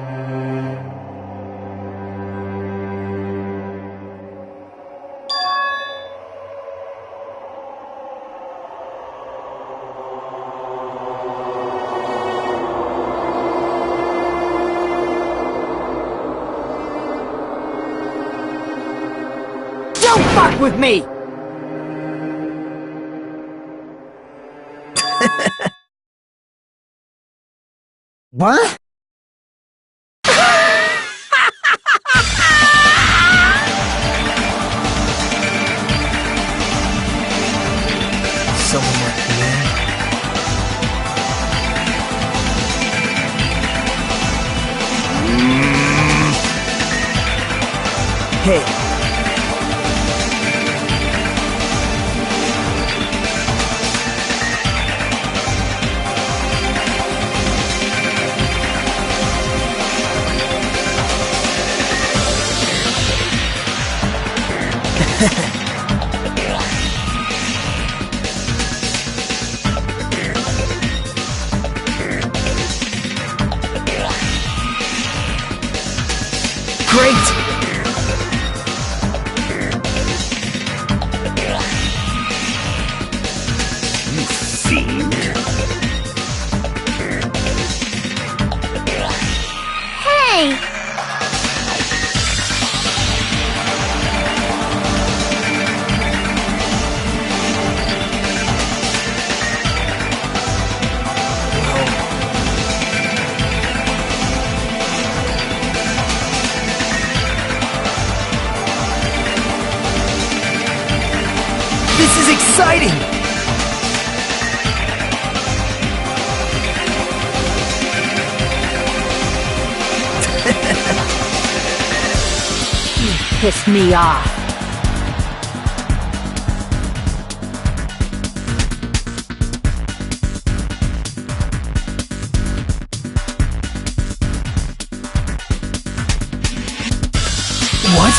Don't fuck with me! What? Someone at the end. Hey. Great! You fiend. Hey, way! This is exciting! Piss me off. What?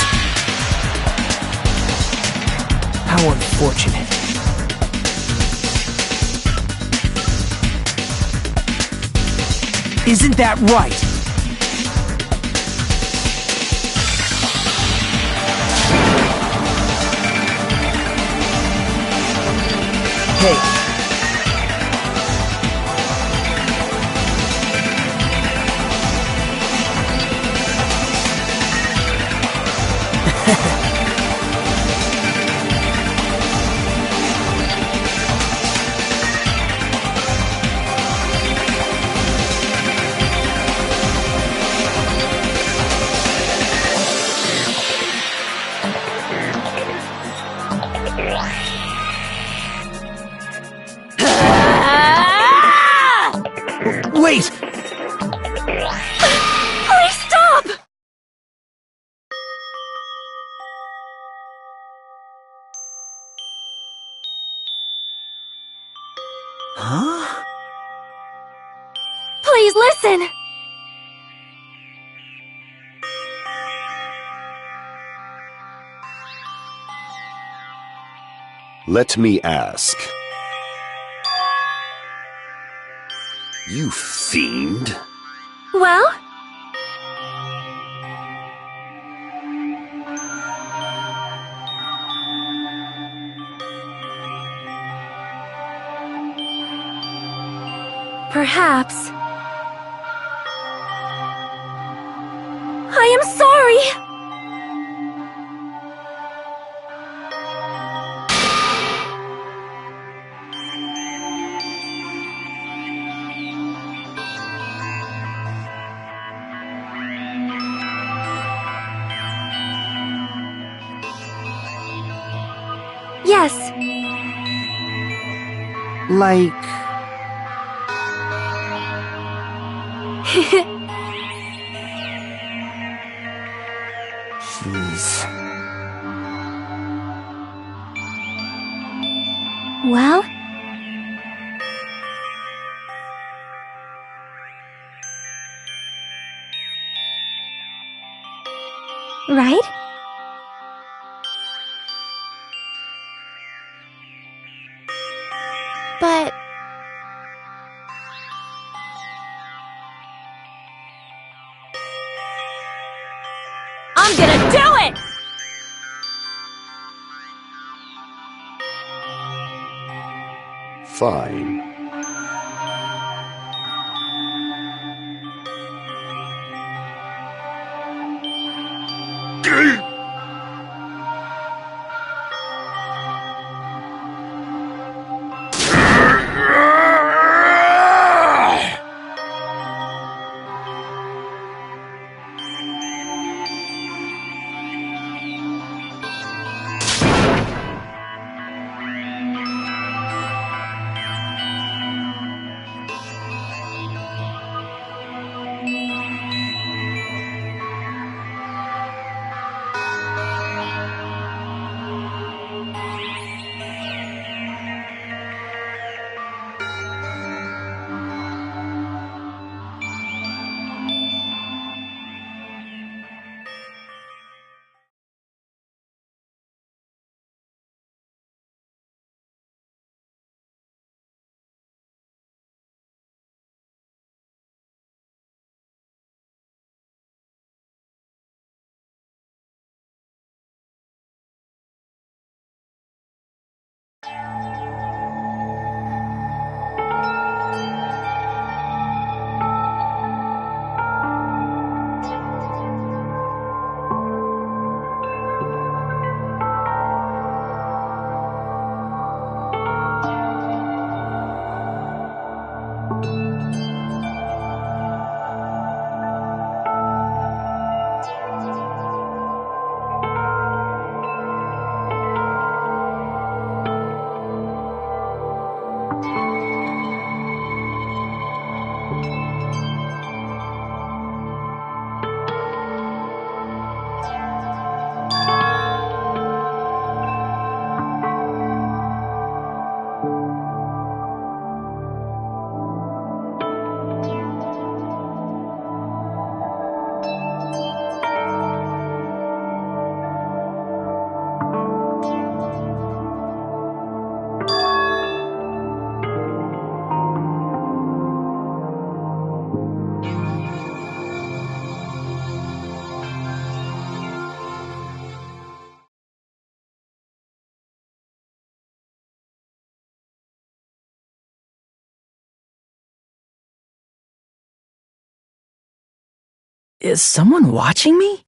How unfortunate. Isn't that right? Hey. Wait! Please stop! Huh? Please listen! Let me ask. You fiend. Well? Perhaps. I am sorry! Yes. Like... Jeez. Well? Right? But... I'm gonna do it! Fine. Is someone watching me?